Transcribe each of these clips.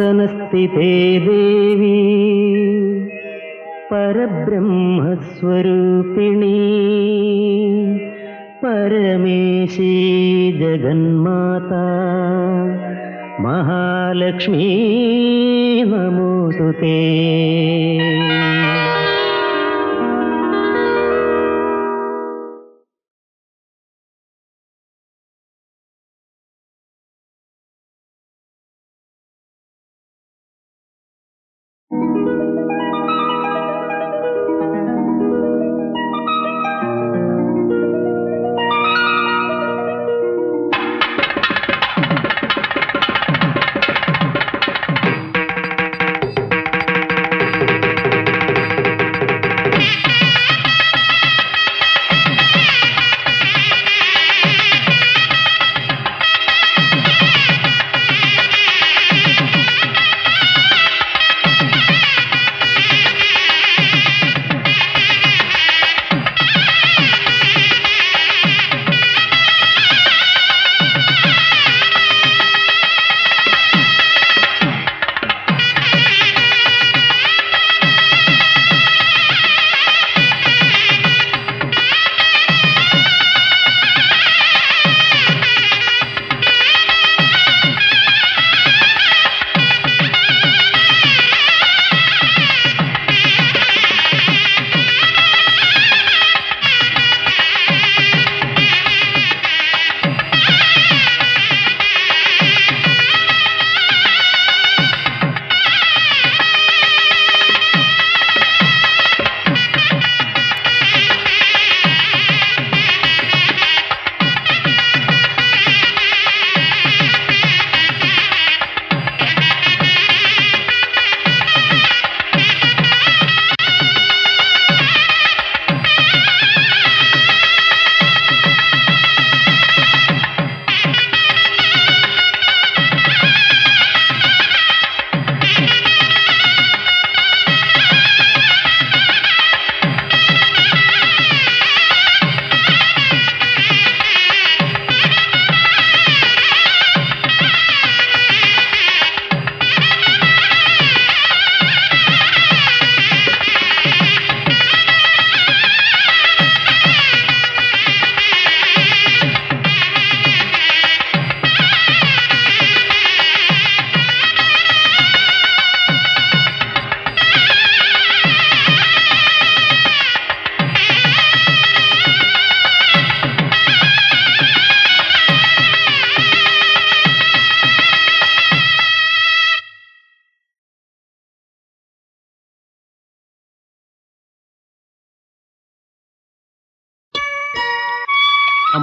സിംഹാസനസ്ഥിതേ ദേവി പരബ്രഹ്മസ്വരൂപിണി പരമേശി ജഗന്മാതാ മഹാലക്ഷ്മീ നമോസ്തുതേ.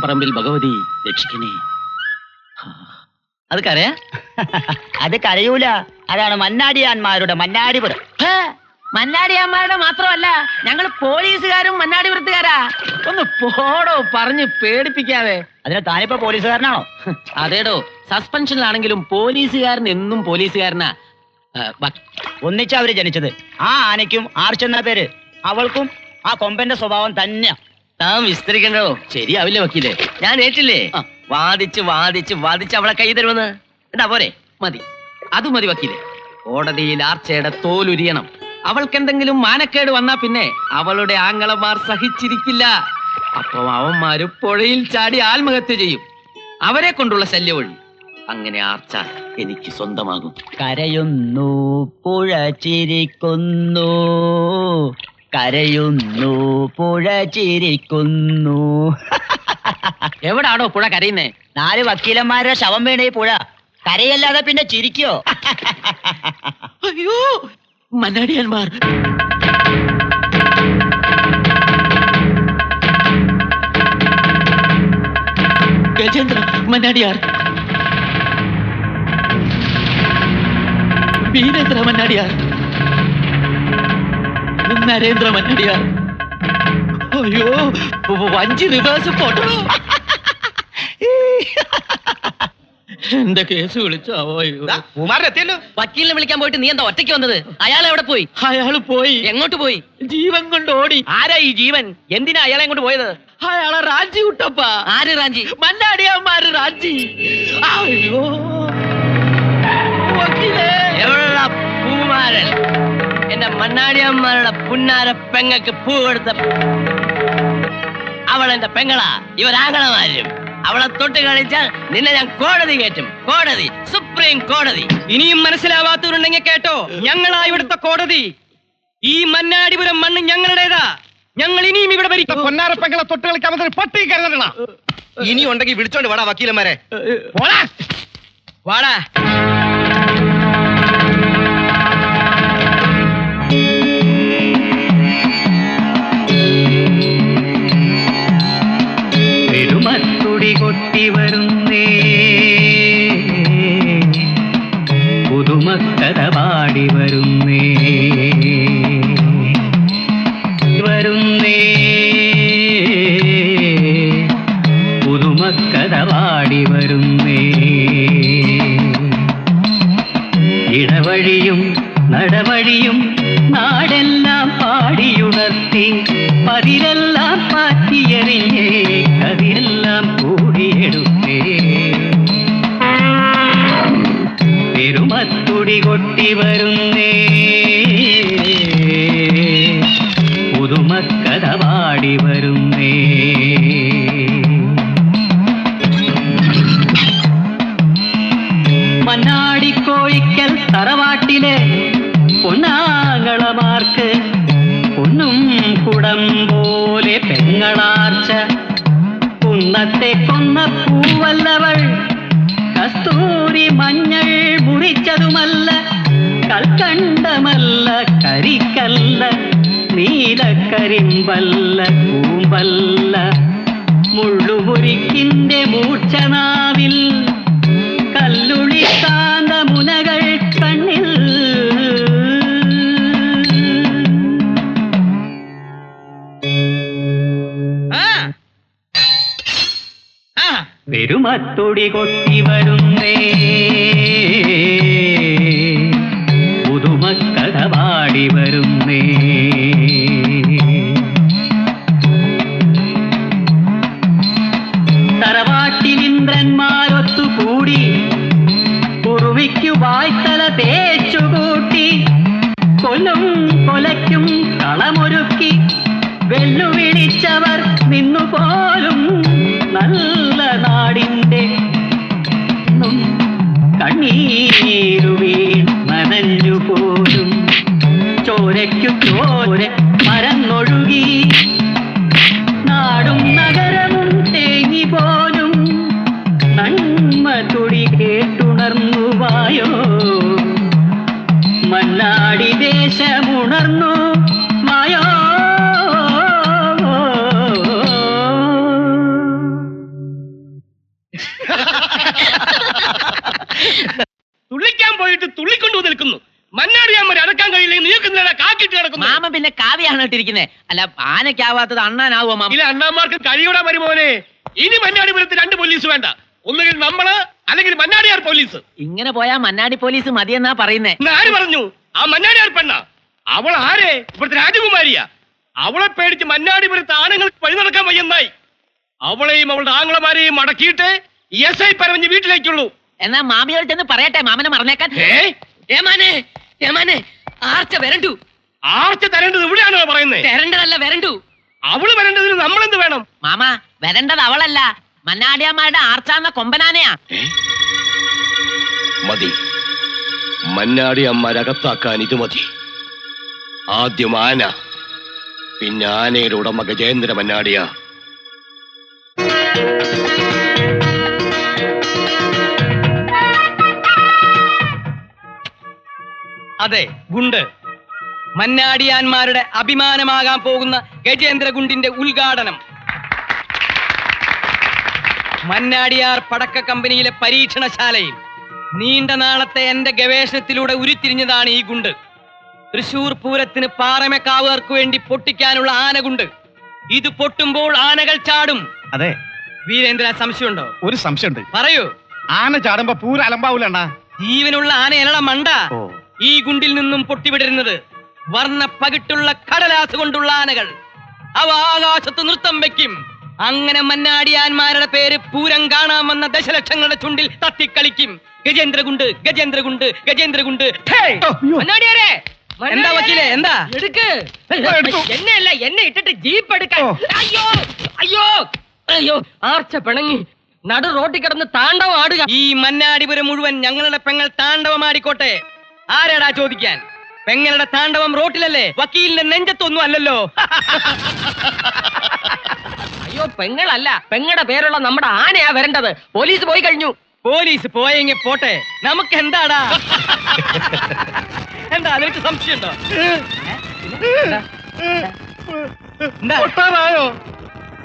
പറമ്പിൽ ഭഗവതി രക്ഷിക്കണേ. അത് കരയാ? അത് കരയൂല, അതാണ് മന്നാടിയാന്മാരുടെ മന്നാടിപുരം. മന്നാടിയാന്മാരുടെ മാത്രമല്ല, ഞങ്ങൾ പോലീസുകാരും മന്നാടിപുരത്തുകാരാ. ഒന്ന് പോടോ, പറഞ്ഞ് പേടിപ്പിക്കാതെ. അതിന് താനിപ്പോ പോലീസുകാരനാണോ? അതേടോ, സസ്പെൻഷനിലാണെങ്കിലും പോലീസുകാരൻ എന്നും പോലീസുകാരനാ. ഒന്നിച്ചാ അവര് ജനിച്ചത്. ആ ആനയ്ക്കും ആർച്ചെന്ന പേര്, അവൾക്കും ആ കൊമ്പന്റെ സ്വഭാവം തന്നെ. താൻ വിസ്തരിക്കണ്ടോ? ശരിയാവില്ലേ വക്കീലേ? ഞാൻ ഏറ്റില്ലേ? വാദിച്ച് വാദിച്ച് വാദിച്ച് അവളെ കൈ തരുമെന്ന്. എന്താ പോരെ? മതി, അത് മതി വക്കീലേ. കോടതിയിൽ ആർച്ചയുടെ തോലുരിയണം. അവൾക്കെന്തെങ്കിലും മാനക്കേട് വന്നാ പിന്നെ അവളുടെ ആങ്ങളമാർ സഹിച്ചിരിക്കില്ല. അപ്പൊ അവന്മാര് പുഴയിൽ ചാടി ആത്മഹത്യ ചെയ്യും. അവരെ കൊണ്ടുള്ള ശല്യമൊഴി. അങ്ങനെ ആർച്ച എനിക്ക് സ്വന്തമാകും. കരയുന്നു പുഴ ചിരിക്കുന്നു, കരയുന്നു പുഴ ചിരിക്കുന്നു. എവിടാണോ പുഴ കരയുന്നേ? 4 വക്കീലന്മാരുടെ ശവം വീണ ഈ പുഴ കരയല്ലാതെ പിന്നെ ചിരിക്കോ? അയ്യോ, മന്നാടിയാന്മാർ. ഗജേന്ദ്ര മന്നാടിയാർ, വീരേന്ദ്ര മന്നാടിയാർ, നരേന്ദ്ര മന്നാടിയാർ. അയ്യോ, 5 റിവേഴ്സ് ഫോട്ടോ. എന്റെ കേസ് വിളിച്ചാവോ? കുമാരനെത്തിയല്ലോ. വക്കീലിനെ വിളിക്കാൻ പോയിട്ട് നീ എന്താ ഒറ്റയ്ക്ക് വന്നത്? അയാൾ എവിടെ പോയി? അയാള് പോയി. എങ്ങോട്ട് പോയി? ജീവൻ കൊണ്ട് ഓടി. ആരാ ഈ ജീവൻ? എന്തിനാ അയാളെ കൊണ്ട് പോയത്? അയാളെ റാഞ്ചി വിട്ടപ്പ. ആര് റാഞ്ചി? മന്നാടിയാന്മാര് റാഞ്ചി. അയ്യോ വക്കീലേ, മണ്ണാടിയന്മാരുടെ പുന്നാര പെങ്ങക്ക് പൂ കൊടുത്ത അവൾ എന്റെ പെങ്ങളാ, ഇവരാങ്ങളമാരും. അവളെ തൊട്ട് കളിച്ചാൽ നിന്നെ ഞാൻ കോടതി കയറ്റും. കോടതി, സുപ്രീം കോടതി. ഇനിയും മനസ്സിലാവാത്തവരുണ്ടെങ്കിൽ കേട്ടോ, ഞങ്ങളാ ഇവിടുത്തെ കോടതി. ഈ മന്നാടിപുരം മണ്ണ് ഞങ്ങളുടേതാ. ഞങ്ങൾ ഇനിയും ഇവിടെ ഭരിക്കും. പൊന്നാരപ്പെങ്ങളെ തൊട്ട് കളിക്കാൻ പട്ടി കരുതണ. ഇനി ഉണ്ടെങ്കിൽ വിളിച്ചോണ്ട് വാടാ വക്കീലന്മാരെ. വാടാ. പെരുമത്തുടി കൊട്ടി വരുന്നേ, പുതുമക്കഥ പാടി വരുന്നേ, വരുന്നേ, പുതുമക്കഥ പാടി വരുന്നേ. ഇടവഴിയും നടവഴിയും നാടെല്ലാം പാടിയുണർത്തി, പതിരെല്ലാം പാറ്റിയെറിഞ്ഞേ, കതിരെല്ലാം കൂടിയെടുത്തേ. പെരുമത്തുടി കൊട്ടി വരുന്നേ, പുതുമക്കഥ പാടി വരുന്നേ. മണ്ണാടിക്കോഴിക്കൽ തറവാട്ടിലെ പൊന്നാങ്ങളമാർക്ക് പൊന്നും കുടം പോലെ പെങ്ങളാർച്ച. കുന്നത്തെ കൊന്ന പൂവല്ലവൾ, കസ്തൂരി മഞ്ഞൾ മുറിച്ചതുമല്ല, കൽക്കണ്ടമല്ല, കരിക്കല്ല, നീലക്കരിമ്പല്ല, കൂമ്പല്ല, മുള്ളുമുറിക്കിന്റെ മൂർച്ചനാവിൽ, കല്ലുളി കാന്ത മുനകൾ കണ്ണിൽ. പെരുമത്തുടി കൊട്ടി വരുന്നേ, പുതുമക്കഥ പാടി വരുന്നേ. തറവാട്ടിലിന്ദ്രന്മാരൊത്തുകൂടി കുറുവിക്കു വായ്ത്തല തേച്ചുകൂട്ടി, കൊല്ലും കൊലയ്ക്കും കളമൊരുക്കി വെല്ലുവിളിച്ചവർ നിന്നുപോലും നല്ല നാടിന്റെ കണ്ണീരു വീൺ നനഞ്ഞു പോലും. ചോരയ്ക്കു ചോര മരന്നൊഴുകി, നാടും നഗരമും തേങ്ങി പോലും, നന്മ തുടി കേട്ടുണർന്നുവായോ, മണ്ണാടി ദേശമുണർന്നു വായോ. തുള്ളിക്കാൻ പോയിട്ട് തുള്ളിക്കൊണ്ടു നിൽക്കുന്നു. മന്നാടിയാന്മാരെ അടക്കാൻ കഴിയില്ലെങ്കിൽ നീക്കുന്ന കാക്കിട്ട് കിടക്കുന്നു. മാമ പിന്നെ കാവ്യാണ് ഇട്ടിരിക്കുന്നേ. അല്ല, ആനയ്ക്കാവാത്തത് അണ്ണാനാവോ മാമ? ഇല്ല, അണ്ണാന്മാർക്ക് കഴിയൂടാ മരുമോനെ. ഇനി മന്നാടിപുരത്ത് 2 പോലീസ് വേണ്ട. ഒന്നുകിൽ നമ്മള്, അല്ലെങ്കിൽ മന്നാടിയാർ പോലീസ്. ഇങ്ങനെ പോയാ മന്നാടി പോലീസ് മതിയെന്നാ പറയുന്നേ. ആര് പറഞ്ഞു? ആ മന്നാടിയാർ പെണ്ണ. അവൾ ആരെ? ഇവിടുത്തെ രാജകുമാരിയാ. അവളെ പേടിച്ച് മന്നാടിപുരത്ത് ആണുങ്ങൾക്ക് വഴി നടക്കാൻ വയ്യെന്നായി. അവളെയും അവളുടെ ആങ്ങളമാരെയും അടക്കിയിട്ട് SI പരവഞ്ഞ് വീട്ടിലേക്കുള്ളൂ. എന്നാ മാമിയോട് ചെന്ന് പറയട്ടെ, മാമനെ മറന്നേക്കാൻ. ആർച്ച വരണ്ടു. ആർച്ച തരേണ്ടത് ഇവിടെയാണോ പറയുന്നത്? തരണ്ടതല്ല, വരണ്ടു. അവള് വരേണ്ടതിന് നമ്മളെന്ത് വേണം? മാമ, വരണ്ടത് അവളല്ല, മന്നാടിയന്മാരുടെ ആർച്ചാന്ന കൊമ്പനാനയാ. മതി, മന്നാടി അമ്മരകത്താക്കാൻ ഇത് മതി. ആദ്യം ആന, പിന്നെ ആനയുടെ ഉടമ ഗജേന്ദ്ര മന്നാടിയ. അതെ, ഗുണ്ട്. മന്നാടിയാന്മാരുടെ അഭിമാനമാകാൻ പോകുന്ന ഗജേന്ദ്ര ഗുണ്ടിന്റെ ഉദ്ഘാടനം. മന്നാടിയാർ പടക്ക കമ്പനിയിലെ പരീക്ഷണശാലയിൽ നീണ്ട നാളത്തെ എന്റെ ഗവേഷണത്തിലൂടെ ഉരുത്തിരിഞ്ഞതാണ് ഈ ഗുണ്ട്. തൃശൂർ പൂരത്തിന് പാറമേക്കാവുകാർക്ക് വേണ്ടി പൊട്ടിക്കാനുള്ള ആനഗുണ്ട്. ഇത് പൊട്ടുമ്പോൾ ആനകൾ ചാടും. അതെ വീരേന്ദ്ര, സംശയമുണ്ടോ? ഒരു സംശയമുണ്ട്. പറയൂ. ആന ചാടുമ്പോ പൂര അലമ്പാവൂലണ്ണ. ജീവനുള്ള ആനയല്ല മണ്ട. ഈ ഗുണ്ടിൽ നിന്നും പൊട്ടിവിടരുന്നത് വർണ്ണ പകിട്ടുള്ള കടലാസ് കൊണ്ടുള്ള ആനകൾ. അവ ആകാശത്ത് നൃത്തം വെക്കും. അങ്ങനെ മന്നാടിയാന്മാരുടെ പേര് പൂരം കാണാൻ വന്ന ദശലക്ഷങ്ങളുടെ ചുണ്ടിൽ തത്തിക്കളിക്കും. ഗജേന്ദ്രഗുണ്ട്, ഗജേന്ദ്രഗുണ്ട്, ഗജേന്ദ്രഗുണ്ട്. മന്നാടിയാരെ, എന്താ വക്കീലെ എന്താ എടുക്ക് എടുത്തു. എന്നെയല്ല എന്നെ ഇട്ടിട്ട് ജീപ്പ് എടുക്കാൻ ഓ. അയ്യോ അയ്യോ അയ്യോ ആർച്ച പിണങ്ങി നടു റോട്ടിൽ കിടന്ന് താണ്ഡവം ആടുക. ഈ മന്നാടിപുരം മുഴുവൻ ഞങ്ങളുടെ പെങ്ങൾ താണ്ഡവമാടിക്കോട്ടെ. ആരാടാ ചോദിക്കാൻ? പെങ്ങളുടെ താണ്ഡവം റോട്ടിലല്ലേ, വക്കീലിന്റെ നെഞ്ചത്തൊന്നും അല്ലല്ലോ. അയ്യോ പെങ്ങളല്ല, പെങ്ങളുടെ പേരുള്ള നമ്മുടെ ആനയാ വരേണ്ടത്. പോലീസ് പോയി കഴിഞ്ഞു. പോലീസ് പോയെങ്കിൽ പോട്ടെ, നമുക്ക് എന്താടാ? എന്താ നിനക്ക് സംശയമുണ്ടോ? എന്താ? പൊട്ടാനായോ?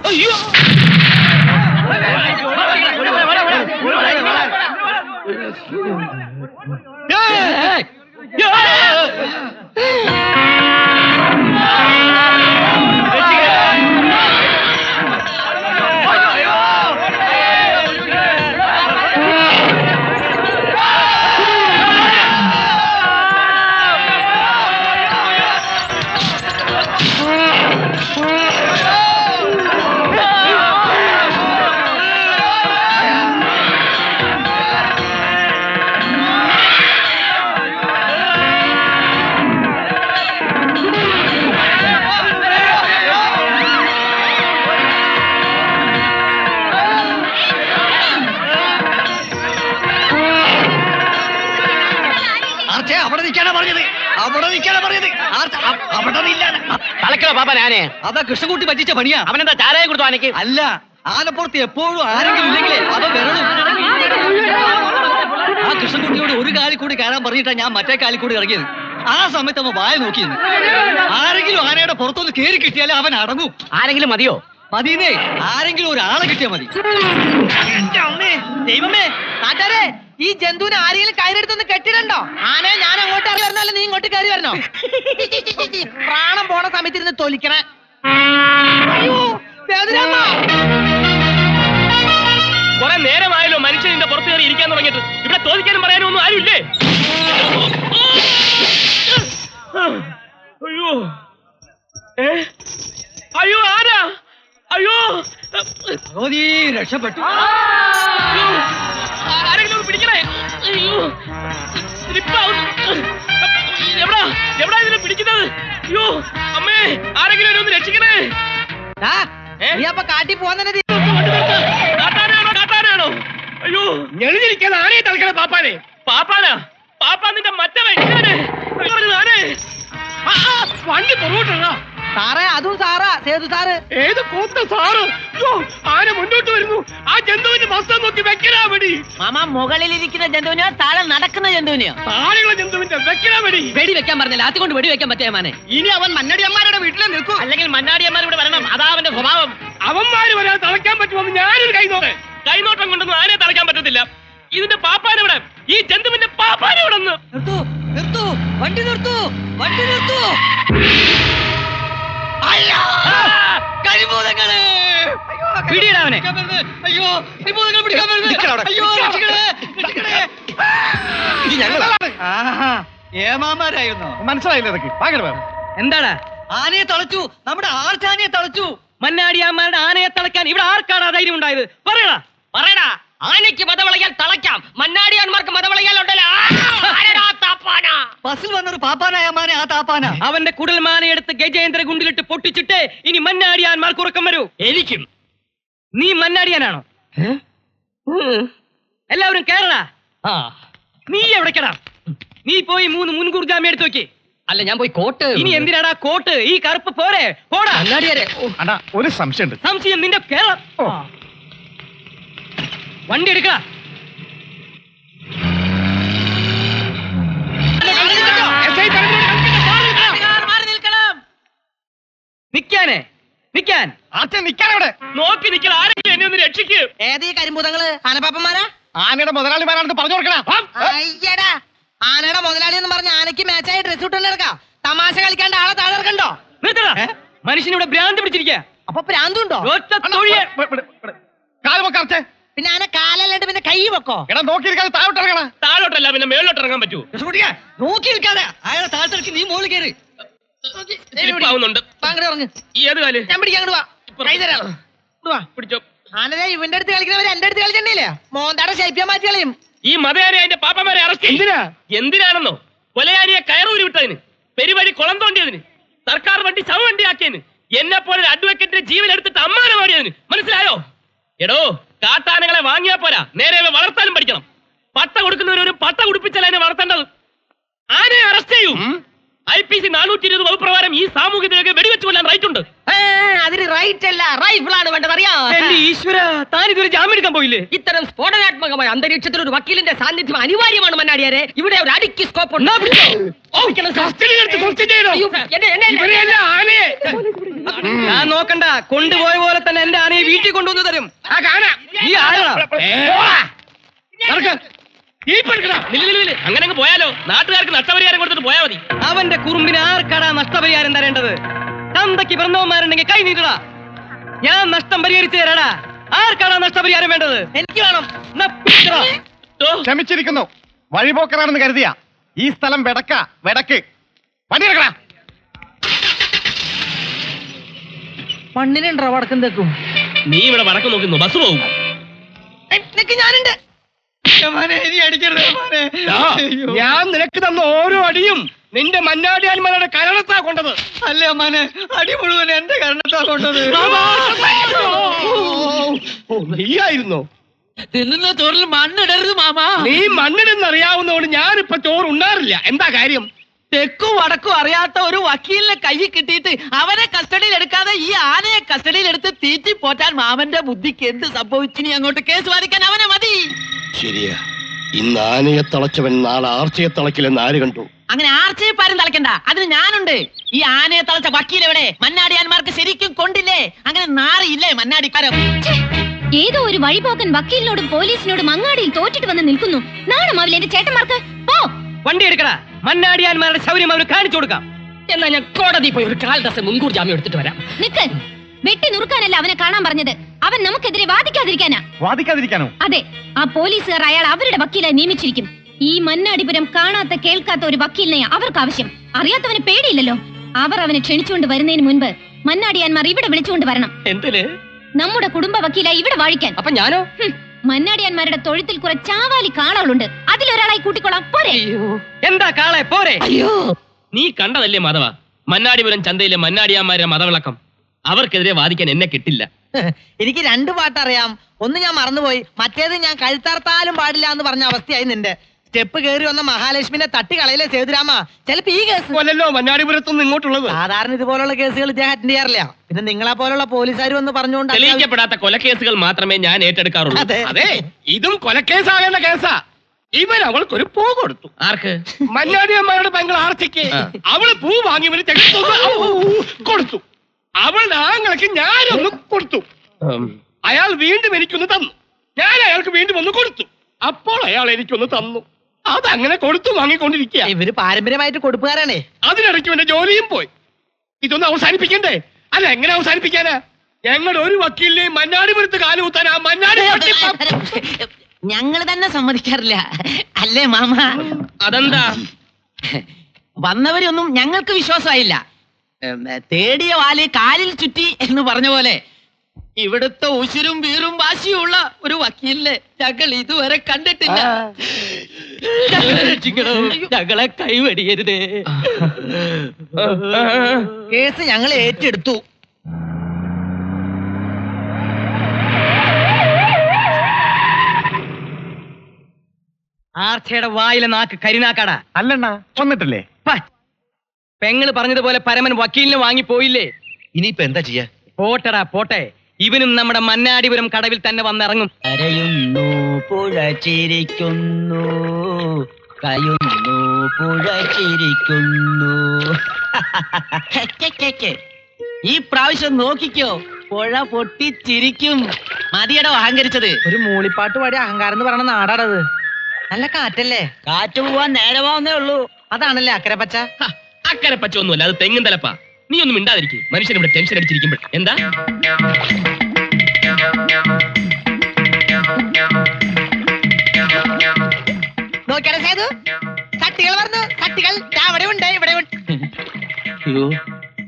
അയ്യോ അവിടെ നിൽക്കാനാ പറഞ്ഞത്, അവിടെ നിൽക്കാനാ പറഞ്ഞത്. അവിടെ കളക്കണ പാപ്പ ഞാനേ. അതാ കൃഷ്ണൻകുട്ടി പറ്റിച്ച പണിയാ. അവനെന്താ ചാരായം കൊടുത്തു ആനയ്ക്ക്? അല്ല, ആനപ്പുറത്ത് എപ്പോഴും ആരെങ്കിലും ഇല്ലെങ്കിലേ അവ വരണം. ആ കൃഷ്ണൻകുട്ടിയോട് ഒരു കാലിൽ കൂടി കയറാൻ പറഞ്ഞിട്ടാ ഞാൻ മറ്റേ കാലിൽ കൂടി ഇറങ്ങിയത്. ആ സമയത്ത് അവൻ വായ നോക്കിയിരുന്നു. ആരെങ്കിലും ആനയുടെ പുറത്തൊന്ന് കയറി കിട്ടിയാലേ അവൻ അടങ്ങും. ആരെങ്കിലും മതിയോ? മതിയെന്നേ, ആരെങ്കിലും ഒരാളെ കിട്ടിയാ മതി. ദൈവമേ നാട്ടാരെ, ഈ ജന്തുവിനെ ആരെങ്കിലും കയറെടുത്തൊന്ന് കെട്ടിടണ്ടോ? ആനെ ഞാൻ അങ്ങോട്ട് ഇറങ്ങി വരണോ, അല്ല നീ ഇങ്ങോട്ട് കയറി വരണോ? പ്രാണം പോണ സമയത്ത് ഇരുന്ന് തൊലിക്കണേ. അയ്യോ, വേദനയമ്മ. കുറെ നേരമായല്ലോ മനുഷ്യന്റെ പുറത്ത് കയറി ഇരിക്കാൻ തുടങ്ങിയിട്ട്. ഇവിടെ ചോദിക്കാനും പറയാനും ഒന്നും ആരുമില്ലേ? അയ്യോ അയ്യോ ആരാ? അയ്യോ ഭഗവതി, രക്ഷപ്പെട്ടു. അയ്യോ, ആരെങ്കിലും ഒന്ന് പിടിക്കണേ. അയ്യോ സ്ലിപ്പാവുന്നു. എവിടാ എവിടാ ഇതിനെ പിടിക്കുന്നത്? അയ്യോ അമ്മേ, ആരെങ്കിലും എന്നെ ഒന്ന് രക്ഷിക്കണേ. നീ അപ്പൊ കാട്ടി പോന്നെ. കാട്ടാനാണോ? അയ്യോ ഞെളിഞ്ഞിരിക്കാതെ ആനയെ തളിക്കണേ പാപ്പാനെ. പാപ്പാനാ? പാപ്പാ നിന്റെ മറ്റവൻ ആനേ. വണ്ടി പുറകോട്ടാ. സാറേ, അതും സാറാ, സേതു സാറ്. ഏത് കൂത്ത സാറ്? അയ്യോ, ആന മുന്നോട്ട് വരുന്നു. ആ ജന്തുവിന്റെ മസ്തം നോക്കി വെക്കലാ വെടി. മാമ, മുകളിലിരിക്കുന്ന ജന്തുവിനെയോ താഴെ നടക്കുന്ന ജന്തുവിനെയോ? താഴെയുള്ള ജന്തുവിന്റെ വെക്കലാ വെടി. വെടി വെക്കാൻ പറഞ്ഞില്ല, അതുകൊണ്ട് വെടി വെക്കാൻ പറ്റേ മാനെ. ഇനി അവൻ മന്നടിയന്മാരുടെ വീട്ടിലെ നിൽക്കൂ. അല്ലെങ്കിൽ മന്നാടിയന്മാർ ഇവിടെ വരണം, അതാ അവന്റെ സ്വഭാവം. അവന്മാര് വരാൻ തളയ്ക്കാൻ പറ്റുമെന്ന് ഞാനൊരു കൈനോട്ടം കൊണ്ടൊന്നും ആനയെ തളയ്ക്കാൻ പറ്റത്തില്ല. ഇതിന്റെ പാപ്പാനെവിടെ? ഈ ജന്തുവിന്റെ പാപ്പാനെവിടെ? നിർത്തൂ, നിർത്തൂ, വണ്ടി നിർത്തൂ, വണ്ടി നിർത്തൂ. കരിഭൂതങ്ങള്! പിടിയിടാ അവനെ. അയ്യോ, കരിഭൂതങ്ങൾ പിടിക്കാൻ വരുന്നു. അയ്യോ, രക്ഷിക്കണേ, രക്ഷിക്കണേ. ഇത് ഞങ്ങളാണ്. ഏമാമാരായിരുന്നു. മനസ്സിലായില്ല ഇതൊക്കെ. ഭയങ്കര എന്താടാ? ആനയെ തളച്ചു, നമ്മുടെ ആർച്ചാനയെ തളച്ചു. മന്നാടിയാന്മാരുടെ ആനയെ തളയ്ക്കാൻ ഇവിടെ ആർക്കാണ് ധൈര്യം ഉണ്ടായത്? പറയടാ. പറയടാ, ആനയ്ക്ക് മതവളയാൽ തളയ്ക്കാം, മന്നാടിയാന്മാർക്ക് മതവളയാൽ ഉണ്ടല്ലോ. ബസ്സിൽ വന്നൊരു പാപ്പാനായ മാനെ ആ താപ്പാന. അവന്റെ കുടൽമാനയെടുത്ത് ഗജേന്ദ്ര ഗുണ്ടിലിട്ട് പൊട്ടിച്ചിട്ട് ഇനി മന്നാടിയാന്മാർക്ക് ഉറക്കം വരൂ. എനിക്കും. നീ മന്നാടിയാനാണോ? എല്ലാവരും കേരള. നീ എവിടേക്കടാ? നീ പോയി 3 മുൻകൂർ ജാമ്യം എടുത്തു നോക്കി. അല്ല, ഞാൻ പോയി കോട്ട്. ഇനി എന്തിനാടാ കോട്ട്? ഈ കറുപ്പ് പോരെ? പോടാ. അണ്ണാ, ഒരു സംശയമുണ്ട്. സംശയം നിന്റെ കേരളം. ഓ. വണ്ടി എടുക്ക. നിക്കാനേ, നിക്കാൻ. നിക്കാനവിടെ നോക്കി നിൽക്കണം. ആരെങ്കിലും എന്നെ ഒന്ന് രക്ഷിക്ക്. ഏതീ കരിമ്പൂതങ്ങള്? ആനപ്പാപ്പന്മാരാ? ആനയുടെ മുതലാളിമാരാണെന്ന് പറഞ്ഞു കൊടുക്കണം. അയ്യടാ, ആനയുടെ മുതലാളി എന്ന് പറഞ്ഞ ആനയ്ക്ക് മാച്ചായ ഡ്രസ് ഇട്ടുകൊണ്ട് എടുക്കാം. തമാശ കളിക്കാണ്ട് ആളെ താഴെക്കണ്ടോ? നിർത്തടാ. മനുഷ്യനിവിടെ ഭ്രാന്ത് പിടിച്ചിരിക്കുക. അപ്പൊ പ്രാന്തുണ്ടോ? കാലുമൊക്കെ പിന്നെ ആന കാലല്ലാണ്ട് പിന്നെ കൈ വെക്കോ? എടാ, നോക്കിയിരിക്കാതെ താഴോട്ടിറങ്ങണം. താഴോട്ടല്ല, പിന്നെ മേലോട്ട് ഇറങ്ങാൻ പറ്റൂ. നോക്കി നിൽക്കാതെ അയാളെ താഴ്ത്തിറക്കി നീ മോളിൽ കയറി. സ്ലിപ്പാവുന്നുണ്ട്. അങ്ങോട്ട് ഇറങ്ങ്. ഏത് കാല്? ഞാൻ പിടിക്കാം, അങ്ങോട്ട് വാ. കൈ തരാം. ഇങ്ങട് വാ. പിടിച്ചോ. ആനതേ ഇവന്റെ അടുത്ത് കളിക്കുന്നവര് എന്റെ അടുത്ത് കളിച്ചിട്ടില്ലേ? മോന്താടെ ശൈപ്യം മാറ്റി കളയും. ഈ മതയാനെ അതിന്റെ പാപ്പമാരെ അറസ്റ്റ് എന്തിനാ? എന്തിനാണെന്നോ? കൊലയാനിയെ കയറൂരി വിട്ടതിന്. പെരുവഴി കുളം തോണ്ടിയതിന്, സർക്കാർ വണ്ടി ശവവണ്ടി ആക്കിയതിന്, എന്നെ പോലെ ഒരു അഡ്വക്കേറ്റിന്റെ ജീവൻ എടുത്തിട്ട് അമ്മാനം ഓടിയതിന്. മനസ്സിലായോ? എടോ, കാട്ടാനകളെ വാങ്ങിയാ പോരാ, നേരെ വളർത്താനും പഠിക്കണം. പട്ട കൊടുക്കുന്നവരൊരു പട്ട കുടിപ്പിച്ചാൽ അതിനെ വളർത്തേണ്ടത്. ആനയെ അറസ്റ്റ് ചെയ്യൂ. IPC 420 വകുപ്പ് പ്രകാരം ഈ സാമൂഹികതയൊക്കെ വെടിവെച്ച് കൊല്ലാൻ റൈറ്റ് ഉണ്ട്. അതിന് റൈറ്റ് അല്ല, റൈഫിളാണ് വേണ്ടത്, അറിയാം. ഈശ്വര, താൻ ഇതൊരു ജാമ്യം എടുക്കാൻ പോയില്ലേ? ഇത്തരം സ്ഫോടനാത്മകമായ അന്തരീക്ഷത്തിൽ ഒരു വക്കീലിന്റെ സാന്നിധ്യം അനിവാര്യമാണ് മന്നാടിയാരെ. ഇവിടെ ഒരു അടിക്ക് സ്കോപ്പ് ഉണ്ട്. ഞാൻ നോക്കണ്ട, കൊണ്ടുപോയ പോലെ തന്നെ എന്റെ ആനയെ വീട്ടിൽ കൊണ്ടുവന്ന് തരും. നീ ആരാ? അങ്ങനെ അങ്ങ് പോയാലോ? നാട്ടുകാർക്ക് നഷ്ടപരിഹാരം കൊടുത്തിട്ട് പോയാ മതി. അവന്റെ കുറുമ്പിന് ആർക്കാടാ നഷ്ടപരിഹാരം തരേണ്ടത്? തന്തയ്ക്ക് പിറന്നവന്മാരുണ്ടെങ്കിൽ കൈ നീട്ടടാ, ഞാൻ നഷ്ടം പരിഹരിച്ചു തരാടാ. ആർക്കാടാ നഷ്ടപരിഹാരം വേണ്ടത്? എനിക്ക് വേണം. ക്ഷമിച്ചിരിക്കുന്നു. വഴിപോക്കറാണെന്ന് കരുതിയ ഈ സ്ഥലം വെടക്ക് പണിയെടുക്കടാ. മണ്ണിനുണ്ടോ വടക്കും തെക്കും? നീ ഇവിടെ വടക്ക് നോക്കുന്നു, ബസ് പോകും. ഞാനുണ്ട്. ഞാൻ നിനക്ക് തന്ന ഓരോ അടിയും നിന്റെ മന്നാടിയാന്മാരുടെ കരണത്താ കൊണ്ടത്. അല്ലേ അമ്മാനെ, അടി മുഴുവൻ എന്റെ കരണത്താ കൊണ്ടത്. നീയായിരുന്നോ? തിന്നുന്ന ചോറിൽ മണ്ണിടരുത് മാമാ. നീ മണ്ണിനെന്നറിയാവുന്നതുകൊണ്ട് ഞാനിപ്പോ ചോറ് ഉണ്ണാറില്ല. എന്താ കാര്യം? തെക്കും വടക്കും അറിയാത്ത ഒരു വക്കീലിനെ കൈ കിട്ടിയിട്ട് അവനെ കസ്റ്റഡിയിൽ എടുക്കാതെ ഈ ആനയെ കസ്റ്റഡിയിൽ എടുത്ത് തീറ്റി പോറ്റാൻ മാമന്റെ ബുദ്ധിക്ക് എന്ത് സംഭവിച്ചിനി? അങ്ങോട്ട് കേസ് വാദിക്കാൻ അവനെ മതി. ശരിയാ, ഇന്ന് ആനയെ തളച്ചവൻ നാളെ ആർച്ചയെ തളക്കില്ലെന്ന് ആര് കണ്ടു? അങ്ങനെ ആർച്ചയിപ്പാരും തളയ്ക്കണ്ട, അതിന് ഞാനുണ്ട്. ഈ ആനയെ തളച്ച വക്കീൽ എവിടെ? മന്നാടിയാന്മാർക്ക് ശരിക്കും കൊണ്ടില്ലേ? അങ്ങനെ നാറിയില്ലേ മന്നാടിക്കാരം? ഏതോ ഒരു വഴിപോക്കൻ വക്കീലിനോടും പോലീസിനോടും അങ്ങാടിയിൽ തോറ്റിട്ട് വന്ന് നിൽക്കുന്നു. നാണമാവില്ല എന്റെ ചേട്ടന്മാർക്ക്. പോ, വണ്ടി എടുക്കടാ. മന്നാടിയാന്മാരുടെ ശൗര്യം അവന് കാണിച്ചു കൊടുക്കാം. എന്നാ ഞാൻ കോടതി പോയി ഒരു കാൽ ദിവസം മുൻകൂർ ജാമ്യം എടുത്തിട്ട് വരാം. നിക്ക്. വെട്ടി നുറുക്കാനല്ല അവനെ കാണാൻ പറഞ്ഞത്, അവൻ നമുക്കെതിരെ വാദിക്കാതിരിക്കാനാ. വാദിക്കാതിരിക്കാനോ? അതെ, ആ പോലീസുകാർ അയാൾ അവരുടെ വക്കീലായി നിയമിച്ചിരിക്കും. ഈ മന്നാടിപുരം കാണാത്ത കേൾക്കാത്ത ഒരു വക്കീലിനെ അവർക്ക് ആവശ്യം. അറിയാത്തവന് പേടിയില്ലല്ലോ. അവർ അവനെ ക്ഷണിച്ചുകൊണ്ട് വരുന്നതിന് മുൻപ് മന്നാടിയാന്മാർ ഇവിടെ വിളിച്ചുകൊണ്ട് വരണം. എന്തിന്? നമ്മുടെ കുടുംബ വക്കീലായി ഇവിടെ വാഴിക്കാൻ. അപ്പൊ ഞാനോ? മന്നാടിയാന്മാരുടെ തൊഴുത്തിൽ കുറെ ചാവാലി കാളകളുണ്ട്, അതിലൊരാളായി കൂട്ടിക്കൊള്ളാം. പോരെ? എന്താ കാളെ പോരെ? അയ്യോ, നീ കണ്ടതല്ലേ മാധവ, മന്നാടിപുരം ചന്തയിലെ മന്നാടിയാന്മാരുടെ മതവിളക്കം. അവർക്കെതിരെ വാദിക്കാൻ എന്നെ കിട്ടില്ല. എനിക്ക് 2 പാട്ടറിയാം. ഒന്ന് ഞാൻ മറന്നുപോയി, മറ്റേത് ഞാൻ കഴുത്താർത്താലും പാടില്ല എന്ന് പറഞ്ഞ അവസ്ഥയായി നിന്റെ. സ്റ്റെപ്പ് കയറി വന്ന മഹാലക്ഷ്മിനെ തട്ടി കളയിലെ സേതുരാമ. ചിലപ്പോ ഈ കേസ് കൊല്ലല്ലോ മന്നാടിപുരത്തുനിന്ന് ഇങ്ങോട്ടുള്ളത്. സാധാരണ ഇതുപോലുള്ള കേസുകൾ ഇദ്ദേഹം അറ്റൻഡ് ചെയ്യാറില്ല. പിന്നെ നിങ്ങളെ പോലുള്ള പോലീസുകാർ വന്ന് പറഞ്ഞുകൊണ്ട് തെളിയിക്കപ്പെടാത്ത കൊലക്കേസുകൾ മാത്രമേ ഞാൻ ഏറ്റെടുക്കാറുള്ളൂ. അതെ. അതെ, ഇതും കൊലക്കേസാകേണ്ട കേസാ. ഇവൻ അവൾക്കൊരു പൂ കൊടുത്തു. ആർക്ക്? മന്നാടിയന്മാരുടെ പെങ്ങൾ ആർച്ചയ്ക്ക്. അവള് പൂ വാങ്ങി ഇവന് കൊടുത്തു. അവളുടെ ആങ്ങൾക്ക് ഞാനൊന്ന് കൊടുത്തു. അയാൾ വീണ്ടും എനിക്കൊന്ന് തന്നു. ഞാൻ അയാൾക്ക് വീണ്ടും ഒന്ന് കൊടുത്തു. അപ്പോൾ അയാൾ എനിക്കൊന്ന് തന്നു. അതങ്ങനെ കൊടുത്തു വാങ്ങിക്കൊണ്ടിരിക്കുക. ഇവര് പാരമ്പര്യമായിട്ട് കൊടുപ്പുകാരാണേ. അതിനിടയ്ക്ക് എന്റെ ജോലിയും പോയി. ഇതൊന്ന് അവസാനിപ്പിക്കണ്ടേ? അല്ല, എങ്ങനെ അവസാനിപ്പിക്കാനാ? ഞങ്ങളുടെ ഒരു വക്കീലിനെയും മന്നാടിപുരത്ത് കാലുകുത്താൻ ആ മന്നാടി ഞങ്ങള് തന്നെ സമ്മതിക്കാറില്ല, അല്ലേ മാമ? അതെന്താ? വന്നവരൊന്നും ഞങ്ങൾക്ക് വിശ്വാസമായില്ല. തേടിയ വാല് കാലിൽ ചുറ്റി എന്ന് പറഞ്ഞ പോലെ ഇവിടുത്തെ ഉശിരും വീറും വാശിയുള്ള ഒരു വക്കീലിനെ ഞങ്ങൾ ഇതുവരെ കണ്ടിട്ടില്ല. ഞങ്ങളെ കൈവടിയരുതേ. കേസ് ഞങ്ങൾ ഏറ്റെടുത്തു. ആർച്ചയുടെ വായിലെ നാക്ക് കരിനാക്കാടാ. അല്ലണ്ണ വന്നിട്ടില്ലേ? പെങ്ങള് പറഞ്ഞതുപോലെ പരമൻ വക്കീലിന് വാങ്ങി പോയില്ലേ? ഇനിയിപ്പോ എന്താ ചെയ്യാ? പോട്ടടാ പോട്ടെ, ഇവനും നമ്മുടെ മന്നാടിപുരം കടവിൽ തന്നെ വന്നിറങ്ങും. കരയുന്നു പുഴ ചിരിക്കുന്നു, കയുന്നു പുഴ ചിരിക്കുന്നു. ഈ പ്രാവശ്യം നോക്കിക്കോ, പുഴ പൊട്ടിച്ചിരിക്കും. മതിയടോ അഹങ്കരിച്ചത്. ഒരു മൂളിപ്പാട്ട് പാടി അഹങ്കാരം എന്ന് പറയണ നാടാടത്. നല്ല കാറ്റല്ലേ? കാറ്റ് പോവാൻ നേരമാവുന്നേ ഉള്ളൂ. അതാണല്ലേ അക്കരെ പച്ച. അക്കരെ പച്ചൊന്നുമല്ല, അത് തെങ്ങും തലപ്പാ. നീ ഒന്നും മിണ്ടാതിരിക്കും. മനുഷ്യൻ ഇവിടെ ടെൻഷൻ അടിച്ചിരിക്കുമ്പോൾ എന്താ? നോക്കിയാലോ സേതു, കട്ടികൾ പറഞ്ഞു. കട്ടികൾ അവിടെ ഉണ്ട്, ഇവിടെ ഉണ്ട്. അയ്യോ,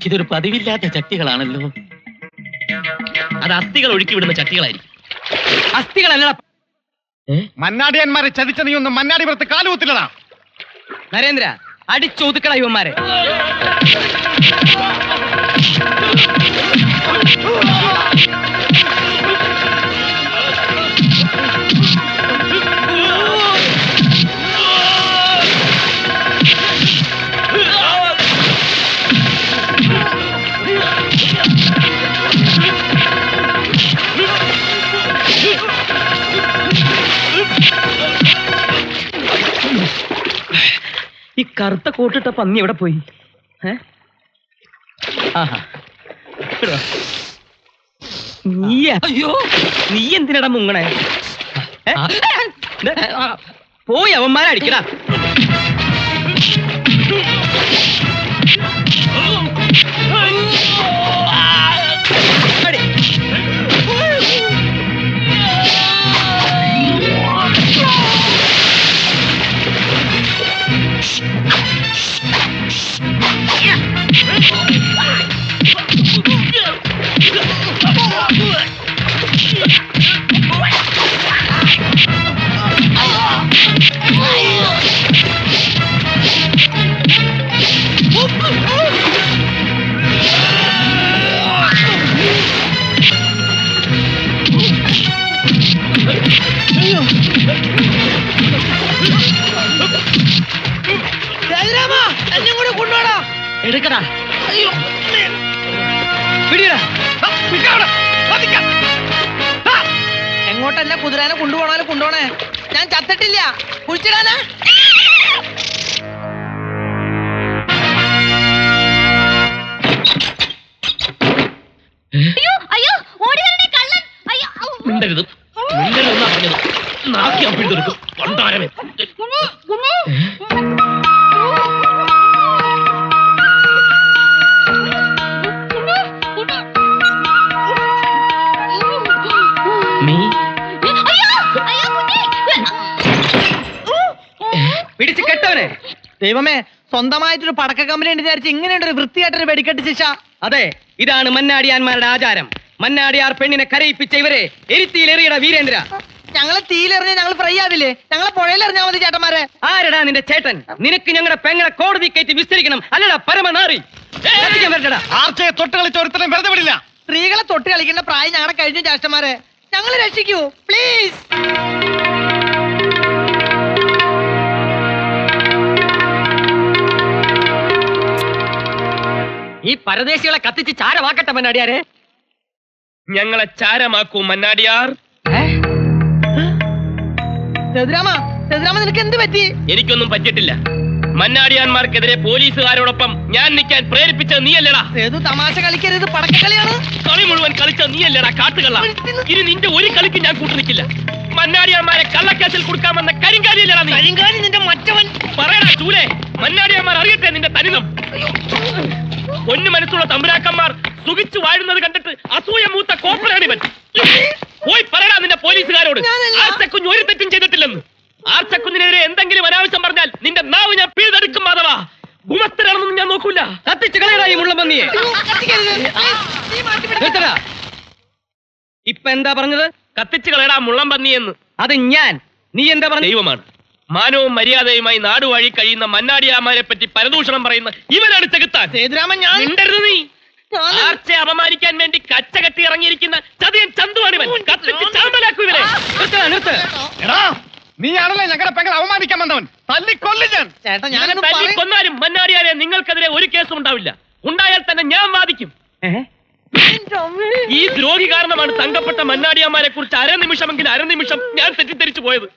ഇതൊരു പതിവില്ലാത്ത ചട്ടികളാണല്ലോ. അത് അസ്ഥികൾ ഒഴുക്കി വിടുന്ന ചട്ടികളായിരിക്കും. അസ്ഥികളല്ലടാ. മന്നാടിയന്മാരെ ചതിച്ച നീ ഒന്നും മന്നാടിപുരത്ത് കാലുകുത്തില്ലടാ. നരേന്ദ്ര, അടിച്ചൊതുക്കട ഇവന്മാരെ. ഈ കറുത്ത കോട്ടിട്ട പന്നി എവിടെ പോയി? അയ്യോ, നീ എന്തിനടാ മുങ്ങണേ? പോയി അവന്മാരെ അടിക്കടാ. എടുക്കടാ. എങ്ങോട്ടെന്നെ കുതിരാനെ കൊണ്ടുപോണാലും കൊണ്ടുപോണേ, ഞാൻ ചത്തിട്ടില്ല. കുഴിച്ചിടാനാ? മിണ്ടരുത്, മിണ്ടരുതെന്നാ പറഞ്ഞത്. നാക്കിയാ പിടിച്ചെടുക്കും കൊണ്ടാരമേ. പിടിച്ച് കെട്ടവനെ. ദൈവമേ, സ്വന്തമായിട്ടൊരു പടക്ക കമ്പനി ഉണ്ട് വിചാരിച്ച് ഇങ്ങനെയുണ്ട് ഒരു വൃത്തിയായിട്ടൊരു വെടിക്കെട്ട് ശിക്ഷ. അതെ, ഇതാണ് മന്നാടിയാന്മാരുടെ ആചാരം. മന്നാടിയാർ പെണ്ണിനെ കരയിപ്പിച്ച ഇവരെ എരിത്തിയിലെറിയട വീരേന്ദ്ര. ഞങ്ങളെ തീയിലെറിഞ്ഞ ഞങ്ങൾ ഫ്രൈ ആവില്ലേ? ഞങ്ങളെ പുഴയിലെറിഞ്ഞാ മതി ചേട്ടന്മാരെ. ആരടാ നിന്റെ ചേട്ടൻ? നിനക്ക് ഞങ്ങളുടെ പെങ്ങളെ കോടതി കയറ്റി വിസ്തരിക്കണം, അല്ലടാ പരമനാറി. ആർച്ചയെ തൊട്ട് കളിച്ച ഒരുത്തരം വെറുതെ വിടില്ല. സ്ത്രീകളെ തൊട്ട് കളിക്കേണ്ട പ്രായം ഞങ്ങളുടെ കഴിഞ്ഞു ചേട്ടന്മാരെ. ഞങ്ങൾ രക്ഷിക്കൂ പ്ലീസ്. ഈ പരദേശികളെ കത്തിച്ച് ചാരമാക്കട്ടെ മന്നാടിയാരെ. ഞങ്ങളെ ചാരമാക്കൂ മന്നാടിയാർ. സേതുരാമ, നിനക്ക് എന്ത് പറ്റി? എനിക്കൊന്നും പറ്റിയിട്ടില്ല. മന്നാടിയാന്മാർക്കെതിരെ പോലീസുകാരോടൊപ്പം ഞാൻ നിൽക്കാൻ പ്രേരിപ്പിച്ചത് നീയല്ലടാ. സേതു, തമാശ കളിക്കരുത്, പടക്കക്കളിയാണ്. കളി മുഴുവൻ കളിച്ച നീയല്ലടാ കാട്ടുകള്ള. ഇനി നിന്റെ ഒരു കളിക്ക് ഞാൻ കൂട്ടു നിൽക്കില്ല. മന്നാടിയാന്മാരെ കള്ളക്കേസിൽ കൊടുക്കാമെന്ന കരിങ്കാലിയല്ലടാ നീ. കരിങ്കാലി നിന്റെ മറ്റവൻ. പറയടാ ചൂലേ, മന്നാടിയാന്മാർ അറിയട്ടെ നിന്റെ തനിതം. പൊന്നു മനസ്സുള്ള തമ്പുരാക്കന്മാർ സുഖിച്ചു വാഴുന്നത് കണ്ടിട്ട് അസൂയ മൂത്ത കോപ്പറാണിവൻ. പോയി പറയടാ നിന്റെ പോലീസുകാരോട് ആർച്ചക്കുഞ്ഞ് ഒരു തെറ്റും ചെയ്തിട്ടില്ലെന്ന്. ആർച്ചക്കുഞ്ഞിനെതിരെ എന്തെങ്കിലും അനാവശ്യം പറഞ്ഞാൽ നിന്റെ നാവ് ഞാൻ പിഴുതെടുക്കും. മാധവാ, ഗുമസ്തരാണെന്നൊന്നും ഞാൻ നോക്കൂല. കത്തിച്ച് കളയടാ ഈ മുള്ളമ്പന്നിയെ. ഇപ്പൊ എന്താ പറഞ്ഞത്? കത്തിച്ചു കളയടാ മുള്ളം പന്നിയെന്ന്. അത് ഞാൻ. നീ എന്താ പറഞ്ഞ? ദൈവമാണ്. മാനവും മര്യാദയുമായി നാടുവഴി കഴിയുന്ന മന്നാടിയാമാരെ പറ്റി പരദൂഷണം പറയുന്ന ഇവനാണ് ചെകുത്താൻ. സേതുരാമൻ, ഞാൻ മിണ്ടരുത് നീ. ആർച്ചയെ അപമാനിക്കാൻ വേണ്ടി കച്ച കെട്ടി ഇറങ്ങിയിരിക്കുന്ന ചതിയൻ ചന്തുവാണിവൻ. കത്തിച്ച് ചാമ്പലാക്കൂ ഇവരെ. നിർത്ത്. എടാ, നീയാണല്ലേ ഞങ്ങളുടെ പെങ്ങൾ അവമാനിക്കാൻ വന്നവൻ. തല്ലിക്കൊല്ലു ഞാൻ. ചേട്ടാ, ഞാൻ ഞാനൊന്ന് തല്ലി കൊന്നാലും മന്നാടിയാരെ നിങ്ങൾക്കെതിരെ ഒരു കേസും ഉണ്ടാവില്ല. ഉണ്ടായാൽ തന്നെ ഞാൻ വാദിക്കും. ഈ ദ്രോഹി കാരണമാണ് തങ്കപ്പെട്ട മന്നാടിയാമാരെ കുറിച്ച് അരനിമിഷം ഞാൻ തെറ്റിദ്ധരിച്ചു പോയത്.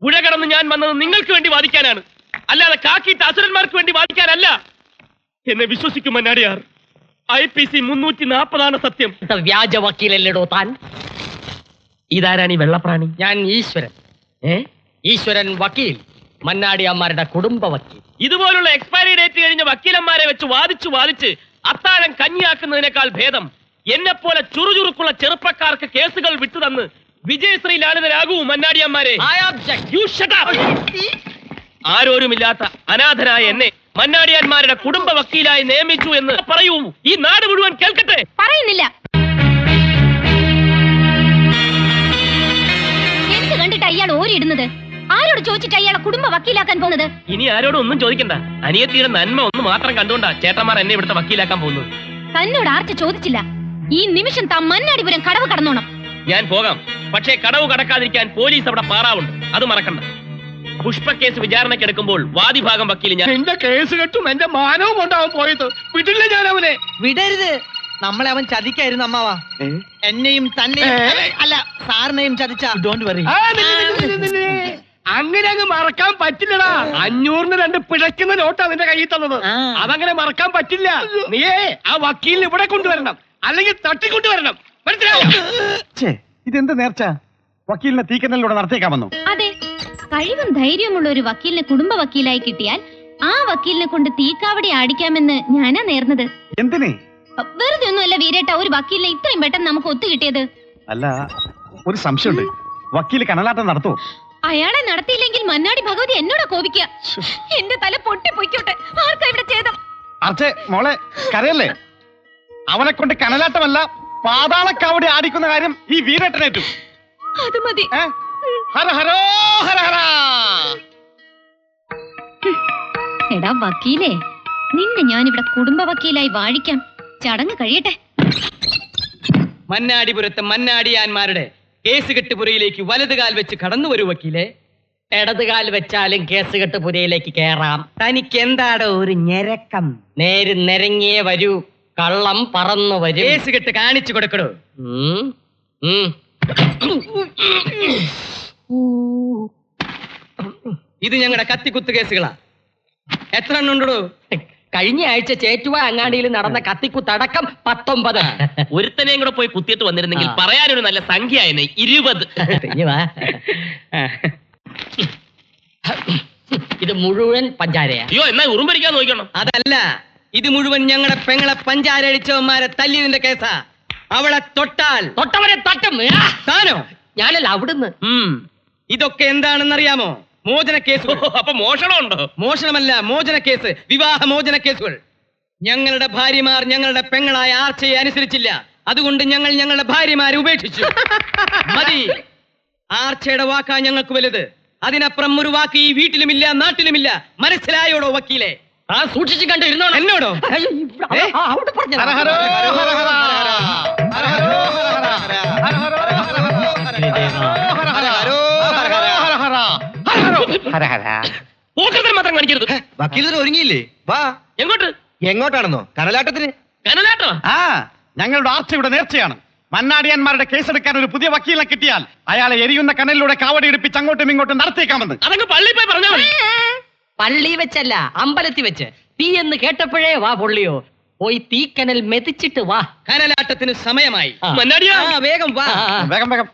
പുഴ കടന്ന് ഞാൻ വന്നത് നിങ്ങൾക്ക് വേണ്ടി വാദിക്കാനാണ്, അല്ലാതെ കാക്കിയിട്ട് അസുരന്മാർക്ക് വേണ്ടി വാദിക്കാനല്ല. എന്നെ വിശ്വസിക്കും മന്നാടിയാർ. IPC 340 സത്യം. വ്യാജ വക്കീലല്ലേടോ താൻ? ഇതാരാണ് ഈ വെള്ളപ്രാണി? ഞാൻ ഈശ്വരൻ. ഈശ്വരൻ വക്കീൽ, മന്നാടിയാന്മാരുടെ കുടുംബ വക്കീൽ. ഇതുപോലുള്ള എക്സ്പയറി ഡേറ്റ് കഴിഞ്ഞ വക്കീലന്മാരെ വെച്ച് വാദിച്ച് അത്താഴം കഞ്ഞിയാക്കുന്നതിനേക്കാൾ ഭേദം എന്നെപ്പോലെ ചുറുചുറുക്കുള്ള ചെറുപ്പക്കാർക്ക് കേസുകൾ വിട്ടുതന്ന് വിജയശ്രീ ലാളിതരാകൂ മന്നാടിയന്മാരെ. ആരോരുമില്ലാത്ത അനാഥനായ എന്നെ മന്നാടിയാന്മാരുടെ കുടുംബ വക്കീലായി നിയമിച്ചു എന്ന് പറയൂ. ഈ നാട് മുഴുവൻ കേൾക്കട്ടെ. പറയുന്നില്ല. എന്ത് കണ്ടിട്ട് അയാൾ ഓരിടുന്നത്? ആരോട് ആരോട് ചോദിച്ചിട്ട് അയാളെ കുടുംബ വക്കീലാക്കാൻ പോകുന്നത്? ഇനി ആരോടും ഒന്നും ചോദിക്കണ്ട. അനിയത്തിയുടെ നന്മ ഒന്ന് മാത്രം കണ്ടുകൊണ്ടാ ചേട്ടന്മാർ എന്നെ ഇവിടുത്തെ വക്കീലാക്കാൻ പോകുന്നത്. തന്നോട് ആർച്ച ചോദിച്ചില്ല. ഈ നിമിഷം താൻ മണ്ണാടിപുരം കടവ് കടന്നോണം. ഞാൻ പോകാം, പക്ഷേ കടവ് കടക്കാതിരിക്കാൻ പോലീസ് അവിടെ പാറാവുണ്ട്, അത് മറക്കണ്ട. പുഷ്പ കേസ് വിചാരണക്കെടുക്കുമ്പോൾ വാദിഭാഗം വക്കീല് ഞാൻ. എന്റെ കേസ് കെട്ടും എന്റെ മാനവും കൊണ്ടാവും പോയത്. വിടില്ല ഞാൻ അവനെ. വിടരുത്. നമ്മളെ അവൻ ചതിക്കായിരുന്നു അമ്മാവാ. എന്നെയും തന്നെയും അല്ല സാറിനെയും ചതിച്ച. Don't worry. അങ്ങനെ അങ്ങ് മറക്കാൻ പറ്റില്ലടാ. 500-ന് 2 പിഴയ്ക്കുന്ന നോട്ടാ നിന്റെ കയ്യിൽ തന്നത്. അതങ്ങനെ മറക്കാൻ പറ്റില്ല. നീയേ ആ വക്കീലിന് ഇവിടെ കൊണ്ടുവരണം, അല്ലെങ്കിൽ തട്ടിക്കൊണ്ടുവരണം. മനസ്സിലായോ? ഇതെന്ത് നേർച്ച? വക്കീലിനെ തീക്കനലിലൂടെ നടത്തിയേക്കാമെന്നോ? അതെ, കഴിവും ധൈര്യമുള്ള ഒരു വക്കീലിനെ കുടുംബ വക്കീലായി കിട്ടിയാൽ ആ വക്കീലിനെ കൊണ്ട് തീക്കാവടി ആടിക്കാമെന്ന് ഞാനാ നേർന്നത്. എന്തിനെ? വെറുതെ ഒന്നുമല്ല വീരേട്ട, ഒരു വക്കീലിനെ ഇത്രയും പെട്ടെന്ന് നമുക്ക് ഒത്തു കിട്ടിയത്. അല്ല, ഒരു സംശയമുണ്ട്. വക്കീല് കനലാട്ടം നടത്തുമോ? അയാളെ നടത്തിയില്ലെങ്കിൽ മന്നാടി ഭഗവതി എന്നോടാ കോപിക്കുക. എന്റെ തല പൊട്ടി പൊയ്ക്കോട്ടെ. ആർക്കാ ഇവിടെ ചെയ്തം? അർച്ചേ മോളെ, കരയല്ലേ. അവനെ കൊണ്ട് കനലാട്ടമല്ല പാതാളക്കാവടി ആടിക്കുന്ന കാര്യം ഈ വീരേട്ടനേറ്റു. അത് മതി. ഹര ഹരോ ഹര ഹര. എടാ വക്കീലേ, നിന്നെ ഞാനിവിടെ കുടുംബ വക്കീലായി വാഴിക്കാം. ചടങ്ങ് കഴിയട്ടെ. മന്നാടിപുരത്തെ മന്നാടിയാന്മാരുടെ കേസ് കെട്ടുപുരയിലേക്ക് വലതുകാൽ വെച്ച് കടന്നു വരൂ വക്കീലെ. ഇടതുകാൽ വെച്ചാലും കേസ് കെട്ടുപുരയിലേക്ക് കയറാം. തനിക്ക് എന്താടോ ഒരു ഞെരക്കം? നേര് നിരങ്ങിയേ വരൂ, കള്ളം പറന്നു വരും. കേസ് കെട്ട് കാണിച്ചു കൊടുക്കടോ. ഇത് ഞങ്ങളുടെ കത്തിക്കുത്ത് കേസുകളാ. എത്ര എണ്ണം ഉണ്ടോ? കഴിഞ്ഞ ആഴ്ച ചേറ്റുവ അങ്ങാടിയിൽ നടന്ന കത്തിക്കുത്തടക്കം 19. ഒരുത്തനെയും കൂടെ പോയി കുത്തിയിട്ട് വന്നിരുന്നെങ്കിൽ പറയാനൊരു നല്ല സംഖ്യ ആയിരുന്നു. 20. ഇത് മുഴുവൻ പഞ്ചാരയാ. അയ്യോ, എന്നാ ഉറുമ്പരിക്കാൻ നോക്കണം. അതല്ല, ഇത് മുഴുവൻ ഞങ്ങളുടെ പെങ്ങളെ പഞ്ചാരടിച്ചവന്മാരെ തല്ലിയതിന്റെ കേസാ. അവളെ തൊട്ടാൽ തൊട്ടവരെ തട്ടും. താനോ? ഞാനല്ല, അവിടുന്ന്. ഇതൊക്കെ എന്താണെന്നറിയാമോ? മോചന കേസുകൾ. അപ്പൊ മോഷണമുണ്ടോ? മോഷണമല്ല, മോചന കേസ്, വിവാഹ മോചന കേസുകൾ. ഞങ്ങളുടെ ഭാര്യമാർ ഞങ്ങളുടെ പെങ്ങളായ ആർച്ചയെ അനുസരിച്ചില്ല. അതുകൊണ്ട് ഞങ്ങൾ ഞങ്ങളുടെ ഭാര്യമാരെ ഉപേക്ഷിച്ചു. മതി. ആർച്ചയുടെ വാക്കാ ഞങ്ങൾക്ക് വലുത്. അതിനപ്പുറം ഒരു വാക്ക് ഈ വീട്ടിലുമില്ല, നാട്ടിലുമില്ല. മനസ്സിലായോടോ വക്കീലെ? ആ സൂക്ഷിച്ചു കണ്ടു ഇരുന്നോ. എന്നോടോ? അവിടെ പറഞ്ഞു. ഹര ഹരോ ഹര ഹര. ഹര ഹരോ ഹര ഹര. ഹര ഹരോ ഹര ഹര. പോക്കത്തിൽ മാത്രം കാണിക്കരുത്. വക്കീലിന് ഒരുങ്ങിയില്ലേ? വാ. എങ്ങോട്ട്? എങ്ങോട്ടാണെന്നോ? കനലാട്ടത്തിന്. കനലാട്ടോ? ആ, ഞങ്ങളുടെ ആർച്ചയുടെ നേർച്ചയാണ്. മന്നാടിയാന്മാരുടെ കേസെടുക്കാൻ ഒരു പുതിയ വക്കീലിനെ കിട്ടിയാൽ അയാളെ എരിയുന്ന കനലിലൂടെ കാവടി എടുപ്പിച്ച് അങ്ങോട്ടും ഇങ്ങോട്ടും നടത്തിയേക്കാമെന്ന്. അതങ്ങ് പള്ളി പോയി പറഞ്ഞാൽ മതി. പള്ളി വെച്ചല്ല, അമ്പലത്തിൽ വെച്ച്. തീ എന്ന് കേട്ടപ്പോഴേ വാ പൊള്ളിയോ. പോയി തീക്കനൽ മെതിച്ചിട്ട് വാ. കനലാട്ടത്തിന് സമയമായി. മന്നാടിയാ, വേഗം വാ. വേഗം വേഗം.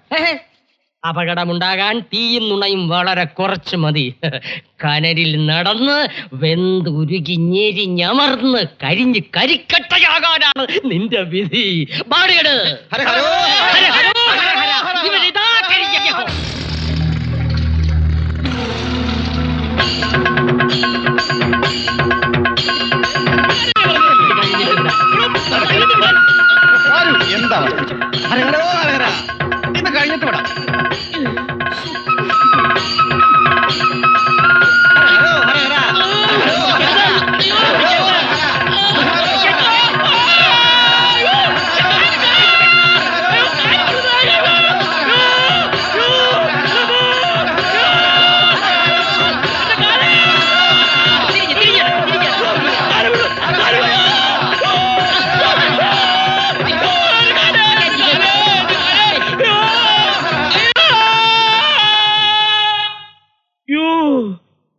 അപകടമുണ്ടാകാൻ തീയും നുണയും വളരെ കുറച്ച് മതി. കനലിൽ നടന്ന് വെന്തുരുകി ഞെരിഞ്ഞമർന്ന് കരിഞ്ഞ് കരിക്കട്ടയാകാനാണ് നിന്റെ വിധി. ബാടിയട്. ഇവരിതാ കരിഞ്ഞ. എന്താ ഇത് കഴിഞ്ഞിട്ട് വിടാം.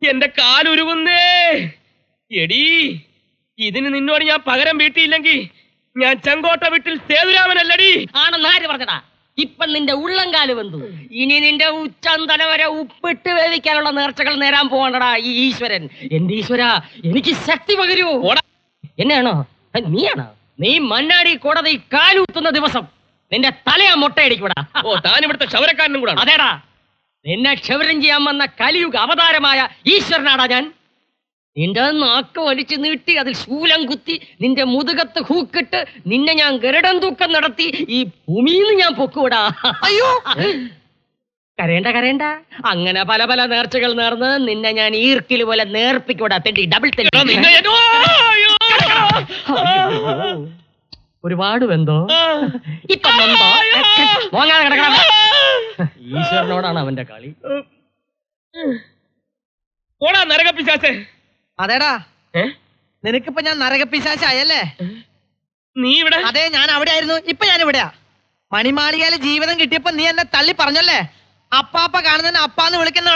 എന്റെ കാലുരുകുന്നേ. എടീ, ഇതിന് നിന്നോട് ഞാൻ പകരം വീട്ടിയില്ലെങ്കിൽ ഞാൻ ചെങ്കോട്ട വീട്ടിൽ സേതുരാമനല്ലടി. ആണെന്ന് ആര് പറഞ്ഞടാ? ഇപ്പൊ നിന്റെ ഉള്ളംകാല് വന്നു. ഇനി നിന്റെ ഉച്ചന്തല വരെ ഉപ്പിട്ട് വേവിക്കാനുള്ള നേർച്ചകൾ നേരാൻ പോകണ്ടടാ ഈ ഈശ്വരൻ. എന്റെ ഈശ്വര, എനിക്ക് ശക്തി പകരൂ. എന്നെയാണോ? നീയാണോ? നീ മണ്ണാടി കോടതി കാലൂത്തുന്ന ദിവസം നിന്റെ തലയാ മുട്ടയടിക്കൂടാ. ഓ, താൻ ഇവിടുത്തെ ക്ഷൗരക്കാരനും കൂടാ. അതേടാ, നിന്നെ ക്ഷൗരം ചെയ്യാൻ വന്ന കലിയുഗ അവതാരമായ ഈശ്വരനാടാ ഞാൻ. നിന്റെ നാക്ക് വലിച്ചു നീട്ടി അതിൽ ശൂലം കുത്തി നിന്റെ മുതുകത്ത് ഹൂക്കിട്ട് നിന്നെ ഞാൻ ഗരുഡൻ തൂക്കം നടത്തി ഈ ഭൂമിയിൽ നിന്ന് ഞാൻ പൊക്കൂടാ. അയ്യോ, കരയണ്ട അങ്ങനെ പല പല നേർച്ചകൾ നേർന്ന് നിന്നെ ഞാൻ ഈർക്കിൽ പോലെ നേർപ്പിക്കൂടാ തെണ്ടി ഡബിൾ തെണ്ടി ഒരുപാട് വെന്തോ ഇപ്പൊ ഈശ്വരനോടാണ് അവന്റെ കളി. ഓടാ നരകപ്പിശാചേ. അതേടാ, നിനക്കിപ്പോ ഞാൻ നരകപ്പിശാചായല്ലേ? നീ ഇവിടെ? അതെ, ഞാൻ അവിടെ ആയിരുന്നു. ഇപ്പൊ ഞാൻ ഇവിടെയാ. മണിമാളികയിലെ ജീവിതം കിട്ടിയപ്പോ നീ എന്നെ തള്ളി പറഞ്ഞല്ലേ? അപ്പാപ്പ കാണുന്നതിന് അപ്പാന്ന് വിളിക്കുന്ന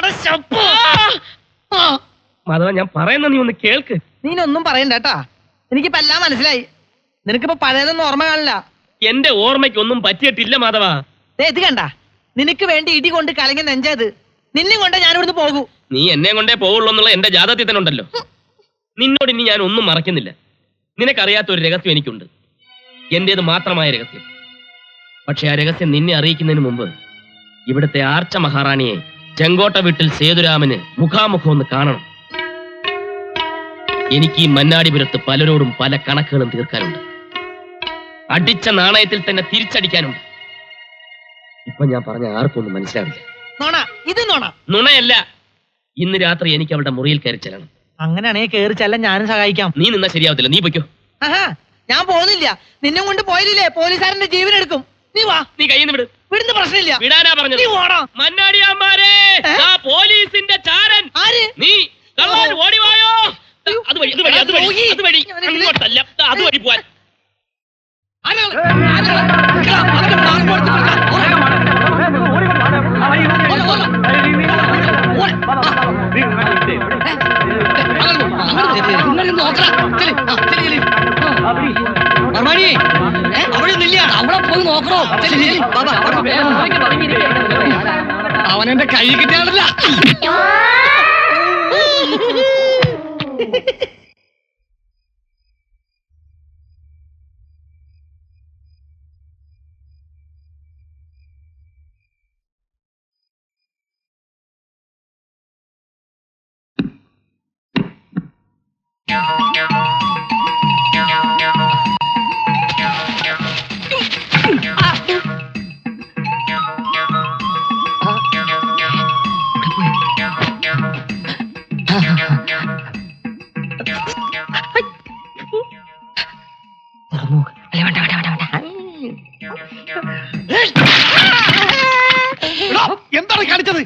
മാധവ, ഞാൻ പറയുന്ന നീ ഒന്ന് കേൾക്ക്. നീനൊന്നും പറയണ്ട കേട്ടാ, എനിക്കിപ്പോ എല്ലാം മനസ്സിലായി. നിനക്കിപ്പോ പഴയതൊന്നും ഓർമ്മ കാണില്ല. എന്റെ ഓർമ്മയ്ക്കൊന്നും പറ്റിയിട്ടില്ല മാധവ. ഇത് കണ്ട, നിനക്ക് വേണ്ടി ഇടി കൊണ്ട് കലങ്ങി നെഞ്ചത്. നിന്നെ കൊണ്ട് ഞാൻ ഇവിടുന്ന് പോകൂ. നീ എന്നെ കൊണ്ടേ പോവുള്ളൂ എന്നുള്ള എന്റെ ജാതകത്തിൽ തന്നെ ഉണ്ടല്ലോ. നിന്നോട് ഇനി ഞാൻ ഒന്നും മറക്കുന്നില്ല. നിനക്കറിയാത്ത ഒരു രഹസ്യം എനിക്കുണ്ട്, എന്റേത് മാത്രമായ രഹസ്യം. പക്ഷെ ആ രഹസ്യം നിന്നെ അറിയിക്കുന്നതിന് മുമ്പ് ഇവിടുത്തെ ആർച്ച മഹാറാണിയെ ചെങ്കോട്ട വീട്ടിൽ സേതുരാമന് മുഖാമുഖം ഒന്ന് കാണണം. എനിക്ക് ഈ മന്നാടിപുരത്ത് പലരോടും പല കണക്കുകളും തീർക്കാനുണ്ട്. അടിച്ച നാണയത്തിൽ തന്നെ തിരിച്ചടിക്കാനുണ്ട്. ഇപ്പൊ ഞാൻ പറഞ്ഞ ആർക്കും ഒന്നും മനസ്സിലാവില്ല. നോണ, ഇത് നോണ. നുണയല്ല. ഇന്ന് രാത്രി എനിക്ക് അവളുടെ മുറിയിൽ കയറി ചെല്ലണം. അങ്ങനെയാണെങ്കിൽ കയറി ചെല്ലാൻ ഞാനും സഹായിക്കാം. നീ നിന്നാ ശരിയാവത്തില്ല, നീ പൊയ്ക്കോ. ആഹാ, ഞാൻ പോകുന്നില്ല. നിന്നെ കൊണ്ട് പോയില്ലേ പോലീസുകാരന്റെ ജീവൻ എടുക്കും. നീ വാ. നീ കയ്യിൽ നിന്ന് വിട്. വിടുന്ന പ്രശ്നമില്ല. വിടാനാ പറഞ്ഞത്. നീ ഓടാ. മന്നാടിയാമ്മാരെ, ആ പോലീസിന്റെ ചാരൻ. ആര്? നീ കള്ളൻ, ഓടിവായോ. അതുവഴി അങ്ങോട്ടല്ല, അതുവഴി പോവാൻ. അവിടെ പോയി നോക്കണോ? അവനെന്റെ കൈ കിട്ടിയാണല്ല. എന്താണ് കാണിച്ചത്?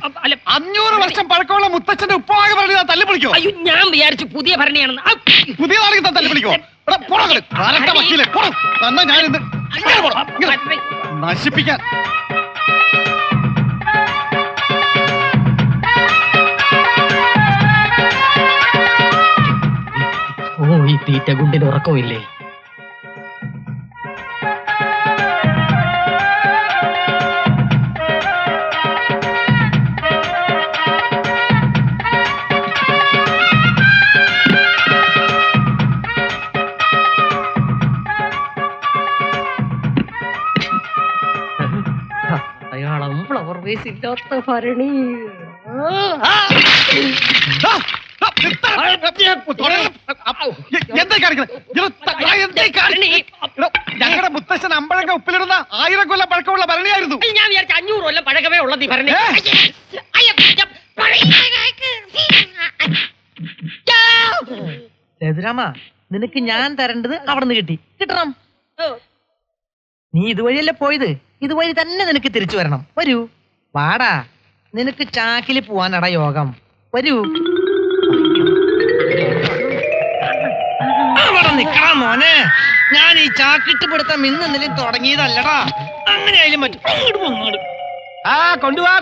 500 വർഷം പഴക്കമുള്ള മുത്തച്ഛന്റെ ഉപ്പവാക ഭരണി തല്ലി പിടിക്കോ? അയ്യോ, ഞാൻ വിചാരിച്ചു പുതിയ ഭരണിയാണെന്ന്. പുതിയതാണെങ്കിൽ തല്ലി പിടിക്കോ? വക്കീലെ തന്നെ ഞാനിന്ന് നശിപ്പിക്കാൻ. ഓ, ഈ തീറ്റ ഗുണ്ടിന് ഉറക്കമില്ലേ? അയാളും ഫ്ലവർ വേസ് ഇല്ലാത്ത ഭരണി. ഞങ്ങളുടെ മുത്തശ്ശൻ അമ്പഴങ്ങ ഉപ്പിലിടുന്ന 1000 കൊല്ലം പഴക്കമുള്ള ഭരണിയായിരുന്നു. ഞാൻ വിചാരിച്ച 500 കൊല്ലം പഴക്കമേ ഉള്ളത് ഈ ഭരണി. സേതുരാമ, നിനക്ക് ഞാൻ തരേണ്ടത് അവിടെ നിന്ന് കിട്ടണം. നീ ഇതുവഴിയല്ലേ പോയത്, ഇതുവഴി തന്നെ നിനക്ക് തിരിച്ചു വരണം. വരൂ, വാടാ. നിനക്ക് ചാക്കിൽ പോവാനടാ യോഗം. വരൂ. അവിടെ നിക്കണം മോനെ. ഞാൻ ഈ ചാക്കിട്ട് പിടുത്തം ഇന്നെന്തെങ്കിലും തുടങ്ങിയതല്ലടാ. അങ്ങനെയായാലും പറ്റും. കൊണ്ടുവാ.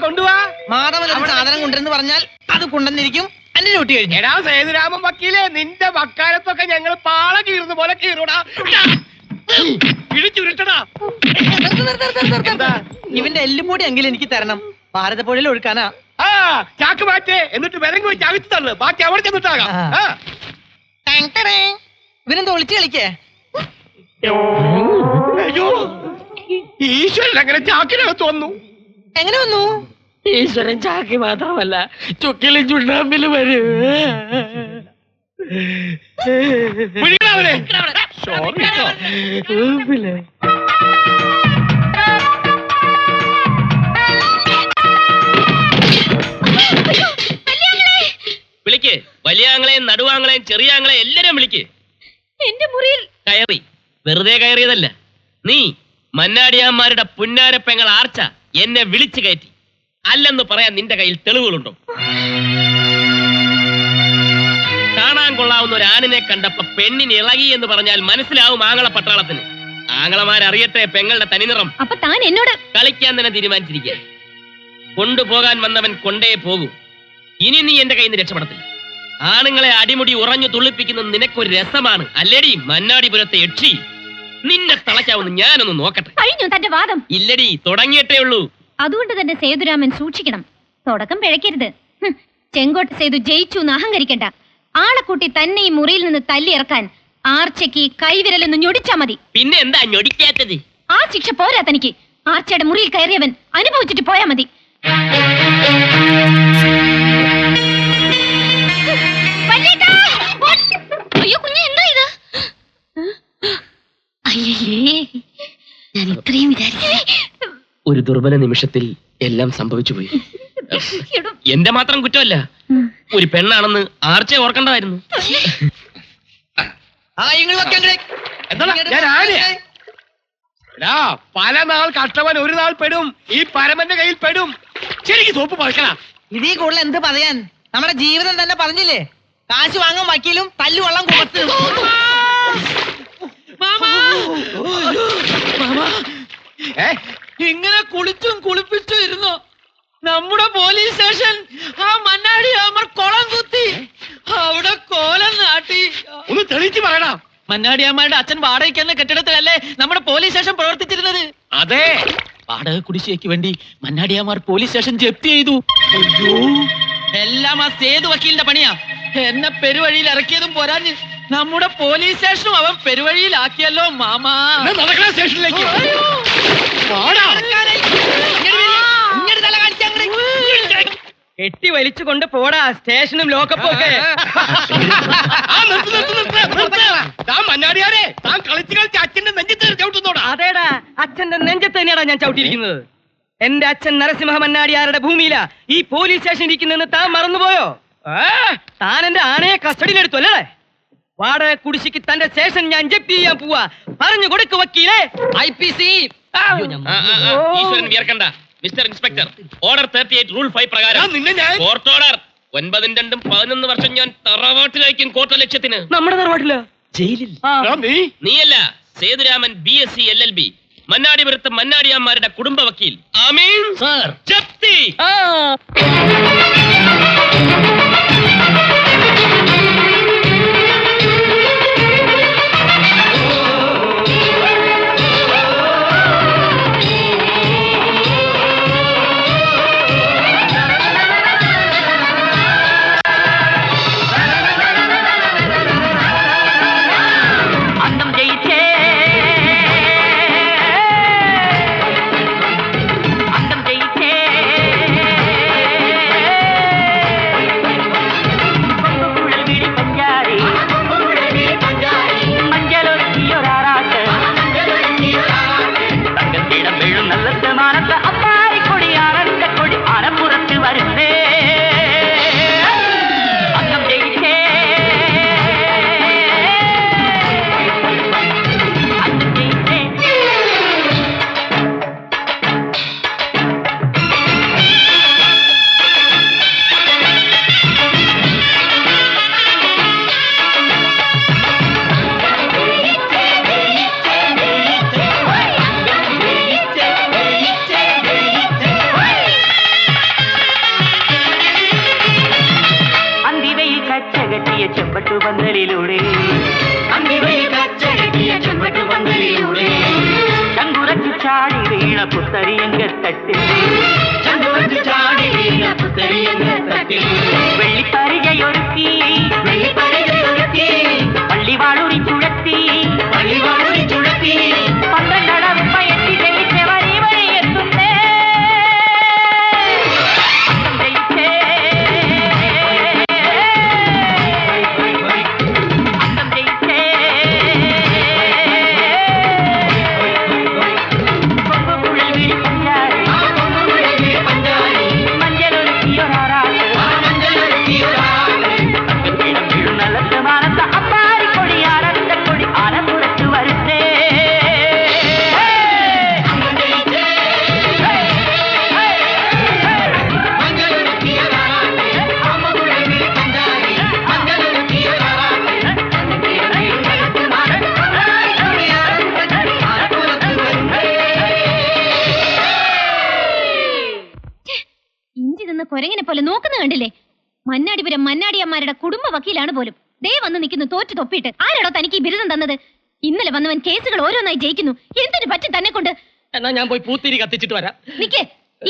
മാധവൻ ഒരു സാധനം കൊണ്ടുവരെന്ന് പറഞ്ഞാൽ അത് കൊണ്ടുവന്നിരിക്കും. എന്റെ ഡ്യൂട്ടി കഴിഞ്ഞു. എടാ സേതുരാമൻ വക്കീലെ, നിന്റെ വക്കാലത്തൊക്കെ ഞങ്ങൾ പാള കീറുന്ന പോലെ കീറൂടാ. ഇടിച്ചുരുട്ടടാ. ഇവന്റെ എല്ലുപൊടി എങ്കിലും എനിക്ക് തരണം. ഭാരതപ്പുഴയിൽ ഒഴുക്കാനാ. ആ ചാക്ക് മാറ്റേ, എന്നിട്ട് വിലങ്ങ് വെച്ച് അകത്ത് തള്ളു. ബാക്കി അവിടെ ചെന്നിട്ടാകാം. ഇവനെന്താ ഒളിച്ചു കളിക്കേ? അയ്യോ, ഈശ്വരൻ അങ്ങനെ ചാക്കിനകത്ത് വന്നു. എങ്ങനെ വന്നു? ഈശ്വരൻ ചാക്കി മാത്രമല്ല, ചുക്കിലും ചുണ്ണാമ്പിലും വരും. പിടിക്കണവനെ. വിളിക്ക്. വലിയാങ്ങളെയും നടുവാങ്ങളെയും ചെറിയാങ്ങളെയും എല്ലാരും വിളിക്ക്. എന്റെ മുറിയിൽ കയറി. വെറുതെ കയറിയതല്ല. നീ മന്നാടിയാന്മാരുടെ പുന്നാരപ്പെങ്ങൾ ആർച്ച എന്നെ വിളിച്ചു കയറ്റി. അല്ലെന്ന് പറയാൻ നിന്റെ കയ്യിൽ തെളിവുകളുണ്ടോ? കാണാൻ കൊള്ളാവുന്ന ഒരു ആണിനെ കണ്ടപ്പോ പെണ്ണിന് ഇളകി എന്ന് പറഞ്ഞാൽ മനസ്സിലാവും ആങ്ങള പട്ടാളത്തിന്. ആങ്ങളമാരറിയട്ടെ പെങ്ങളുടെ തനിനിറം. അപ്പൊ താൻ എന്നോട് കളിക്കാൻ തന്നെ തീരുമാനിച്ചിരിക്കുക. കൊണ്ടുപോകാൻ വന്നവൻ കൊണ്ടേ പോകൂ. ഇനി നീ എന്റെ കയ്യിൽ നിന്ന് രക്ഷപ്പെടത്തില്ല. ആണുങ്ങളെ അടിമുടി ഉറഞ്ഞു തുള്ളിപ്പിക്കുന്നത് നിനക്കൊരു രസമാണ് അല്ലേടി മന്നാടിപുരത്തെ യക്ഷി. നിന്നെ തളയ്ക്കാവുന്ന ഞാനൊന്ന് നോക്കട്ടെ. കഴിഞ്ഞു തന്റെ വാദം. ഇല്ലടി, തുടങ്ങിയിട്ടേ ഉള്ളൂ. അതുകൊണ്ട് തന്നെ സേതുരാമൻ സൂക്ഷിക്കണം. തുടക്കം പിഴയ്ക്കരുത്. ചെങ്കോട്ട സേതു ജയിച്ചു എന്ന് അഹങ്കരിക്കണ്ട. ആളെ കൂട്ടി തന്നെ ഈ മുറിയിൽ നിന്ന് തല്ലിയിറക്കാൻ ആർച്ചയ്ക്ക് കൈവിരലൊന്ന് ഞൊടിച്ചാ മതി. പിന്നെ എന്താ ഞൊടിക്കാത്തത്? ആ ശിക്ഷ പോരാ തനിക്ക്. ആർച്ചയുടെ മുറിയിൽ കയറിയവൻ അനുഭവിച്ചിട്ട് പോയാ മതി. അയ്യോ കുഞ്ഞെ, എന്താ ഇത്? അയ്യേ, ഞാൻ ഇത്രയും വിചാരിച്ചില്ല. ഒരു ദുർബല നിമിഷത്തിൽ എല്ലാം സംഭവിച്ചു പോയി. എന്റെ മാത്രം കുറ്റമല്ല. ഒരു പെണ്ണാണെന്ന് ആർച്ചയെ ഓർക്കേണ്ടതായിരുന്നു. ഞാൻ ആനയാ? എടാ, പല നാൾ കഷ്ടവൻ ഒരു നാൾ പെടും. ഈ പരമന്റെ കയ്യിൽ പെടും. ശരിക്കും തോപ്പ് പഴക്കണ. ഇതീ കൂടുതൽ എന്ത് പറയാൻ? നമ്മുടെ ജീവിതം തന്നെ പറഞ്ഞില്ലേ, കാശ് വാങ്ങാൻ വക്കീലും തല്ലു വള്ളം കൊടുത്തു. ഇങ്ങനെ കുളിച്ചും കുളിപ്പിച്ചും ഇരുന്നു നമ്മുടെ പോലീസ് സ്റ്റേഷൻ. ആ മന്നാടി അമർ കുളം കുത്തി അവിടെ കോലം നാട്ടി. ഒന്ന് തെളിയിച്ച് പറയണ. മന്നാടിയമ്മയുടെ അച്ഛൻ വാടകയ്ക്ക് എന്ന കെട്ടിടത്തിലല്ലേ നമ്മുടെ പോലീസ് സ്റ്റേഷൻ പ്രവർത്തിച്ചിരുന്നത്? അതെ, വാടക കുടിശ്ശികയ്ക്ക് വേണ്ടി മന്നാടിയാമാർ പോലീസ് സ്റ്റേഷൻ ജപ്തി ചെയ്തു. എല്ലാം ആ സേതു വക്കീലിന്റെ പണിയാ. എന്നെ പെരുവഴിയിൽ ഇറക്കിയതും പോരാഞ്ഞ് നമ്മുടെ പോലീസ് സ്റ്റേഷനും അവൻ പെരുവഴിയിലാക്കിയല്ലോ മാമാ. നടക്കണ സ്റ്റേഷനിലേക്ക്. കെട്ടി വലിച്ചുകൊണ്ട് പോടാ സ്റ്റേഷനും ലോക്കപ്പും ഒക്കെ. മന്നാടിയാരെ, താൻ കളിച്ച് കളിച്ച് അച്ഛന്റെ നെഞ്ചത്ത് ചവിട്ടുന്നോടാ. അതേടാ, അച്ഛന്റെ നെഞ്ചത്ത് തന്നെയാടാ ഞാൻ ചവിട്ടിയിരിക്കുന്നത്. എന്റെ അച്ഛൻ നരസിംഹ മന്നാടിയാരുടെ ഭൂമിയിലാ ഈ പോലീസ് സ്റ്റേഷൻ ഇരിക്കുന്നെന്ന് താൻ മറന്നുപോയോ? താൻ എന്റെ ആനയെ കസ്റ്റഡിയിലെടുത്തു അല്ലേ? വാടക കുടിശ്ശിക്ക് തന്റെ സ്റ്റേഷൻ ഞാൻ ജപ്തി ചെയ്യാൻ പോവാ. പറഞ്ഞു കൊടുക്ക് വക്കീലേ. IPC. ഈശ്വരൻ വിയർക്കണ്ട. മിസ്റ്റർ ഇൻസ്പെക്ടർ, ഓർഡർ 38 റൂൾ 5 പ്രകാരം കോർട്ട് ഓർഡർ 9-2-11 വർഷം ഞാൻ തറവാട്ടിലേക്കും കോർട്ട് ലക്ഷ്യത്തിന്. നമ്മുടെ തറവാട്ടില് ജയിലിൽ. നീയല്ല, സേതുരാമൻ BSc LLB, മന്നാടിപുരത്ത് മന്നാടിയാന്മാരുടെ കുടുംബ വക്കീൽ. ആമീൻ സർ. ജപ്തി. Manjalo, കൊരങ്ങനെ പോലെ നോക്കുന്ന കണ്ടില്ലേ? മന്നാടിപുരം മന്നാടിയന്മാരുടെ കുടുംബ വക്കീലാണ് പോലും. ദേ വന്ന് നിൽക്കുന്നു തോറ്റു തൊപ്പിയിട്ട്. ആരാടോ തനിക്ക് ഈ ബിരുദം തന്നത്? ഇന്നലെ വന്നവൻ കേസുകൾ ഓരോന്നായി ജയിക്കുന്നു. എന്തിനു പറ്റും തന്നെ കൊണ്ട്? എന്നാ ഞാൻ പോയി പൂത്തിരി കത്തിച്ചിട്ട് വരാം. നിക്കേ,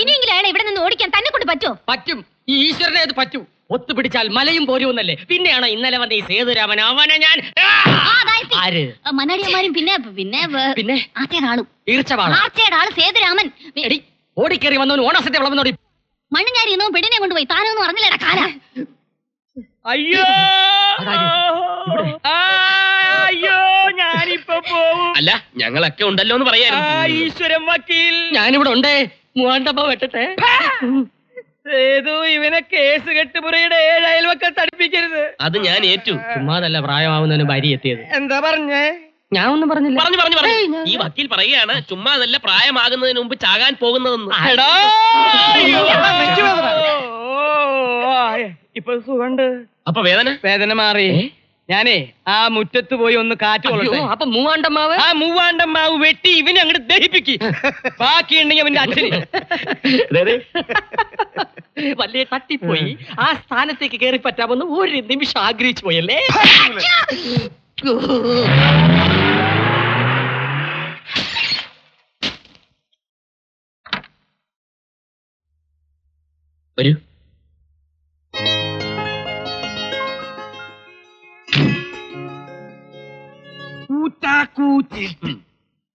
ഇനിയെങ്കിലും അയാളെ ഇവിടെ നിന്ന് ഓടിക്കാൻ തന്നെ കൊണ്ട് പറ്റോ? പറ്റും. ഈ ഈശ്വരനെ അത് പറ്റൂ. ഒത്തുപിടിച്ചാൽ മലയും പോരുമെന്നല്ലേ. പിന്നെയാണോ ഇന്നലെ വന്ന ഈ സേതുരാമൻ? അവനെ ഞാൻ ആര്? മന്നാടിയന്മാരും പിന്നെ പിന്നെ പിന്നെ ആർച്ചയുടെ ആളും. ഈർച്ചവാള ആർച്ചയുടെ ആള് സേതുരാമൻ. എടി ഓടിക്കേറി വന്നവൻ ഓണസത്തെ വിളവെന്നോടി. മണ്ണുഞ്ഞാരി എന്നോ പെണ്ണിനെ കൊണ്ടുപോയി. താനൊന്നും അറിഞ്ഞില്ലടാ കാല. അയ്യോ അയ്യോ ഞാനിപ്പോ പോവും. അല്ല ഞങ്ങളൊക്കെ ഉണ്ടല്ലോ എന്ന് പറയായിരുന്നു. ഈശ്വരൻ വക്കീൽ, ഞാനിവിടെ ഉണ്ടേ. മൂവാണ്ടമ്മ വെട്ടട്ടെ. സേതു ഇവനെ കേസ് കെട്ടുപുറയുടെ 7 അയൽവക്കത്ത് അടുപ്പിക്കരുത്. അത് ഞാൻ ഏറ്റു. ചുമ്മാതല്ല പ്രായമാവുന്നതിന് ഭാര്യ എത്തിയത്. എന്താ പറഞ്ഞേ? ഞാൻ ഒന്നും പറഞ്ഞില്ല. പറഞ്ഞു ഈ വക്കീൽ പറയുകയാണ് ചുമ്മാ നല്ല പ്രായമാകുന്നതിന് മുമ്പ് ചാകാൻ പോകുന്നതെന്ന്. എടാ, അയ്യോ. ഇപ്പൊ സുഖണ്ട്. അപ്പൊ വേദന വേദന മാറി. ഞാനേ ആ മുറ്റത്ത് പോയി ഒന്ന് കാറ്റ് കൊള്ളട്ടെ. അപ്പൊ മൂവാണ്ടമ്മാവ്? ആ മൂവാണ്ടമ്മാവ് വെട്ടി ഇവനെ അങ്ങോട്ട് ദഹിപ്പിക്ക്. ബാക്കിയുണ്ടെങ്കിൽ അവന്റെ അച്ഛന്. വലിയ തട്ടിപ്പോയി. ആ സ്ഥാനത്തേക്ക് കയറി പറ്റാമെന്ന് ഒരു നിമിഷം ആഗ്രഹിച്ചു പോയല്ലേ. വരൂ.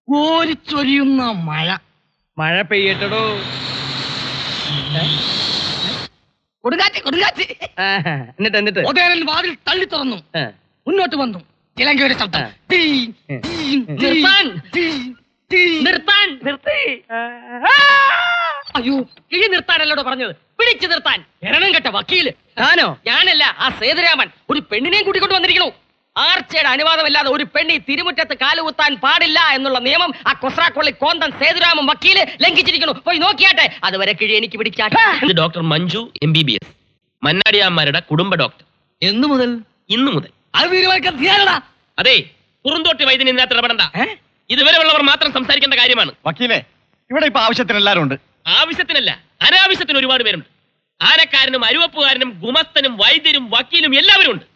കോരിച്ചൊരിയുന്ന മഴ. മഴ പെയ്യട്ടടോ. കൊടുങ്കാറ്റ് കൊടുങ്കാറ്റ്. എന്നിട്ട് വാതിൽ തള്ളി തുറന്നു. ആ. മുന്നോട്ട് വന്നു. ചിലങ്കയുടെ ശബ്ദം. നിർത്താൻ. നിർത്താൻ. നിർത്തി. അയ്യോ, കിഴി നിർത്താനല്ലോടോ പറഞ്ഞത്. പിടിച്ചു നിർത്താൻ. എരണം കെട്ട വക്കീല്. താനോ? ഞാനല്ല, ആ സേതുരാമൻ ഒരു പെണ്ണിനെയും കൂട്ടിക്കൊണ്ട് വന്നിരിക്കണു. ആർച്ചയുടെ അനുവാദമില്ലാതെ ഒരു പെണ്ണി തിരുമുറ്റത്ത് കാലുകുത്താൻ പാടില്ല എന്നുള്ള നിയമം ആ കൊസ്രാക്കൊള്ളി കോന്തൻ സേതുരാമൻ വക്കീല് ലംഘിച്ചിരിക്കുന്നു. പോയി നോക്കിയാട്ടെ. അതുവരെ കിഴി എനിക്ക് പിടിച്ചാട്ടെ. ഇത് ഡോക്ടർ മഞ്ജു MBBS, മന്നാടിയാന്മാരുടെ കുടുംബ ഡോക്ടർ. എന്നു മുതൽ? ഇന്നു മുതൽ. അത് തീരുമാനിക്കാൻ തീരാടാ. അതെ, പുറന്തോട്ടി വൈദ്യൻ ഇതിനകത്ത് ഇടപെടണ്ട. ഇതുവരെ ഉള്ളവർ മാത്രം സംസാരിക്കേണ്ട കാര്യമാണ്. വക്കീലെ, ഇവിടെ ഇപ്പൊ ആവശ്യത്തിന് എല്ലാരും ഉണ്ട്. ആവശ്യത്തിനല്ല, അനാവശ്യത്തിന് ഒരുപാട് പേരുണ്ട്. ആനക്കാരനും അരുവപ്പുകാരനും ഗുമസ്തനും വൈദ്യരും വക്കീലും എല്ലാവരും ഉണ്ട്.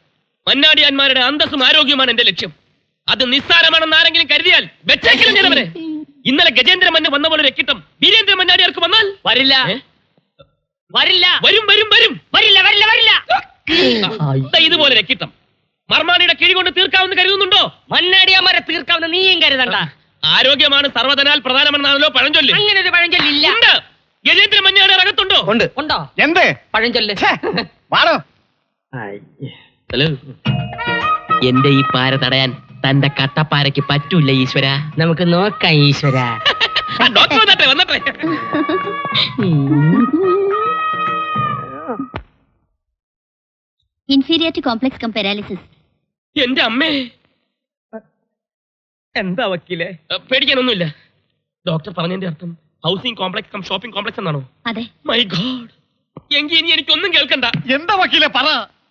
മന്നാടിയാന്മാരുടെ അന്തസ്സും ആരോഗ്യവുമാണ് എന്റെ ലക്ഷ്യം. അത് നിസ്സാരമാണെന്ന് ആരെങ്കിലും കരുതിയാൽ വെച്ചേക്കില്ല ഞാനവരെ. ഇന്നലെ ഗജേന്ദ്ര മന്ന വന്ന പോലെ രക്കിട്ടം വീരേന്ദ്ര മന്നാടിയാർക്ക് വന്നാൽ വരില്ല. വരില്ല. വരും വരും വരും. വരില്ല. വരില്ല. വരില്ല. ഇതുപോലെ രക്കിട്ടം മർമാണിയുടെ കിഴി കൊണ്ട് തീർക്കാവുന്ന കരുതുന്നുണ്ടോ? മന്നാടിയാന്മാരെ തീർക്കാവുന്ന നീയും കരുതണ്ട. ആരോഗ്യമാണ് സർവ്വതനാൽ പ്രധാനമെന്നാണല്ലോ പഴഞ്ചൊല്ല്. അങ്ങനെ ഒരു പഴഞ്ചൊല്ലില്ല. ഉണ്ട്. ഗജേന്ദ്ര മന്നാടി അകത്തുണ്ടോ? ഉണ്ട്. ഉണ്ടോ എന്ത് പഴഞ്ചൊല്ല്? വാടോ. ഹലോ, എന്റെ ഈ പാര തടയാൻ തന്റെ കട്ടപ്പാരയ്ക്ക് പറ്റൂല ഈശ്വര. നമുക്ക് നോക്കാം ഈശ്വര. ഡോക്ടർ വന്നട്ടെ വന്നട്ടെ. Inferiority complex cum paralysis. എന്റെ അമ്മേ. എന്താ വക്കീലെ? പേടിക്കാനൊന്നുമില്ല. ഡോക്ടർ പറഞ്ഞതിന്റെ അർത്ഥം housing complex cum shopping complex എന്നാണോ? അതെ. My god. എങ്കിൽ ഇനി എനിക്കൊന്നും കേൾക്കണ്ട. എന്താ വക്കീലെ പറ.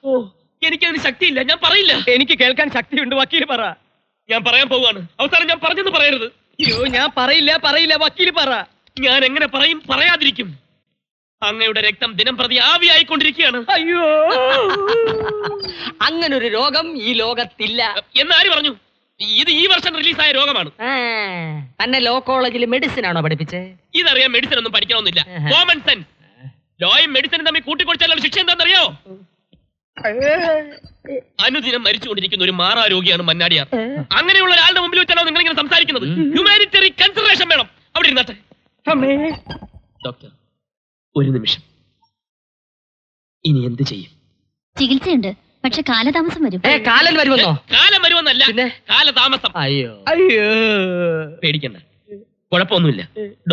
ഓ, എനിക്കതിന് ശക്തിയില്ല, ഞാൻ പറയില്ല. എനിക്ക് കേൾക്കാൻ ശക്തിയുണ്ട്. വക്കീല് പറ. ഞാൻ പറയാൻ പോവാണ്. അവസാനം ഞാൻ പറഞ്ഞെന്ന് പറയരുത്. അയ്യോ, ഞാൻ പറയില്ല. വക്കീല് പറ. ഞാൻ എങ്ങനെ പറയും? പറയാതിരിക്കും. അങ്ങയുടെ രക്തം ദിനം പ്രതി ആവിയായിക്കൊണ്ടിരിക്കുകയാണ്. അയ്യോ, അങ്ങനൊരു രോഗം ഈ ലോകത്തില്ല. എന്നാര് പറഞ്ഞു? ഇത് ഈ വർഷം റിലീസായ രോഗമാണ്. തന്നെ ലോ കോളേജിൽ മെഡിസിൻ ആണോ പഠിപ്പിച്ചേ? ഇതറിയാൻ മെഡിസിൻ ഒന്നും പഠിക്കണമെന്നില്ല. Common sense. ലോയും മെഡിസിനും തമ്മിൽ കൂട്ടിക്കൊടുച്ചാലുള്ള ശിക്ഷ എന്താണെന്നറിയോ? അനുദിനം മരിച്ചുകൊണ്ടിരിക്കുന്ന ഒരു മാറാരോഗിയാണ് മന്നാടിയാർ. അങ്ങനെയുള്ള ഒരാളുടെ മുമ്പിൽ വെച്ചാണോ നിങ്ങൾ ഇങ്ങനെ സംസാരിക്കുന്നത്? ഹ്യൂമാനിറ്ററി കൺസിഡറേഷൻ വേണം. അവിടെ ഇരുന്നാട്ടെ. ഡോക്ടർ, ഒരു നിമിഷം. ഇനി എന്ത് ചെയ്യും? ചികിത്സയുണ്ട്, പക്ഷെ കാലതാമസം വരും. കാലൻ വരുമെന്നോ? കാലം വരുമെന്നല്ല, കാലതാമസം. അയ്യോ അയ്യോ, പേടിക്കണ്ട, കുഴപ്പമൊന്നുമില്ല.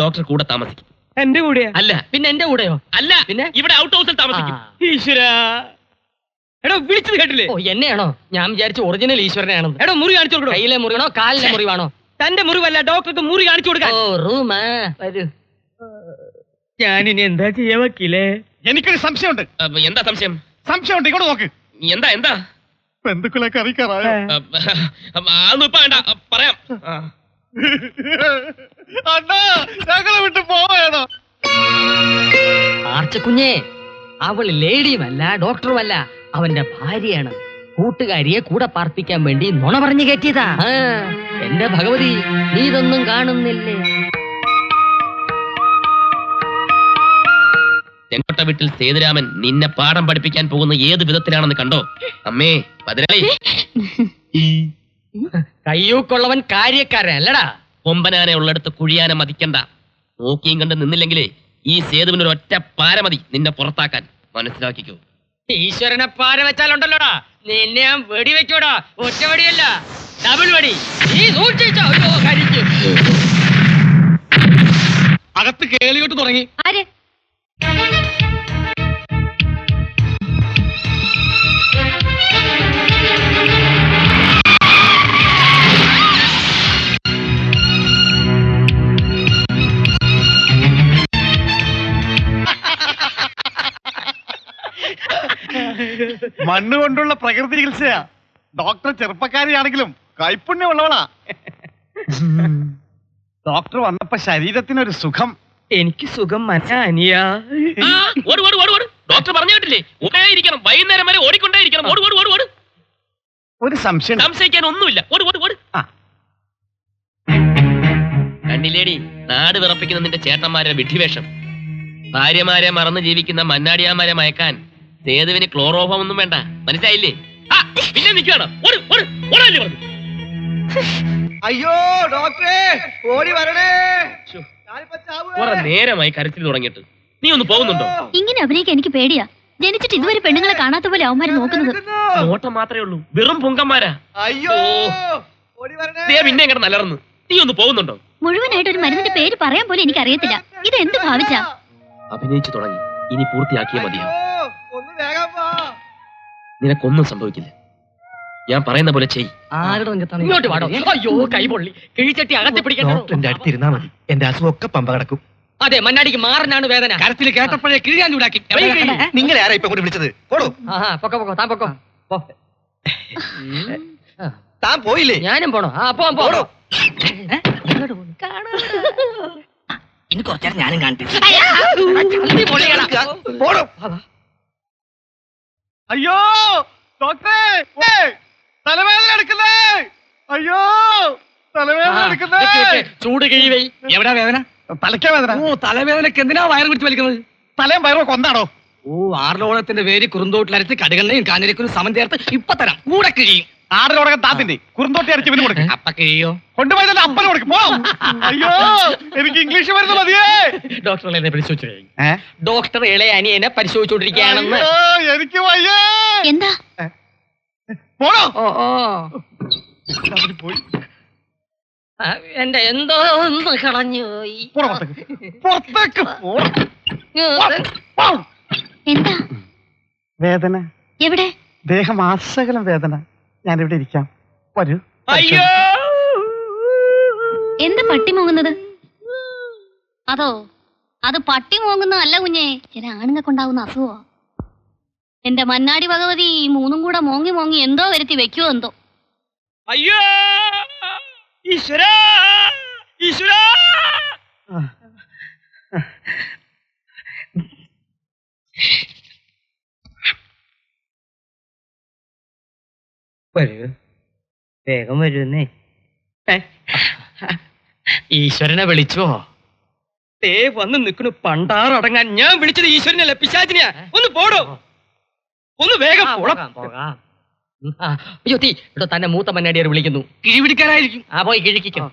ഡോക്ടർ കൂടെ താമസിക്കും. എന്റെ കൂടെയാ? അല്ല. പിന്നെ എന്റെ കൂടെയോ? അല്ല, പിന്നെ ഇവിടെ ഔട്ട് ഹൗസിൽ താമസിക്കും. ഈശ്വരാ, എടോ വിളിച്ചത് കേട്ടില്ലേ? ഓ, എന്നെയാണോ? ഞാൻ വിചാരിച്ചു ഒറിജിനൽ ഈശ്വരനെയാണെന്ന്. എടോ മുറി കാണിച്ചു കൊടുക്കണോ? കയ്യിലെ മുറിവാണോ കാലിലെ മുറിവാണോ? തന്റെ മുറിവല്ല, ഡോക്ടർക്ക് മുറി കാണിച്ചു കൊടുക്കാൻ. ഓ, റൂമാ. വരൂ. ഞാനിനി എന്താ ചെയ്യാ വക്കീലേ? എനിക്കൊരു സംശയമുണ്ട്. എന്താ സംശയം? സംശയമുണ്ട്, ഇങ്ങോട്ട് നോക്ക്. എന്താ എന്താ? ബന്ധുക്കളെ കറിക്കാറായോ? അതൊന്നും ഇപ്പൊ വേണ്ട, പറയാം. അണ്ണാ, ഞങ്ങളെ വിട്ട് പോവേണോ? ആർച്ചക്കുഞ്ഞേ, അവൾ ലേഡിയുമല്ല ഡോക്ടറുമല്ല, അവന്റെ ഭാര്യയാണ്. കൂട്ടുകാരിയെ കൂടെ പാർപ്പിക്കാൻ വേണ്ടി നുണ പറഞ്ഞു കയറ്റിയതാ. എന്റെ ഭഗവതി, നീ ഇതൊന്നും കാണുന്നില്ലേ? ചെങ്കോട്ട വീട്ടിൽ സേതുരാമൻ നിന്നെ പാഠം പഠിപ്പിക്കാൻ പോകുന്ന ഏത് വിധത്തിലാണെന്ന് കണ്ടോ? അമ്മേ പതിനാളി, കയ്യൂക്കൊള്ളവൻ കാര്യക്കാരനല്ലടാ. കൊമ്പനാനെ ഉള്ളിടത്ത് കുഴിയാനെ മതിക്കണ്ട. നോക്കിയും കണ്ട് നിന്നില്ലെങ്കിലേ ഈ സേതുവിനൊരു ഒറ്റ പാര മതി നിന്നെ പുറത്താക്കാൻ. മനസ്സിലാക്കിക്കോ. ഈശ്വരനെ പാര വെച്ചാലുണ്ടല്ലോടാ, നിന്നെ ഞാൻ വെടിവെക്കോടാ. ഒറ്റ വെടിയല്ല, ഡബിൾ വെടി. നീ സൂക്ഷിച്ചോ. അകത്ത് കേളിയോട്ട് തുടങ്ങി. ആര്? മണ്ണ് കൊണ്ടുള്ള പ്രകൃതി ചികിത്സയാ. ഡോക്ടർ ചെറുപ്പക്കാരിയാണെങ്കിലും കൈപ്പുണ്യമുള്ളവളാ. ഡോക്ടർ വന്നപ്പോ ശരീരത്തിനൊരു സുഖം. എനിക്ക് സുഖം മനസ്സിലാ. ഡോക്ടർ പറഞ്ഞു കേട്ടില്ലേ, ഓടിയിരിക്കണം, വൈകുന്നേരം വരെ ഓടിക്കൊണ്ടേയിരിക്കണം. ഓട്. ഒരു സംശയം. സംശയിക്കാൻ ഒന്നുമില്ല. ഓട്. കണ്ടില്ലേടി നാട് വിറപ്പിക്കുന്ന നിന്റെ ചേട്ടന്മാരെ വിഡ്ഢിവേഷം. ഭാര്യമാരെ മറന്ന് ജീവിക്കുന്ന മന്നാടിയാമാരെ മയക്കാൻ സേതുവിന് ക്ലോറോഫോം ഒന്നും വേണ്ട. മനസ്സിലായില്ലേ? പിന്നെ നിൽക്കണം. അയ്യോ ഡോക്ടറെ, ഓടി വരണേ. കുറെ നേരമായി കരച്ചിൽ തുടങ്ങിയിട്ട്. നീ ഒന്ന് പോകുന്നുണ്ടോ? ഇങ്ങനെ അഭിനയിക്കാൻ എനിക്ക് പേടിയാ. ജനിച്ചിട്ട് ഇതുവരെ പെണ്ണുങ്ങളെ കാണാത്ത പോലെ അവന്മാര് നോക്കുന്നത്. നോട്ടം മാത്രമേ ഉള്ളൂ, വെറും പൊങ്കന്മാരാ. അയ്യോ പിന്നെ എങ്ങനെ നല്ലറന്ന്. നീ ഒന്ന് പോകുന്നുണ്ടോ? മുഴുവനായിട്ട് ഒരു മരുന്നിന്റെ പേര് പറയാൻ പോലും എനിക്ക് അറിയത്തില്ല. ഇത് എന്ത് ഭാവിച്ചാ? അഭിനയിച്ചു തുടങ്ങി, ഇനി പൂർത്തിയാക്കിയേ മതിയോ. നിനക്കൊന്നും സംഭവിക്കില്ല. ഞാൻ പറയുന്ന പോലെ ചെയ്. ഇങ്ങോട്ട് വാടോ. അയ്യോ കൈ പൊള്ളി. കിഴിച്ചട്ടി അകത്തി പിടിക്കണം. ഡോക്ടറിന്റെ അടുത്തിരുന്നാ മതി, എന്റെ അസുഖമൊക്കെ പമ്പ കിടക്കും. അതെ, മണ്ണാടിക്ക് മാറിനാണ് വേദന. കരത്തിൽ കേട്ടപ്പോഴേ കിഴിയാൻ ചൂടാക്കി. നിങ്ങൾ ആരാ ഇപ്പൊ കൂടി വിളിച്ചത്? പോടോ. പൊക്കോ താൻ പൊക്കോ. താൻ പോയില്ലേ? ഞാനും പോണോ? പോടോ. ഇനി കുറച്ചേരം ഞാനും കാണട്ടെ. പോടോ. അയ്യോ ഡോക്ടറെ, തലവേദന എടുക്കുന്നേ. അയ്യോ തലവേദന എടുക്കുന്നേ. ചൂട് കിഴിവൈ. എവിടാ വേദന? തലയ്ക്കാ വേദന. തലവേദനക്ക് എന്തിനാ വയറ് പിടിച്ച് വലിക്കുന്നത്? തലയും വയറോ കൊന്നാണോ? ആറിലോളത്തിന്റെ പേര് കുറുന്തോട്ടിലരച്ച് കടുകണ്ണയും കാഞ്ഞിരക്കും സമം ചേർത്ത് ഇപ്പൊ തരാം. കൂടെ കിഴിയും. ആടിനോടകം താത്തിന്റെ കുറുന്തോട്ടി അരച്ച് ഇവന് കൊടുക്കും. അപ്പ കിഴിയോ? കൊണ്ടുപോയി തന്നെ അപ്പന് കൊടുക്കും. പോ. അയ്യോ എനിക്ക് ഇംഗ്ലീഷ് മരുന്ന് മതിയേ. ഡോക്ടർ എന്നെ പരിശോധിച്ചു. ഡോക്ടർ ഇളയ അനിയനെ പരിശോധിച്ചുകൊണ്ടിരിക്കുകയാണെന്ന്. എനിക്ക് വയ്യേ. എന്താ? പോണോ? പോയി. എന്റെ എന്തോ ഒന്ന് കളഞ്ഞു പോയി. പുറത്തേക്ക് എന്താ വേദന? എവിടെ? ദേഹം ആസകലം വേദന. ഞാൻ ഇവിടെ ഇരിക്കാം. വരൂ. അയ്യോ, എന്താ പട്ടി മോങ്ങുന്നത്? അതോ അത് പട്ടി മോങ്ങുന്നതല്ല കുഞ്ഞേ, ചില ആണുങ്ങൾക്കുണ്ടാവുന്ന അസുഖമാ. എന്റെ മന്നാടി ഭഗവതി മൂന്നും കൂടെ മോങ്ങി എന്തോ വരുത്തി വെക്കുവോ എന്തോ. അയ്യോ ഈശ്വരാ. വരൂ, വേഗം വരുന്നേ. ഈശ്വരനെ വിളിച്ചോ? തേ വന്ന് നിൽക്കണു പണ്ടാറടങ്ങാൻ. ഞാൻ വിളിച്ചത് ഈശ്വരനല്ല, പിശാചിനെയാ. ഒന്ന് പോടോ, ഒന്ന് വേഗം പോകാം. അയ്യോ തീ ഇവിടെ തന്നെ മൂത്ത മന്നാടിയാർ വിളിക്കുന്നു. കിഴി പിടിക്കാനായിരിക്കും. പോയി കിഴിക്കോ.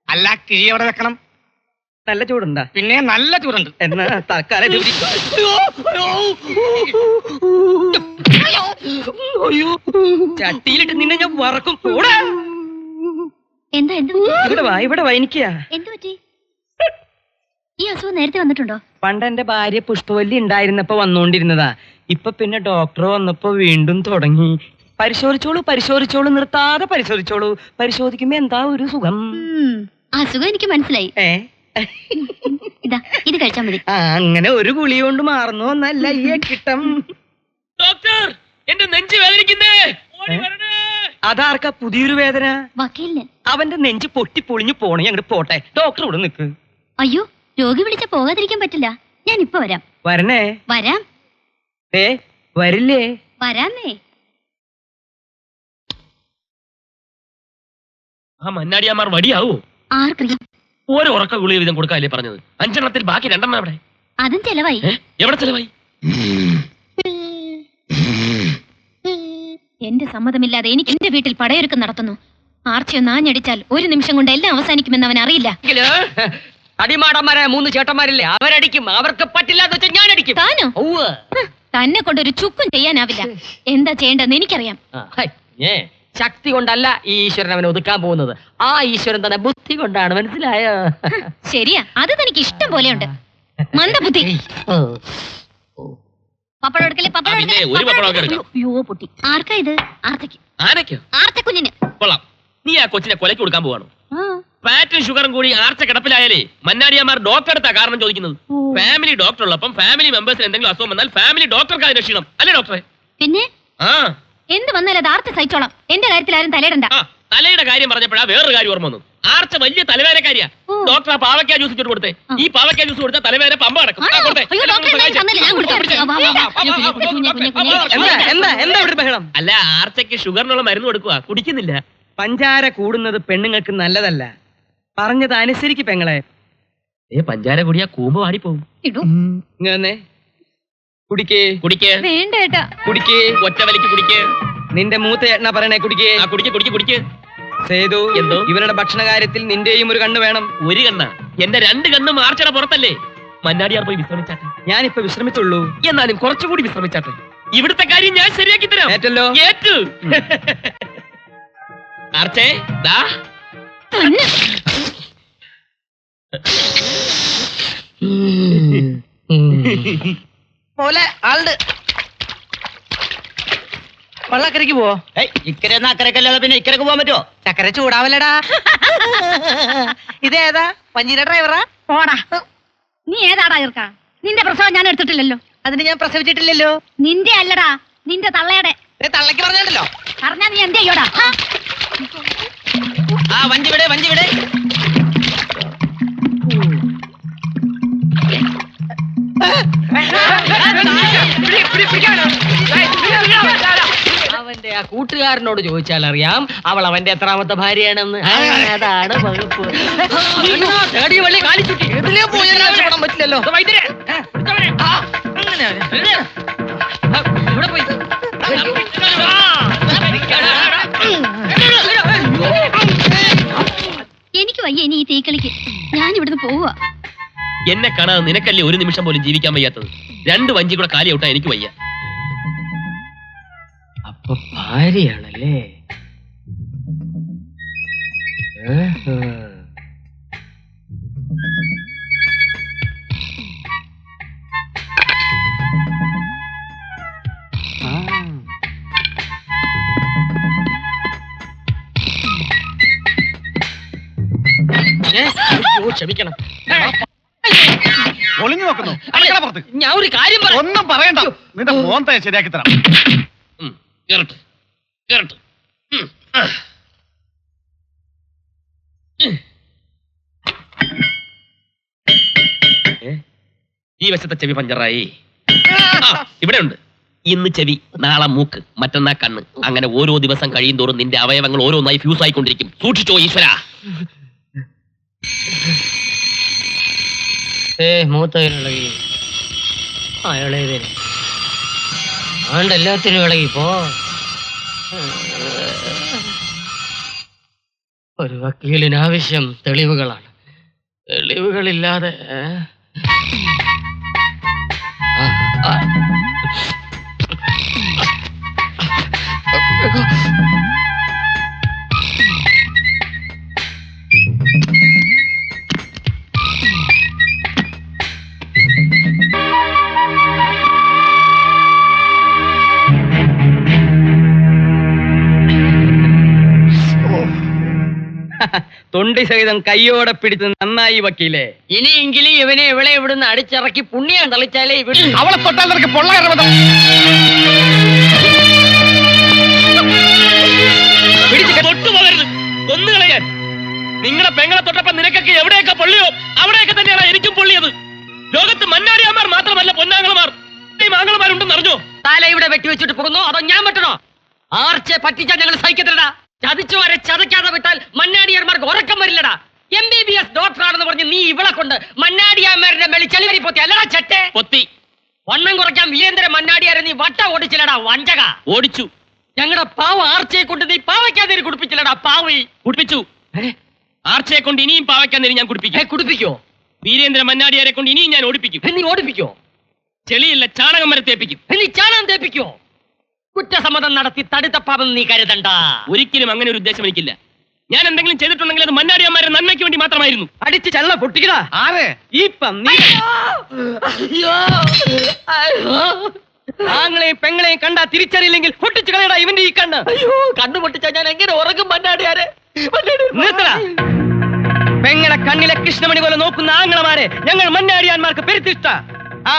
അല്ല, കിഴി എവിടെ വെക്കണം? നല്ല ചൂടുണ്ടാ? പിന്നെ നല്ല ചൂടുണ്ട്. എന്നാ തൽക്കാലം ചട്ടിയിലിട്ട് നിന്നെ ഞാൻ വറക്കും. പോടാ. എന്താ ഇവിടെ വാ എനിക്കാ. എന്ത് പറ്റി? ഈ അസുഖം നേരത്തെ വന്നിട്ടുണ്ടോ? പണ്ട് എന്റെ ഭാര്യ പുഷ്പവല്ലി ഉണ്ടായിരുന്നപ്പോ വന്നോണ്ടിരുന്നതാ. ഇപ്പൊ പിന്നെ ഡോക്ടർ വന്നപ്പോ വീണ്ടും തുടങ്ങി. പരിശോധിച്ചോളൂ, നിർത്താതെ പരിശോധിച്ചോളൂ. പരിശോധിക്കുമ്പോ എന്താ ഒരു സുഖം. അസുഖം എനിക്ക് മനസ്സിലായി. ഇതാ ഇത് കഴിച്ചാൽ മതി. അങ്ങനെ ഒരു ഗുളി കൊണ്ട് മാറുന്നു എന്നല്ല ഈ കിട്ടം. ഡോക്ടർ, എന്റെ നെഞ്ച് വേദനിക്കുന്നേ. അതാർക്കാ പുതിയൊരു വേദന? വക്കീലിന്. അവന്റെ നെഞ്ച് പൊട്ടി പൊളിഞ്ഞു പോണേ. അങ്ങോട്ട് പോട്ടെ. ഡോക്ടർ ഇവിടെ നിൽക്ക്. അയ്യോ, രോഗി വിളിച്ച പോകാതിരിക്കാൻ പറ്റില്ല. ഞാൻ ഇപ്പൊ വരാം. വരണേ. വരാം. വരില്ലേ? വരാന്നേ. ആ മന്നാടിയാമാർ വടിയാവോ? ആർക്കറിയാം? ഓരോ ഉറക്ക ഗുളിക വീതം കൊടുക്കാല്ലേ പറഞ്ഞത്? 5 എണ്ണത്തിൽ ബാക്കി 2 എണ്ണം എവിടെ? അതും ചെലവായി. എവിടെ ചെലവായി? എന്റെ സമ്മതമില്ലാതെ എനിക്ക് എന്റെ വീട്ടിൽ പടയൊരുക്കം നടത്തുന്നു. ആർച്ചയൊന്ന് ആഞ്ഞടിച്ചാൽ 1 നിമിഷം കൊണ്ട് എല്ലാം അവസാനിക്കുമെന്ന് അവൻ അറിയില്ല. അടിമാടന്മാരായ 3 ചേട്ടന്മാരില്ലേ, അവരടിക്കും. അവർക്ക് പറ്റില്ലാന്ന് വെച്ചാൽ ഞാൻ അടിക്കും. താനോ? തന്നെ കൊണ്ടൊരു ചുക്കും ചെയ്യാനാവില്ല. എന്താ ചെയ്യേണ്ടതെന്ന് എനിക്കറിയാം. ശക്തി കൊണ്ടല്ല ഈ ഈശ്വരൻ അവനെ ഒതുക്കാൻ പോകുന്നത്. ആ ഈശ്വരൻ തന്നെ ബുദ്ധി കൊണ്ടാണ്, മനസ്സിലായോ? ശരിയാ, അത് തനിക്ക് ഇഷ്ടം പോലെയുണ്ട്. മന്ദബുദ്ധി. പപ്പടം എടുക്കല്ലേ, പപ്പടം എടുക്കല്ലേ. ഒരു പപ്പടം ഒക്കെ എടുക്കാം. അയ്യോ പൊട്ടി. ആർക്കാ ഇത്? ആർത്തക്ക്. ആനയ്ക്കോ? ആർത്തക്കുഞ്ഞിന്. കൊള്ളാം. നീ ആ കൊച്ചിനെ കൊലയ്ക്ക് കൊടുക്കാൻ പോവാണോ? ആ. ഫാറ്റും ഷുഗറും കൂടി ആർച്ച കിടപ്പിലായാലേ മന്നാടിയാമാർ ഡോക്ടർ എടുത്താ കാരണം ചോദിക്കുന്നത്. ഫാമിലി ഡോക്ടർ ഉള്ളപ്പം ഫാമിലി മെമ്പേഴ്സിന് എന്തെങ്കിലും അസുഖം വന്നാൽ ഫാമിലി ഡോക്ടർക്ക് അത് രക്ഷിക്കണം, അല്ലേ ഡോക്ടറെ? പിന്നെ ആ എന്ത് വന്നാലും അത് ആർച്ച സഹിച്ചോളാം. എന്റെ കാര്യത്തിൽ ആരും തലയിടണ്ട. ആ തലയുടെ കാര്യം പറഞ്ഞപ്പോഴാ വേറൊരു കാര്യം ഓർമ്മ വന്നു. ആർച്ച വലിയ തലവേദനക്കാരിയാ. ഡോക്ടർ ആ പാവയ്ക്കാ ജ്യൂസ് ഇട്ട് കൊടുത്തേ. ഈ പാവയ്ക്കാ ജ്യൂസ് കൊടുത്താൽ തലവേദന പമ്പ നടക്കും. ആണോ? അയ്യോ, ഡോക്ടർ എന്തായാലും തന്നില്ല, ഞാൻ കൊടുക്കാം. വാ, വാ, വാ. എന്താ ഇവിടെ ബഹളം? അല്ല, ആർച്ചയ്ക്ക് ഷുഗറിനുള്ള മരുന്ന് കൊടുക്കുക, കുടിക്കുന്നില്ല. പഞ്ചാര കൂടുന്നത് പെണ്ണുങ്ങൾക്ക് നല്ലതല്ല. പറഞ്ഞത് അനുസരിക്ക് പെങ്ങളെ. പഞ്ചാര കുടിയാ കൂമ്പ് വാടിപ്പോവും. ഇടൂ. ഇങ്ങനെ കുടിക്കേ. കുടിക്കേ. വേണ്ട ഏട്ടാ. കുടിക്കേ. ഒറ്റ വലിക്ക് കുടിക്കേ. നിന്റെ മൂത്ത ചേട്ടനാ പറയണേ കുടിക്കേ. ആ കുടിക്ക് കുടിക്ക് കുടിക്ക്. സേതു, എന്തോ? ഇവരുടെ ഭക്ഷണ കാര്യത്തിൽ നിന്റെയും ഒരു കണ്ണ് വേണം. ഒരു കണ്ണ? എന്റെ 2 കണ്ണും ആർച്ചയുടെ പുറത്തല്ലേ. മന്നാടിയാർ പോയി വിശ്രമിച്ചാട്ടെ. ഞാനിപ്പോ വിശ്രമിച്ചുള്ളൂ. എന്നാലും കുറച്ചുകൂടി വിശ്രമിച്ചാട്ടെ. ഇവിടുത്തെ കാര്യം ഞാൻ ശരിയാക്കി തരാം. ഏറ്റല്ലോ? ഏറ്റു. ആർച്ചേ ദാ തന്നെ. പോലെ ആളുണ്ട്. വള്ളക്കരയ്ക്ക് പോവോ? ഇക്കരെ അക്കരക്കല്ലാതെ പിന്നെ ഇക്കരക്ക് പോകാൻ പറ്റുമോ? ചക്കര ചൂടാവല്ലടാ. ഇതേതാ? പഞ്ഞിര ഡ്രൈവറാ? പോടാ. നീ ഏതാടാ ഇർക്ക? നിന്റെ പ്രസവം ഞാൻ എടുത്തിട്ടില്ലല്ലോ. അതിന് ഞാൻ പ്രസവിച്ചിട്ടില്ലല്ലോ. നിന്റെ അല്ലടാ, നിന്റെ തള്ളയുടെ. തള്ളക്ക് പറഞ്ഞല്ലോ. പറഞ്ഞാ നീ എന്ത് ചെയ്യോടാ? ആ വഞ്ചി വിടെ, വഞ്ചി വിടെ. അവന്റെ ആ കൂട്ടുകാരനോട് ചോദിച്ചാൽ അറിയാം അവൾ അവന്റെ എത്രാമത്തെ ഭാര്യയാണെന്ന്. അതാണ് വകുപ്പ്. വള്ളി കാലിച്ചുട്ടി ഇതിലേ പോയി പറ്റില്ലല്ലോ. ഇവിടെ പോയി എനിക്ക് വയ്യ ഇനി ഈ തീക്കളിക്ക്. ഞാൻ ഇവിടുന്ന് പോവുക. എന്നെ കാണാതെ നിനക്കല്ലേ 1 നിമിഷം പോലും ജീവിക്കാൻ വയ്യാത്തത്. 2 വഞ്ചി കൂടെ കാലി ഔട്ടാ എനിക്ക് വയ്യ. അപ്പൊ ഭാര്യയാണല്ലേ? ക്ഷമിക്കണം. ഒളിഞ്ഞു നോക്കുന്നു. അടുക്കള പുറത്ത്. ഞാൻ ഒരു കാര്യം ഒന്നും പറയണ്ട. നിന്റെ മോന്തെ ശരിയാക്കി തരാം. കേറട്ടെ കേറട്ടെ. ഈ വശത്തെ ചെവി പഞ്ചറായി. ഇവിടെ ഉണ്ട്. ഇന്ന് ചെവി, നാളെ മൂക്ക്, മറ്റന്നാ കണ്ണ്. അങ്ങനെ ഓരോ ദിവസം കഴിയും തോറും നിന്റെ അവയവങ്ങൾ ഓരോന്നായി ഫ്യൂസ് ആയിക്കൊണ്ടിരിക്കും. സൂക്ഷിച്ചോ ഈശ്വര. മൂത്ത ഇളകി ഇളയതിന് ആണ്ട് എല്ലാത്തിനും ഇളകിപ്പോ. ഒരു വക്കീലിന് ആവശ്യം തെളിവുകളാണ്. തെളിവുകളില്ലാതെ തൊണ്ടി സഹിതം കയ്യോടെ പിടിച്ച് നന്നായി വക്കീലേ. ഇനിയെങ്കിലും ഇവനെ ഇവിടെ ഇവിടുന്ന് അടിച്ചിറക്കി പുണ്യം തളിച്ചാലേ ഇവിടെ അവളെ തൊട്ടാൽ നിനക്ക് പൊള്ളായിരം തൊട്ടുപോകരുത്. കൊന്നുകളയാൻ. നിങ്ങളെ പെങ്ങളെ തൊട്ടപ്പം നിനക്ക് നിനക്കൊക്കെ എവിടെയൊക്കെ പൊള്ളിയോ അവിടെയൊക്കെ തന്നെയാണ് എനിക്കും പൊള്ളിയത്. ലോകത്ത് മന്നാടിയാന്മാർ മാത്രമല്ല പൊന്നാങ്ങളമാർ, മാങ്ങളമാരുണ്ടെന്ന് അറിഞ്ഞോ? തല ഇവിടെ വെട്ടിവെച്ചിട്ട് പോകുന്നു അതോ ഞാൻ വെട്ടണോ? ആർച്ചെ പറ്റിച്ചാൽ ഞങ്ങൾ സഹിക്കത്തില്ലടാ. ചതിച്ചു വരെ ചതയ്ക്കാതെ വിട്ടാൽ മന്നാടിയാന്മാർക്ക് ഉറക്കം വരില്ലടാ. MBBS ഡോക്ടറാണെന്ന് പറഞ്ഞ് നീ ഇവളെ കൊണ്ട് മന്നാടിയാന്മാരുടെ മേളിൽ ചെളിവരി പൊത്തി അല്ലടാ ചെറ്റെ പൊത്തി. വണ്ണം കുറയ്ക്കാൻ വീരേന്ദ്ര മന്നാടിയാരെ നീ വട്ട ഓടിച്ചില്ലടാ വഞ്ചക. ഓടിച്ചു. ഞങ്ങളുടെ പാവ ആർച്ചയെ കൊണ്ട് നീ പാവയ്ക്കാതെ കുടിപ്പിച്ചില്ലടാ പാവി. കുടിപ്പിച്ചു. ആർച്ചയെ കൊണ്ട് ഇനിയും പാവയ്ക്കാൻ ഞാൻ കുടിപ്പിക്കും. കുടിപ്പിക്കോ? വീരേന്ദ്ര മന്നാടിയാരെ കൊണ്ട് ഇനിയും ഞാൻ ഓടിപ്പിക്കും. നീ ഓടിപ്പിക്കോ? ചെളിയില്ല ചാണകം വരെ തേപ്പിക്കും. നീ ചാണകം തേപ്പിക്കോ? കുറ്റസമ്മതം നടത്തി തടുത്തപ്പാമെന്ന് നീ കരുതണ്ട. ഒരിക്കലും അങ്ങനെ ഒരു ഉദ്ദേശം എനിക്കില്ല. ഞാൻ എന്തെങ്കിലും ചെയ്തിട്ടുണ്ടെങ്കിൽ അത് മന്നാടിയാന്മാരുടെ നന്മയ്ക്ക് വേണ്ടി മാത്രമായിരുന്നു. അടിച്ച് ചള്ള പൊട്ടിക്കടാ. ആരെ ഈ പന്നി ആങ്ങളെയും പെങ്ങളെയും കണ്ടാ തിരിച്ചറിയില്ലെങ്കിൽ പൊട്ടിച്ചു കളയടാ ഇവന്റെ ഈ കണ്ണ്. അയ്യോ കണ്ണു പൊട്ടിച്ചാ ഞാൻ എങ്ങനെ ഉറങ്ങും മന്നാടിയാരെ? നിർത്തടാ. പെങ്ങളെ കണ്ണിലെ കൃഷ്ണമണി പോലെ നോക്കുന്ന ആങ്ങളമാരെ ഞങ്ങൾ മന്നാടിയാന്മാർക്ക് പെരുത്തിഷ്ട.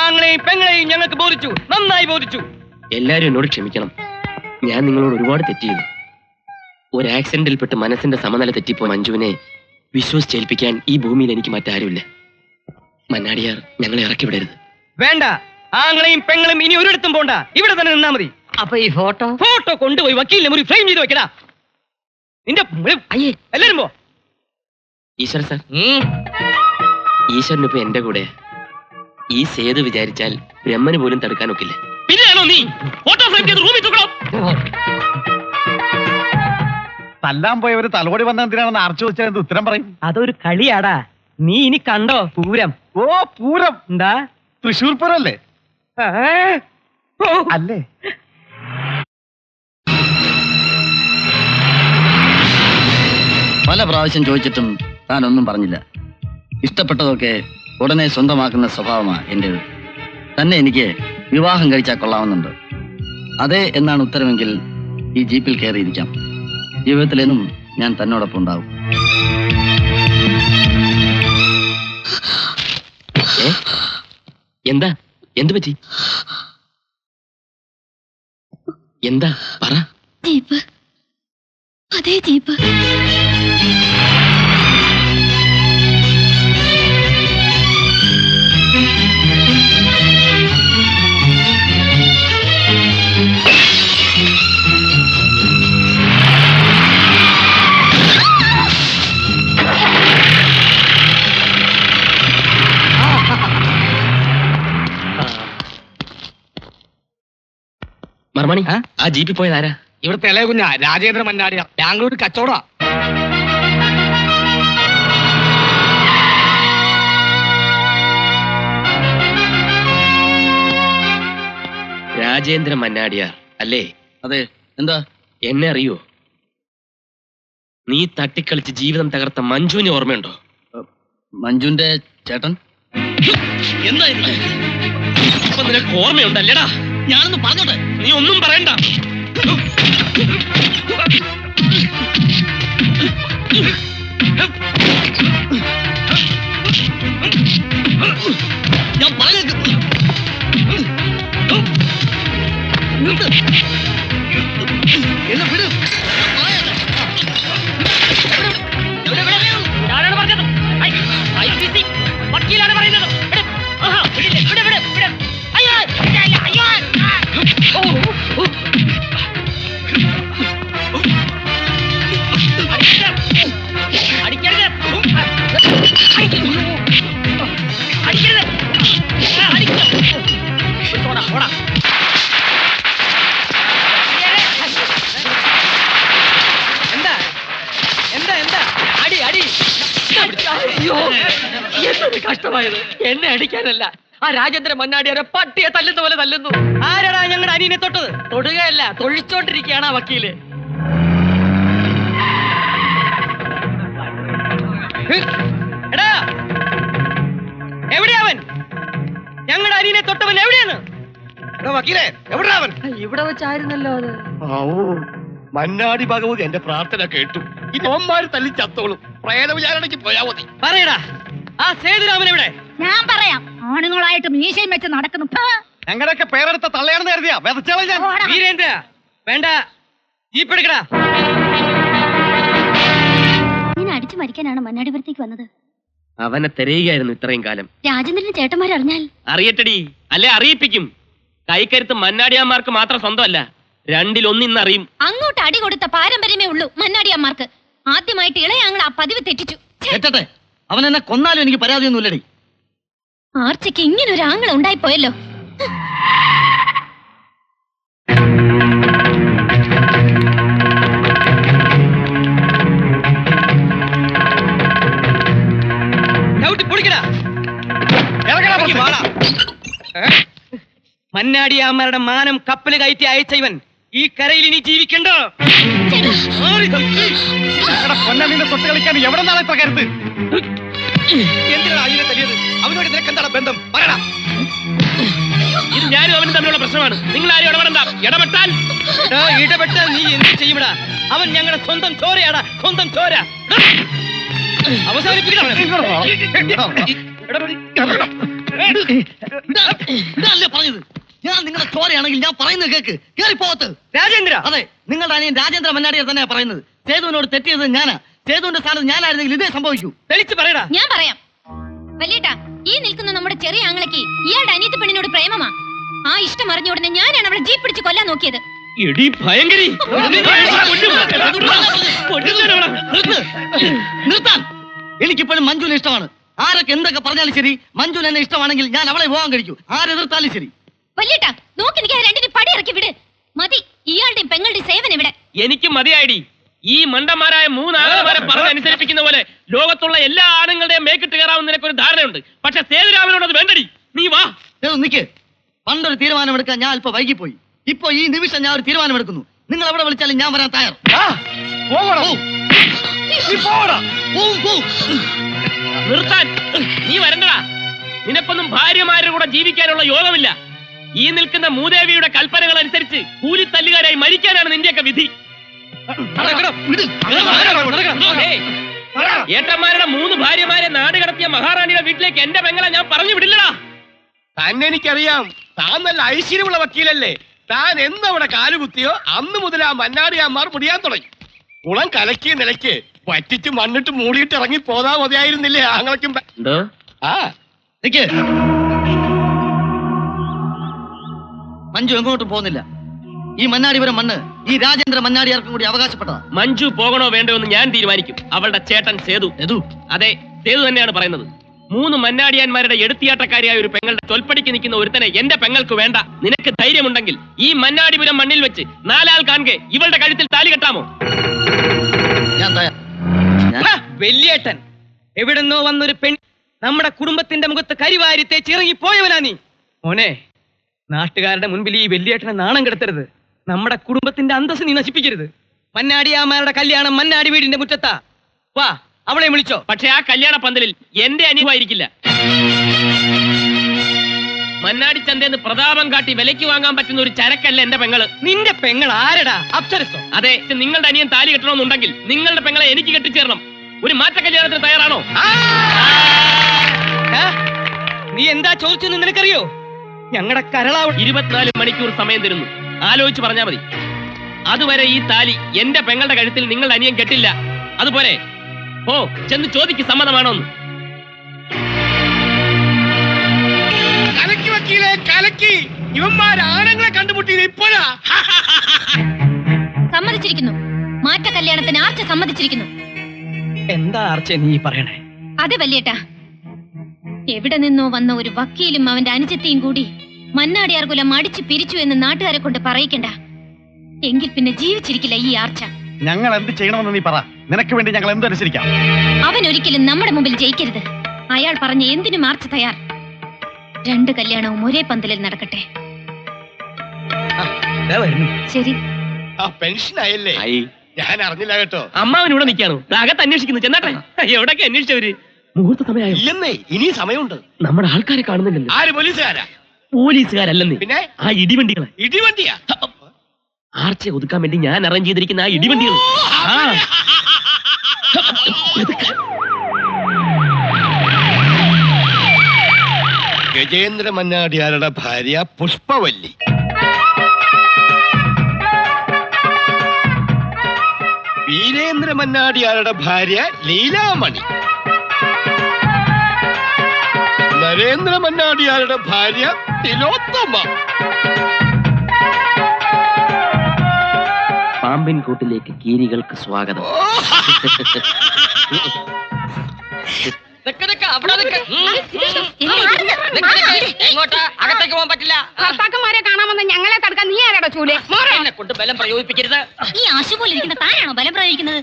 ആങ്ങളെയും പെങ്ങളെയും ഞങ്ങൾക്ക് ബോധിച്ചു, നന്നായി ബോധിച്ചു. എല്ലാരും എന്നോട് ക്ഷമിക്കണം. ഞാൻ നിങ്ങളോട് ഒരുപാട് തെറ്റ് ചെയ്തു. ഒരു ആക്സിഡന്റിൽപ്പെട്ട് മനസ്സിന്റെ സമനില തെറ്റിപ്പോ മഞ്ജുവിനെ വിശ്വസിച്ചേൽപ്പിക്കാൻ ഈ ഭൂമിയിൽ എനിക്ക് മറ്റാരുമില്ല. മന്നാടിയാർ ഞങ്ങളെ ഇറക്കി വിടരുത്. വേണ്ട, ആങ്ങളെയും പെങ്ങളും ഇനി ഒരിടത്തും പോണ്ട, ഇവിടെ തന്നെ നിന്നാ മതി. അപ്പൊ ഈ ഫോട്ടോ ഫോട്ടോ കൊണ്ടുപോയി വക്കീലിനെ മുറി ഫ്രെയിം ചെയ്ത് വെക്കടാ. നിന്റെ അയ്യേ എല്ലാരും പോ. ഈശ്വര സാർ, ഈശ്വരനിപ്പോ എന്റെ കൂടെ. ഈ സേതു വിചാരിച്ചാൽ ബ്രഹ്മന് പോലും തടുക്കാൻ ഒക്കില്ല. പിന്നെയാണോ നീ ഫോട്ടോ ഫ്രെയിം ചെയ്ത് റൂമിൽ തൂക്കണം? തല്ലാൻ പോയവര് തലോടി വന്ന എന്തിനാണെന്ന് ആർച്ചു വെച്ചാൽ ഉത്തരം പറയും. അതൊരു കളിയാടാ. നീ ഇനി കണ്ടോ പൂരം? ഓ പൂരം എന്താ? തൃശ്ശൂർ പൂരം അല്ലേ? അല്ലേ? പല പ്രാവശ്യം ചോദിച്ചിട്ടും താൻ ഒന്നും പറഞ്ഞില്ല. ഇഷ്ടപ്പെട്ടതൊക്കെ ഉടനെ സ്വന്തമാക്കുന്ന സ്വഭാവമാണ് എന്റേത്. തന്നെ എനിക്ക് വിവാഹം കഴിച്ചാൽ കൊള്ളാവുന്നുണ്ട്. അതെ എന്നാണ് ഉത്തരമെങ്കിൽ ഈ ജീപ്പിൽ കയറിയിരിക്കാം. ജീവിതത്തിലെന്നും ഞാൻ തന്നോടൊപ്പം ഉണ്ടാവും. എന്താ? എന്ത് പറ്റി? എന്താ പറ. ജീപ്പ്, അതേ ജീപ്പ്. മർമണി, ആ ജീപ്പിൽ പോയത് ആരാ? ഇവിടുത്തെ ഇളയ കുഞ്ഞാ രാജേന്ദ്ര മന്നാടിയാർ. ബാംഗ്ലൂർ കച്ചവട. രാജേന്ദ്ര മന്നാടിയാർ അല്ലേ? അതെ. എന്താ? എന്നെ അറിയോ? നീ തട്ടിക്കളിച്ച് ജീവിതം തകർത്ത മഞ്ജുവിനെ ഓർമ്മയുണ്ടോ? മഞ്ജുന്റെ ചേട്ടൻ. എന്താ ഇപ്പൊ നിനക്ക് ഓർമ്മയുണ്ടല്ലേടാ? ഞാനൊന്ന് പറഞ്ഞോട്ടെ. നീ ഒന്നും പറയണ്ട. ഞാൻ പറഞ്ഞേക്കും. എന്നെ വിട്. ഞാനാണ് പറഞ്ഞത്. വക്കീലാണ് പറയുന്നത്. അയ്യോ അയ്യോ. അടിക്കരുത്. അടിക്കരുത്. ഓടാ. എന്താ എന്താ എന്താ? അടി അടി. അയ്യോ എന്തൊരു കഷ്ടമായത്. എന്നെ അടിക്കാനല്ല, ആ രാജേന്ദ്ര മന്നാടിയാരെ പട്ടിയെ തല്ലുന്ന പോലെ തല്ലുന്നു. ആരടാ ഞങ്ങളുടെ അനിയനെ തൊട്ടത്? തൊടുകയല്ല, തൊഴിച്ചോണ്ടിരിക്കുകയാണ് ആ വക്കീല്. എടാ, എവിടെയാവൻ? ഞങ്ങളുടെ അനിയനെ തൊട്ടവൻ എവിടെയാണ്? വക്കീലേ എവിടാ അവൻ? ഇവിടെ വെച്ചായിരുന്നല്ലോ അത്. മന്നാടി ഭഗവതി എന്റെ പ്രാർത്ഥന കേട്ടു. ഇനി ഓന്മാര് തല്ലി ചത്തോളും. പ്രേത വിചാരണയ്ക്ക് പോയാ മതി. പറയടാ, ആ സേതുരാമൻ എവിടെ? ഞാൻ പറയാം. ആണുങ്ങളായിട്ട് മീശയും വെച്ച് നടക്കുന്നു. ഞങ്ങളുടെയൊക്കെ പേരെടുത്ത തള്ളയാണെന്ന് കരുതിയാ വെതച്ചാളെ ഞാൻ. വീരേന്ദ്ര വേണ്ട, ജീപ്പ് എടുക്കടാ. ഞാൻ അടിച്ചു മരിക്കാനാണ് മന്നാടിപുരത്തേക്ക് വന്നത്. അവനെ തിരയുകയായിരുന്നു ഇത്രയും കാലം. രാജേന്ദ്രന് ചേട്ടന്മാരറിഞ്ഞാൽ അറിയട്ടടി, അല്ലെ അറിയിപ്പിക്കും. കൈക്കരുത്ത് മന്നാടിയാന്മാർക്ക് മാത്രം സ്വന്തമല്ല, രണ്ടിലൊന്നിന്നറിയും. അങ്ങോട്ട് അടി കൊടുത്ത പാരമ്പര്യമേ ഉള്ളൂ മന്നാടിയന്മാർക്ക്. ആദ്യമായിട്ട് ഇളയാങ്ങൾ ആ പതിവ് തെറ്റിച്ചു. കേട്ടെ, അവൻ എന്നെ കൊന്നാലും എനിക്ക് പരാതിയൊന്നുമില്ലടി. ആർച്ചയ്ക്ക് ഇങ്ങനെ ഒരു ആങ്ങള ഉണ്ടായിപ്പോയല്ലോ. മന്നാടിയാമ്മയുടെ മാനം കപ്പല് കയറ്റി അയച്ച ഇവൻ ഈ കരയിൽ ഇനി ജീവിക്കണ്ടോ? പൊന്നമീനെ തൊട്ട് കളിക്കാൻ എവിടെ നിന്നാണ് ഇത്ര കരുത്? എന്തിനാണ് അതിനെ തല്ലിയത്? അവനോട് നിനക്ക് എന്താണ് ബന്ധം? പറയടാ. ഇത് ഞാനും അവനും തമ്മിലുള്ള പ്രശ്നമാണ്. നിങ്ങൾ ആരും ഇടപെടണ്ട. ഇടപെട്ടാൽ നീ എന്ത് ചെയ്യടാ? അവൻ ഞങ്ങളുടെ സ്വന്തം ചോരയാടാ, സ്വന്തം ചോര. പറഞ്ഞത് ഞാൻ നിങ്ങളുടെ ചോരയാണെങ്കിൽ ഞാൻ പറയുന്നത് കേക്ക്. കേറി പോകത്ത്. രാജേന്ദ്ര, അതെ, നിങ്ങളുടെ അനിയൻ രാജേന്ദ്ര മന്നാടിയാർ തന്നെയാ പറയുന്നത്. സേതുവിനോട് തെറ്റിയത് ഞാനാ. സേതുവിന്റെ സ്ഥാനത്ത് ഞാനായിരുന്നെങ്കിൽ ഇതേ സംഭവിക്കൂ. തെളിച്ച് പറയടാ. ഞാൻ പറയാം. വലിയേട്ടാ, ഈ നിൽക്കുന്ന നമ്മുടെ ചെറിയ ആങ്ങളയ്ക്ക് ഇയാളുടെ അനിയത്തി പെണ്ണിനോട് പ്രേമമാ. ആ ഇഷ്ടം അറിഞ്ഞ ഉടനെ ഞാനാണ് അവളെ ജീപ്പ് പിടിച്ച് കൊല്ലാൻ നോക്കിയത്. എടി ഭയങ്കരി, നിർത്താൻ. എനിക്കിപ്പോഴും മഞ്ജുവിനെ ഇഷ്ടമാണ്. ആരൊക്കെ എന്തൊക്കെ പറഞ്ഞാലും ശരി, മഞ്ജുവിന് എന്നെ ഇഷ്ടമാണെങ്കിൽ ഞാൻ അവളെ വിവാഹം കഴിക്കൂ. ആരെതിർത്താലും ശരി. വലിയേട്ടാ, നോക്കി നിൽക്കാൻ രണ്ടിനും പടി ഇറക്കി വിട്. മതി ഇയാളുടെയും പെങ്ങളുടെയും സേവനം ഇവിടെ. എനിക്ക് മതിയായിടി. ഈ മണ്ടന്മാരായ 3 ആളുകളെ പറഞ്ഞനുസരിപ്പിക്കുന്ന പോലെ ലോകത്തുള്ള എല്ലാ ആണുങ്ങളുടെയും മേക്കിട്ട് കയറാവുന്ന നിനക്കൊരു ധാരണയുണ്ട്. പക്ഷെ സേതുരാമനോട് അത് വേണ്ടടി. നീ വാ. നിക്ക്. പണ്ടൊരു തീരുമാനമെടുക്കാൻ ഞാൻ അല്പം വൈകിപ്പോയി. ഇപ്പൊ ഈ നിമിഷം ഞാൻ ഒരു തീരുമാനമെടുക്കുന്നു. നിങ്ങൾ എവിടെ വിളിച്ചാലും ഞാൻ വരാൻ തയ്യാർ. നിർത്താൻ. നീ വരണ്ടടാ. നിനക്കൊന്നും ഭാര്യമാരുടെ കൂടെ ജീവിക്കാനുള്ള യോഗമില്ല. ഈ നിൽക്കുന്ന മൂദേവിയുടെ കൽപ്പനകൾ അനുസരിച്ച് കൂലിത്തല്ലുകാരായി മരിക്കാനാണ് നിന്റെയൊക്കെ വിധി. ഏട്ടന്മാരുടെ 3 ഭാര്യമാരെ നാട് കടത്തിയ മഹാറാണിയുടെ വീട്ടിലേക്ക് എന്റെ പെങ്ങളെ ഞാൻ പറഞ്ഞു വിടില്ലടാ. തന്നെ എനിക്കറിയാം. താൻ നല്ല ഐശ്വര്യമുള്ള വക്കീലല്ലേ. താൻ എന്നവിടെ കാലുകുത്തിയോ അന്ന് മുതൽ ആ മന്നാടിയാന്മാർ മുടിയാൻ തുടങ്ങി. കുളം കലക്കിയ നിലയ്ക്ക് പറ്റിച്ച് മണ്ണിട്ട് മൂടിയിട്ട് ഇറങ്ങി പോതാ മതിയായിരുന്നില്ലേ ആങ്ങളയ്ക്കും? ആ നിക്ക്. മഞ്ജു എങ്ങോട്ടും പോകുന്നില്ല. ഈ മന്നാടിപുരം മണ്ണ് ഈ രാജേന്ദ്ര മന്നാടിയാർക്കും കൂടി അവകാശപ്പെട്ടതാ. മഞ്ജു പോകണോ വേണ്ടോ എന്ന് ഞാൻ തീരുമാനിക്കും. അവളുടെ ചേട്ടൻ സേതു. അതെ, സേതു തന്നെയാണ് പറയുന്നത്. 3 മന്നാടിയാന്മാരുടെ എടുത്തിയാട്ടക്കാരിയായ ഒരു പെങ്ങളുടെ ചൊൽപ്പടിക്ക് നിൽക്കുന്ന ഒരുത്തനെ എന്റെ പെങ്ങൾക്ക് വേണ്ട. നിനക്ക് ധൈര്യമുണ്ടെങ്കിൽ ഈ മന്നാടിപുരം മണ്ണിൽ വെച്ച് 4 ആൾ കാണുക ഇവളുടെ കഴുത്തിൽ താലി കെട്ടാമോ? വലിയേട്ടൻ എവിടെന്നോ വന്നൊരു പെൺ നമ്മുടെ കുടുംബത്തിന്റെ മുഖത്ത് കരിവാരി തേച്ചിറങ്ങി പോയവനാ നീ. മോനെ, നാട്ടുകാരുടെ മുൻപിൽ ഈ വലിയേട്ടനെ നാണം കെടുത്തരുത്. നമ്മുടെ കുടുംബത്തിന്റെ അന്തസ് നീ നശിപ്പിക്കരുത്. മന്നാടിയാമാരുടെ കല്യാണം മന്നാടി വീടിന്റെ മുറ്റത്താ. വാ, അവളെ വിളിച്ചോ. പക്ഷെ ആ കല്യാണ പന്തലിൽ എന്റെ അനിയമായിരിക്കില്ല. മന്നാടി ചന്തേന്ന് പ്രതാപം കാട്ടി വിലയ്ക്ക് വാങ്ങാൻ പറ്റുന്ന ഒരു ചരക്കല്ല എന്റെ പെങ്ങള്. നിന്റെ പെങ്ങൾ ആരടാ? അപ്സരസോ? അതെ, നിങ്ങളുടെ അനിയൻ താലി കെട്ടണമെന്നുണ്ടെങ്കിൽ നിങ്ങളുടെ പെങ്ങളെ എനിക്ക് കെട്ടിച്ചേരണം. ഒരു മാറ്റ കല്യാണത്തിന് തയ്യാറാണോ? നീ എന്താ ചോദിച്ചെന്ന് നിനക്കറിയോ? ഞങ്ങളുടെ കരളാവ് 24 മണിക്കൂർ സമയം തരുന്നു. ആലോചിച്ച് പറഞ്ഞാ മതി. അതുവരെ ഈ താലി എന്റെ പെങ്ങളുടെ കഴുത്തിൽ നിങ്ങളുടെ അനിയൻ കെട്ടില്ല. അതുപോലെ ഓ ചെന്ന് ചോദിക്ക് സമ്മതമാണോന്ന്. കലക്കി വക്കീലെ, കലക്കി. ഇവന്മാരാണുങ്ങളെ കണ്ടുമുട്ടിയത് ഇപ്പോഴാ. സമ്മതിച്ചിരിക്കുന്നു. മാറ്റ കല്യാണത്തിന് ആർച്ച സമ്മതിച്ചിരിക്കുന്നു. എന്താ ആർച്ച നീ പറയണേ? അതെ വലിയേട്ടാ, എവിടെ നിന്നോ വന്ന ഒരു വക്കീലും അവന്റെ അനുജത്തെയും കൂടി മന്നാടിയാർ കുലം അടിച്ചു പിരിച്ചു എന്ന് നാട്ടുകാരെ കൊണ്ട് പറയിക്കണ്ട. എങ്കിൽ പിന്നെ ജീവിച്ചിരിക്കില്ല ഈ ആർച്ച. ഞങ്ങൾ എന്ത് ചെയ്യണമെന്ന് നീ പറ. നിനക്ക് വേണ്ടി ഞങ്ങൾ എന്തനുസരിക്കാം. അവൻ ഒരിക്കലും നമ്മുടെ മുമ്പിൽ ജയിക്കരുത്. അയാൾ പറഞ്ഞ എന്തിനും ആർച്ച തയ്യാർ. 2 കല്യാണവും ഒരേ പന്തലിൽ നടക്കട്ടെ. ശരി. ആ പെൻഷൻ ആയല്ലേ? ഞാൻ അറിഞ്ഞില്ല കേട്ടോ. അമ്മാവൻ ഇവിടെ നിൽക്കാണോ? അകത്ത് അന്വേഷിക്കുന്നു. ചെന്നാട്ടെ. എവിടൊക്കെ അന്വേഷിച്ചവര്? മുഹൂർത്ത സമയമായി. ഇല്ലെന്നേ, ഇനിയും സമയമുണ്ട്. നമ്മുടെ ആൾക്കാരെ കാണുന്നില്ലല്ലോ. ആര്? പോലീസുകാരാ? പോലീസുകാരല്ലെന്നേ, പിന്നെ ആ ഇടിവണ്ടികളെ. ഇടിവണ്ടിയാ? ആർച്ചയെ ഒതുക്കാൻ വേണ്ടി ഞാൻ അറേഞ്ച് ചെയ്തിരിക്കുന്ന ആ ഇടിവണ്ടികൾ. ഗജേന്ദ്ര മന്നാടിയാരുടെ ഭാര്യ പുഷ്പവല്ലി. വീരേന്ദ്ര മന്നാടിയാരുടെ ഭാര്യ ലീലാമണി. നരേന്ദ്ര മന്നാടിയാരുടെ ഭാര്യ തിലോത്തമ. പാമ്പിൻ കൂട്ടിലേക്ക് കീരികൾക്ക് സ്വാഗതം. എങ്ങോട്ടാ? അകത്തേക്ക് പോകാൻ പറ്റില്ല. ഭർത്താക്കന്മാരെ കാണാമെന്ന് ഞങ്ങളെ തടുക്കാൻ നീ ആരാടോ ചൂല്? എന്നെ കൊണ്ട് ബലം പ്രയോഗിപ്പിക്കരുത്. ഈ ആശു പോലെ ഇരിക്കുന്ന താനാണോ ബലം പ്രയോഗിക്കുന്നത്?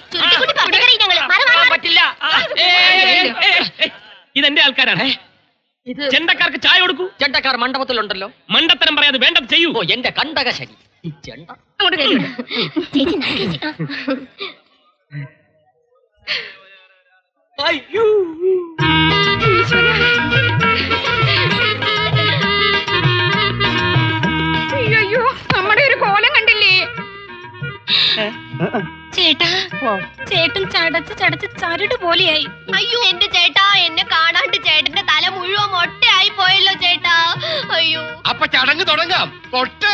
പറ്റില്ല. ഇതെന്റെ ആൾക്കാരാണ്. ചെണ്ടക്കാർക്ക് ചായ കൊടുക്കൂ. ചെണ്ടക്കാർ മണ്ഡപത്തിലുണ്ടല്ലോ. മണ്ടത്തരം പറയാതെ വേണ്ടത് ചെയ്യൂ. ഓ, എന്റെ കണ്ടക ശരി. ഈ ചെണ്ട അങ്ങോട്ട് കേട്ടോ. അയ്യോ. അയ്യോ, നമ്മുടെ ഒരു കോലം കണ്ടില്ലേ? ചേട്ടാ, ചേട്ടൻ ചടച്ച് ചടച്ച് ചരട് പോലെയായി. അയ്യോ എന്റെ ചേട്ടാ, എന്നെ കാണാണ്ട് ചേട്ടന്റെ തല മുഴുവൻ മൊട്ടയായി പോയല്ലോ ചേട്ടാ. അയ്യോ. അപ്പൊ ചടങ്ങ് തുടങ്ങാം. തൊട്ട്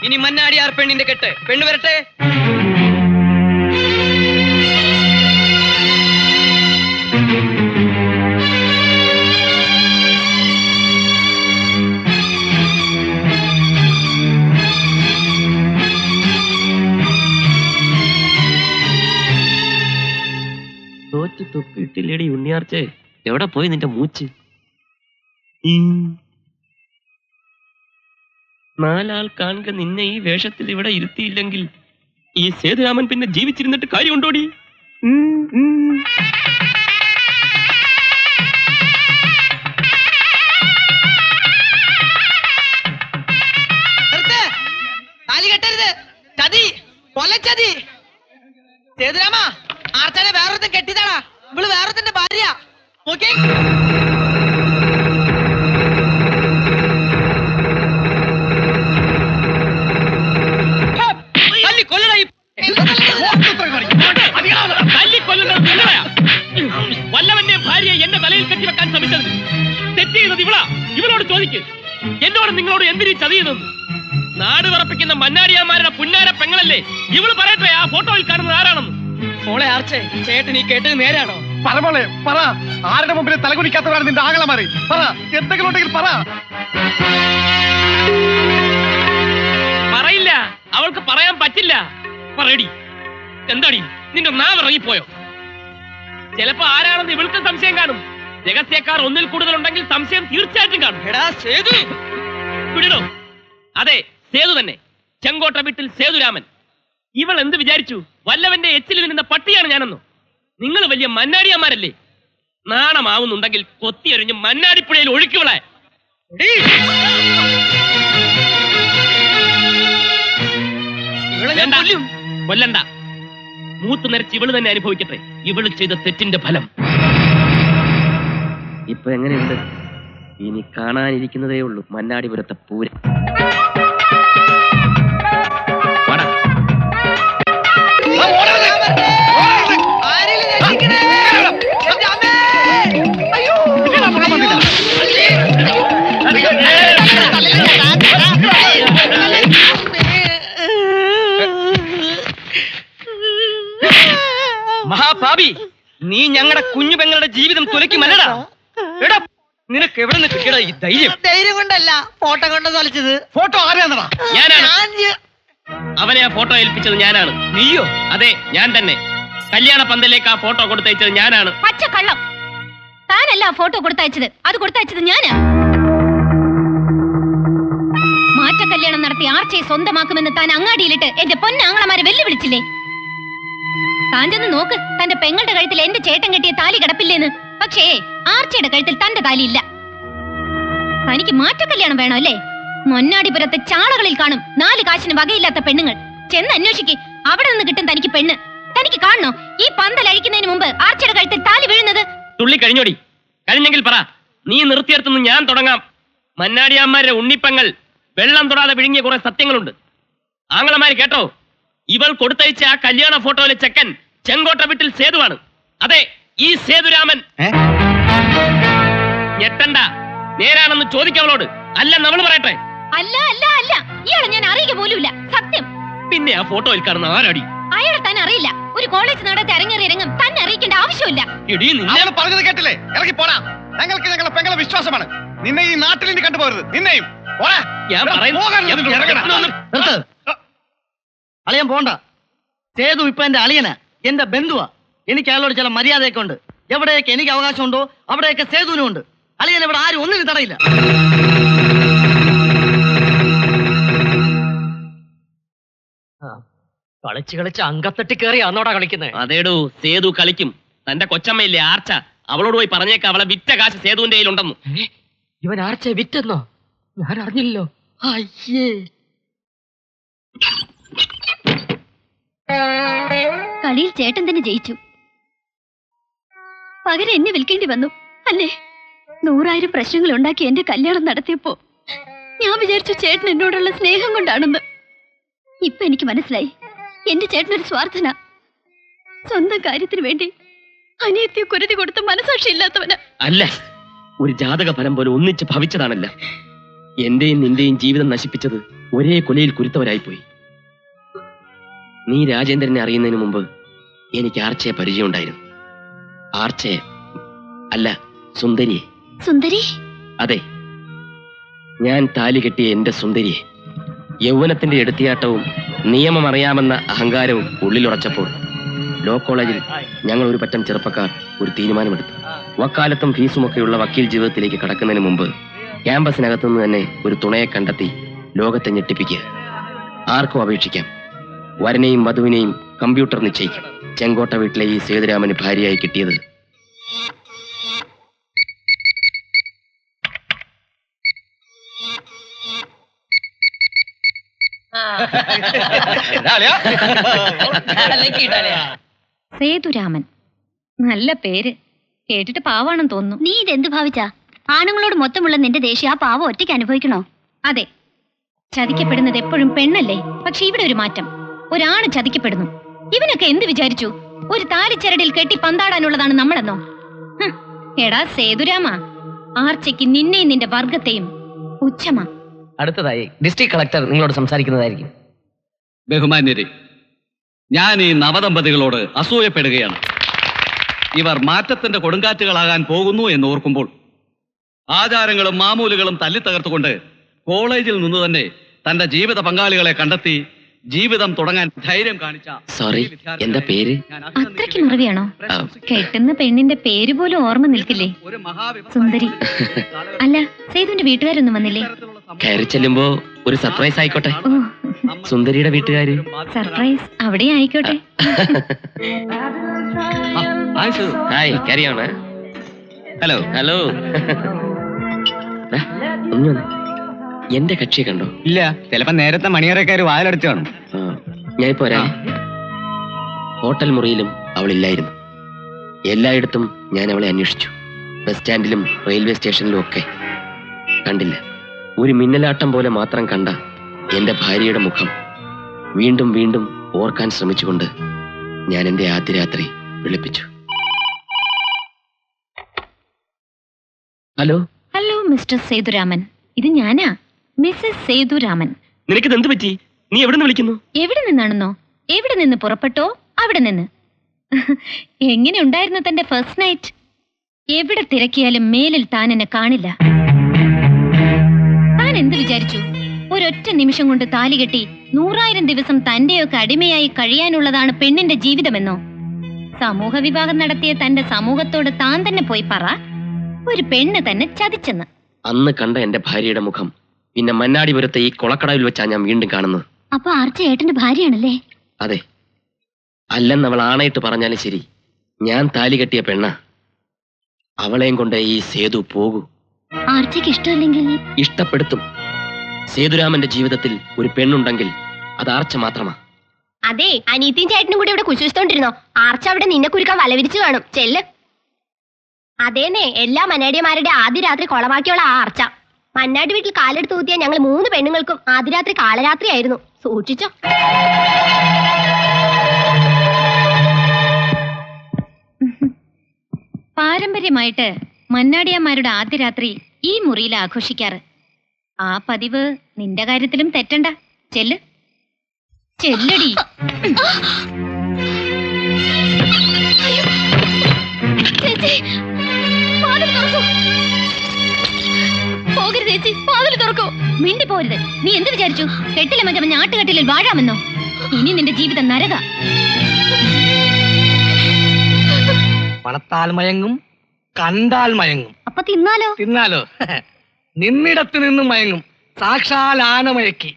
ഇനി മന്നാടിയാർ പെണ്ണിന്റെ കെട്ട്. പെണ്ണ് വരട്ടെ. തോറ്റ് തൊപ്പിയിട്ടില്ലേടി ഉണ്ണിയാർച്ചേ. എവിടെ പോയി നിന്റെ മൂച്ച്? നാലാൾ കാണുക നിന്നെ ഈ വേഷത്തിൽ ഇവിടെ ഇരുത്തിയില്ലെങ്കിൽ ഈ സേതുരാമൻ പിന്നെ ജീവിച്ചിരുന്നിട്ട് കാര്യമുണ്ടോടി? താലി കെട്ടരുത്. ചതി, കൊലച്ചതി. സേതുരാമ, ആർച്ചാനെ വേറൊരുത്തൻ കെട്ടിയതാടാ. ഇവള് വേറൊരുത്തന്റെ ഭാര്യ. നോക്കിയേ. വല്ലവന്റെ ഭാര്യയെ എന്റെ തലയിൽ കെട്ടിവെക്കാൻ ശ്രമിച്ചത് തെറ്റ് ചെയ്തത് ഇവളാ. ഇവളോട് ചോദിക്ക്, എന്നോട് നിങ്ങളോട് എന്തിനീ ചതി ചെയ്തെന്ന്. നാട് വിറപ്പിക്കുന്ന മന്നാടിയാമാരുടെ പുന്നാര പെങ്ങളല്ലേ ഇവള് പറയട്ടെ ആ ഫോട്ടോയിൽ കാണുന്നത് ആരാണെന്ന്. മോളെ ആർച്ചേ, ചേട്ടൻ ഈ കേട്ടത് നേരാണോ? പറമോളെ പറ. ആരുടെ മുമ്പിൽ തലകുനിക്കാത്തവരാണ് നിന്റെ ആങ്ങളമാറി? പറ, എന്തെങ്കിലും ഉണ്ടെങ്കിൽ പറ. പറയില്ല, അവൾക്ക് പറയാൻ പറ്റില്ല. പറയടി, എന്താടി നിന്റെ നാവ് ഇറങ്ങിപ്പോയോ? ചിലപ്പോ ആരാണെന്ന് ഇവൾക്ക് സംശയം കാണും. രഹസ്യക്കാർ ഒന്നിൽ കൂടുതലുണ്ടെങ്കിൽ സംശയം തീർച്ചയായിട്ടും കാണും. എടാ സേതു, വിടണോ? അതെ, സേതു തന്നെ. ചെങ്കോട്ട വീട്ടിൽ സേതുരാമൻ. ഇവൾ എന്ത് വിചാരിച്ചു? വല്ലവന്റെ എച്ചിൽ നിന്ന പട്ടിയാണ് ഞാനെന്നോ? നിങ്ങൾ വലിയ മന്നാടിയന്മാരല്ലേ? നാണമാവുന്നുണ്ടെങ്കിൽ കൊത്തിയെറിഞ്ഞ് മന്നാടിപ്പുഴയിൽ ഒഴുക്കിവിളെ. കൊല്ലണ്ട. മൂത്ത് നിരച്ച് ഇവള് തന്നെ അനുഭവിക്കട്ടെ ഇവള് ചെയ്ത തെറ്റിന്റെ ഫലം. ഇപ്പൊ എങ്ങനെയുണ്ട്? ഇനി കാണാനിരിക്കുന്നതേ ഉള്ളൂ മന്നാടിപുരത്തെ പൂരം. മഹാപാപി, നീ ഞങ്ങളുടെ കുഞ്ഞു പെങ്ങളുടെ ജീവിതം തുലയ്ക്കുമല്ലടാ. എടാ, നിനക്ക് എവിടെ നിന്ന് കിട്ടിയടാ ഈ ധൈര്യം? ധൈര്യം കൊണ്ടല്ല, ഫോട്ടോ കൊണ്ട് തൊലച്ചത്. ഫോട്ടോ ആരെയാണടാ? ഞാനാണ്. അവനെ ആ ഫോട്ടോ ഏൽപ്പിച്ചത് ഞാനാണ്. നീയോ? അതെ, ഞാൻ തന്നെ. കല്യാണ പന്തലിലേക്ക് ആ ഫോട്ടോ കൊടുത്തയച്ചത് ഞാനാണ്. പച്ച കള്ളം. താനല്ല ആ ഫോട്ടോ കൊടുത്തയച്ചത്, അത് കൊടുത്തയച്ചത് ഞാനാ. മാറ്റ കല്യാണം നടത്തി ആർച്ചയെ സ്വന്തമാക്കുമെന്ന് താൻ അങ്ങാടിയിലിട്ട് എന്റെ പൊന്നാങ്ങളമാരെ വെല്ലുവിളിച്ചില്ലേ? താൻ ചെന്ന് നോക്ക്, തന്റെ പെങ്ങളുടെ കഴുത്തിൽ എന്റെ ചേട്ടൻ കെട്ടിയ താലി കിടപ്പില്ലേന്ന്. പക്ഷേ ആർച്ചയുടെ കഴുത്തിൽ തന്റെ താലി ഇല്ല. തനിക്ക് മാറ്റ കല്യാണം വേണോ അല്ലേ? മൊന്നാടിപുരത്തെ ചാളകളിൽ കാണും 4 കാശിന് വകയില്ലാത്ത പെണ്ണുങ്ങൾ. ചെന്ന് അന്വേഷിക്ക്, അവിടെ നിന്ന് കിട്ടും തനിക്ക് പെണ്ണ്. തനിക്ക് കാണണോ ഈ പന്തൽ അഴിക്കുന്നതിന് മുമ്പ് ആർച്ചയുടെ കഴുത്തിൽ താലി വീഴുന്നത്? തുള്ളി കഴിഞ്ഞോടി. കഴിഞ്ഞെങ്കിൽ പറ, നീ നിർത്തിയെടുത്തുനിന്ന് ഞാൻ തുടങ്ങാം. മന്നാടിയാന്മാരുടെ ഉണ്ണിപ്പങ്ങൾ വെള്ളം തൊടാതെ വിഴുങ്ങിയ കുറെ സത്യങ്ങളുണ്ട്. ആങ്ങളമാര് കേട്ടോ, ഇവൾ കൊടുത്തയച്ച ആ കല്യാണ ഫോട്ടോയിലെ ചെക്കൻ ചെങ്കോട്ട വീട്ടിൽ സേതുവാണ്. അതെ, ഈ സേതുരാമൻ. ഞെട്ടണ്ട, നേരാണെന്ന് ചോദിക്കവളോട്. അല്ല നമ്മൾ പറയട്ടെ. അല്ല അല്ല അല്ല, ഇയാളെ ഞാൻ അറിയുക പോലുമില്ല, സത്യം. പിന്നെ ആ ഫോട്ടോയിൽ കാണുന്ന ആരടി? അയാളെ തന്നെ അറിയില്ല. ഒരു കോളേജ് നടത്തി അരങ്ങേറി ഇറങ്ങും തന്നെ അറിയിക്കേണ്ട ആവശ്യമില്ല. അവള് പറഞ്ഞത് കേട്ടില്ലേ? ഇറങ്ങി പോടാ. ഞങ്ങൾക്ക് ഞങ്ങളുടെ പെങ്ങളെ വിശ്വാസമാണ്. നിന്നെ ഈ നാട്ടിൽ നിന്ന് കണ്ടുപോകരുത്. നിന്നെയും അളിയൻ പോണ്ട. സേതു ഇപ്പൊ എന്റെ അളിയനാ, എന്റെ ബന്ധുവാ. എനിക്ക് അയാളോട് ചില മര്യാദയൊക്കെ ഉണ്ട്. എവിടെയൊക്കെ എനിക്ക് അവകാശമുണ്ടോ അവിടെയൊക്കെ സേതുവിനും ഉണ്ട്. അളിയൻ ഇവിടെ ആരും ഒന്നിനും തടയില്ല. കളിച്ച് കളിച്ച് അങ്കത്തട്ടി കയറി അന്നോടാ കളിക്കുന്നത്. അതേടൂ, സേതു കളിക്കും. തന്റെ കൊച്ചമ്മയില്ലേ ആർച്ച, അവളോട് പോയി പറഞ്ഞേക്ക അവളെ വിറ്റ കാശ് സേതുവിന്റെ കയ്യിലുണ്ടെന്നു. ഇവൻ ആർച്ച വിറ്റെന്നോ? ഞാൻ അറിഞ്ഞില്ലല്ലോ. അയ്യേ, കളിയിൽ ചേട്ടൻ തന്നെ ജയിച്ചു. പകരം എന്നെ വിൽക്കേണ്ടി വന്നു അല്ലേ? 100,000 പ്രശ്നങ്ങൾ ഉണ്ടാക്കി എന്റെ കല്യാണം നടത്തിയപ്പോ ഞാൻ വിചാരിച്ചു ചേട്ടൻ എന്നോടുള്ള സ്നേഹം കൊണ്ടാണെന്ന്. ഇപ്പൊ എനിക്ക് മനസ്സിലായി, എന്റെ ചേട്ടനൊരു സ്വാർത്ഥന. സ്വന്തം കാര്യത്തിന് വേണ്ടി അനിയത്തിയെ കുരുതി കൊടുത്ത മനസാക്ഷി ഇല്ലാത്തവന്. അല്ല, ഒരു ജാതക ഫലം പോലെ ഒന്നിച്ച് ഭവിച്ചതാണല്ല. എന്റെയും നിന്റെയും ജീവിതം നശിപ്പിച്ചത് ഒരേ കൊലയിൽ കുരുത്തവരായിപ്പോയി. നീ രാജേന്ദ്രനെ അറിയുന്നതിന് മുമ്പ് എനിക്ക് ആർച്ചയെ പരിചയമുണ്ടായിരുന്നു. ആർച്ചയെ അല്ല, സുന്ദരിയെ. സുന്ദരി? അതെ, ഞാൻ താലി കെട്ടിയ എന്റെ സുന്ദരിയെ. യൗവനത്തിന്റെ എടുത്തിയാട്ടവും നിയമം അറിയാമെന്ന അഹങ്കാരവും ഉള്ളിലുറച്ചപ്പോൾ ലോ കോളേജിൽ ഞങ്ങൾ ഒരു പറ്റം ചെറുപ്പക്കാർ ഒരു തീരുമാനമെടുത്തു. വക്കാലത്തും ഫീസുമൊക്കെയുള്ള വക്കീൽ ജീവിതത്തിലേക്ക് കടക്കുന്നതിന് മുമ്പ് ക്യാമ്പസിനകത്തുനിന്ന് തന്നെ ഒരു തുണയെ കണ്ടെത്തി ലോകത്തെ ഞെട്ടിപ്പിക്കുക. ആർക്കും അപേക്ഷിക്കാം. വരനെയും വധുവിനെയും കമ്പ്യൂട്ടർ നിശ്ചയിക്കും. ചെങ്കോട്ട വീട്ടിലെ ഈ സേതുരാമന് ഭാര്യയായി കിട്ടിയത് സേതുരാമൻ. നല്ല പേര്. കേട്ടിട്ട് പാവാണെന്ന് തോന്നുന്നു. നീ ഇതെന്ത് ഭാവിച്ചാ? ആണുങ്ങളോട് മൊത്തമുള്ള നിന്റെ ദേഷ്യം ആ പാവം ഒറ്റയ്ക്ക് അനുഭവിക്കണോ? അതെ, ചതിക്കപ്പെടുന്നത് എപ്പോഴും പെണ്ണല്ലേ. പക്ഷെ ഇവിടെ ഒരു മാറ്റം. ഒരാണ് ചതിക്കപ്പെടുന്നു. ഇവനൊക്കെ എന്ത് വിചാരിച്ചു? ഒരു താലിച്ചരടിൽ കെട്ടി പന്താടാനുള്ളതാണ് നമ്മളെന്നോ? എടാ സേതുരാമ, ആർച്ചയ്ക്ക് നിന്നെയും നിന്റെ വർഗത്തെയും പുച്ഛമാ. അടുത്തതായി ഡിസ്ട്രിക്ട് കളക്ടർ നിങ്ങളോട് സംസാരിക്കുന്നതായിരിക്കും. ബഹുമാന്യരെ, ഞാൻ ഈ നവദമ്പതികളോട് അസൂയപ്പെടുകയാണ്. ഇവർ മാറ്റത്തിന്റെ കൊടുങ്കാറ്റുകളാകാൻ പോകുന്നു എന്ന് ഓർക്കുമ്പോൾ ആചാരങ്ങളും മാമൂലുകളും തല്ലിത്തകർത്തുകൊണ്ട് കോളേജിൽ നിന്ന് തന്നെ തന്റെ ജീവിത പങ്കാളികളെ കണ്ടെത്തി ജീവിതം തുടങ്ങാൻ ധൈര്യം കാണിച്ച സോറി, എന്താ പേര്? അത്രയ്ക്ക് മറവിയാണോ? കെട്ടുന്ന പെണ്ണിന്റെ പേര് പോലും ഓർമ്മ നിൽക്കില്ലേ? സുന്ദരി. അല്ല, സേതുവിന്റെ വീട്ടുകാരൊന്നും വന്നില്ലേ? കയറി ചെല്ലുമ്പോ ഒരു സർപ്രൈസ് ആയിക്കോട്ടെ. സുന്ദരിയുടെ വീട്ടുകാര്. സർപ്രൈസ് അവിടെ ആയിക്കോട്ടെ. ഹായ്, കാരിയാണ്. ഹലോ. ഹലോ. എന്റെ കക്ഷിയെ കണ്ടോ? ഇല്ല, ചിലപ്പോ നേരത്തെ മണിയറക്കാര് വാതിലടച്ചു കാണും. ഞാനിപ്പോ വരാം. ഹോട്ടൽ മുറിയിലും അവളില്ലായിരുന്നു. എല്ലായിടത്തും ഞാൻ അവളെ അന്വേഷിച്ചു. ബസ് സ്റ്റാൻഡിലും റെയിൽവേ സ്റ്റേഷനിലും ഒക്കെ കണ്ടില്ല. ഒരു മിന്നലാട്ടം പോലെ മാത്രം കണ്ട എന്റെ ഭാര്യയുടെ മുഖം വീണ്ടും വീണ്ടും ഓർക്കാൻ ശ്രമിച്ചുകൊണ്ട് ഞാൻ എന്റെ ആദ്യ രാത്രി വിളിപ്പിച്ചു. ഹലോ. ഹലോ മിസ്റ്റർ സേതുരാമൻ, ഇത് ഞാനാ, മിസ്സസ് സേതുരാമൻ. നിനക്കിത് എന്ത് പറ്റി? നീ എവിടെ നിന്ന് വിളിക്കുന്നു? എവിടെ നിന്നാണെന്നോ? എവിടെ നിന്ന് പുറപ്പെട്ടോ അവിടെ നിന്ന്. എങ്ങനെ ഉണ്ടായിരുന്നു തന്റെ ഫസ്റ്റ് നൈറ്റ്? എവിടെ തിരക്കിയാലും മേലിൽ താൻ എന്നെ കാണില്ല. താൻ എന്ത് വിചാരിച്ചു? ഒരൊറ്റ നിമിഷം കൊണ്ട് താലി കെട്ടി 100,000 ദിവസം തന്റെയൊക്കെ അടിമയായി കഴിയാനുള്ളതാണ് പെണ്ണിന്റെ ജീവിതമെന്നോ? സമൂഹ വിവാഹം നടത്തിയ തന്റെ സമൂഹത്തോട് താൻ തന്നെ പോയി പറ, ഒരു പെണ്ണ് തന്നെ ചതിച്ചെന്ന്. അന്ന് കണ്ട എന്റെ ഭാര്യയുടെ മുഖം പിന്നെ മന്നാടിപുരത്തെ ഈ കൊളക്കടവിൽ വെച്ചാ ഞാൻ വീണ്ടും കാണുന്നത്. അപ്പൊ ആർച്ച ഏട്ടന്റെ ഭാര്യയാണല്ലേ? അതെ. അല്ലെന്ന് അവൾ ആണയിട്ട് പറഞ്ഞാലും ശരി, ഞാൻ താലി കെട്ടിയ പെണ്ണ. അവളെയും കൊണ്ട് ഈ സേതു പോകൂ. ആർച്ചയ്ക്ക് ഇഷ്ടമല്ലെങ്കിൽ? ഇഷ്ടപ്പെടുത്തും. സേതുരാമന്റെ ജീവിതത്തിൽ ഒരു പെണ്ണുണ്ടെങ്കിൽ അത് ആർച്ച മാത്രമാ. അതെ, അനീത്തിയും ചേട്ടനും കൂടി ഇവിടെ കുശിഷ്ടോണ്ടിരുന്നോ? ആർച്ച അവിടെ നിന്നെ കുരുക്കാൻ വലവിരിച്ചു കാണും. ചെല്ല്. അതേന്നെ, എല്ലാ മന്നാടിയമാരുടെ ആദ്യ രാത്രി കൊളമാക്കിയുള്ള ആ ആർച്ച. മന്നാടി വീട്ടിൽ കാലെടുത്ത് ഊത്തിയ ഞങ്ങൾ 3 പെണ്ണുങ്ങൾക്കും ആദ്യ രാത്രി കാലരാത്രിയായിരുന്നു. സൂക്ഷിച്ചോ. പാരമ്പര്യമായിട്ട് മന്നാടിയന്മാരുടെ ആദ്യ രാത്രി ഈ മുറിയിൽ ആഘോഷിക്കാറ്. ആ പതിവ് നിന്റെ കാര്യത്തിലും തെറ്റണ്ട. ചെല്ല് ചെല്ലടി. പോകരുത് ചേച്ചി, വാതിൽ തുറക്കൂ. മിണ്ടി പോരുത്. നീ എന്ത് വിചാരിച്ചു? കെട്ടിലെ മറ്റവൻ ആട്ടുകെട്ടിലിൽ വാഴാമെന്നോ? ഇനി നിന്റെ ജീവിതം നരക. പണത്താൽ മയങ്ങും, കണ്ടാൽ മയങ്ങും. അപ്പൊ തിന്നാലോ? തിന്നാലോ? നിന്നിടത്ത് നിന്ന് മയങ്ങും. സാക്ഷാൽ ആനമയക്കി.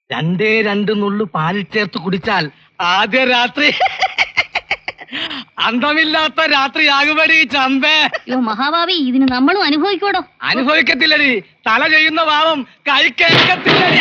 2 നുള്ളു പാലിൽ ചേർത്ത് കുടിച്ചാൽ ആദ്യ രാത്രി അന്തമില്ലാത്ത രാത്രിയാകുമടി ചമ്പേ. യോ മഹാഭാവി, ഇതിന് നമ്മളും അനുഭവിക്കോടോ? അനുഭവിക്കത്തില്ലടി. തല ചെയ്യുന്ന പാവം കൈ കേൾക്കത്തില്ലടി.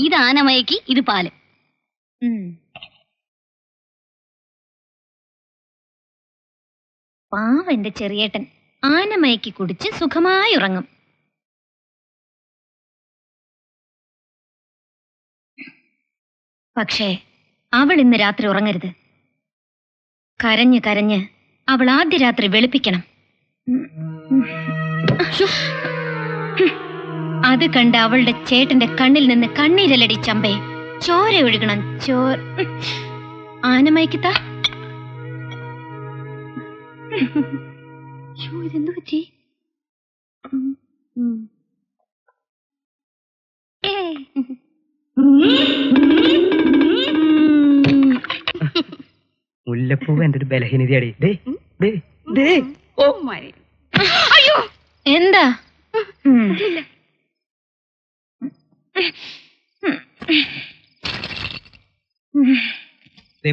ഇത് ആനമയക്കി, ഇത് പാല്. പാവന്റെ ചെറിയേട്ടൻ ആനമയക്കി കുടിച്ച് സുഖമായി ഉറങ്ങും. പക്ഷേ അവൾ ഇന്ന് രാത്രി ഉറങ്ങരുത്. കരഞ്ഞ് കരഞ്ഞ് അവൾ ആദ്യ രാത്രി വെളുപ്പിക്കണം. അത് കണ്ട് അവളുടെ ചേട്ടന്റെ കണ്ണിൽ നിന്ന് കണ്ണീരലടി ചമ്പേ. ചോര ഒഴുകണം. ആനമയക്കിത്ത. ഇതെന്തു പറ്റി? മുല്ലപ്പൂവ് എന്റെ ഒരു ബലഹീനതയാടി. എന്താ?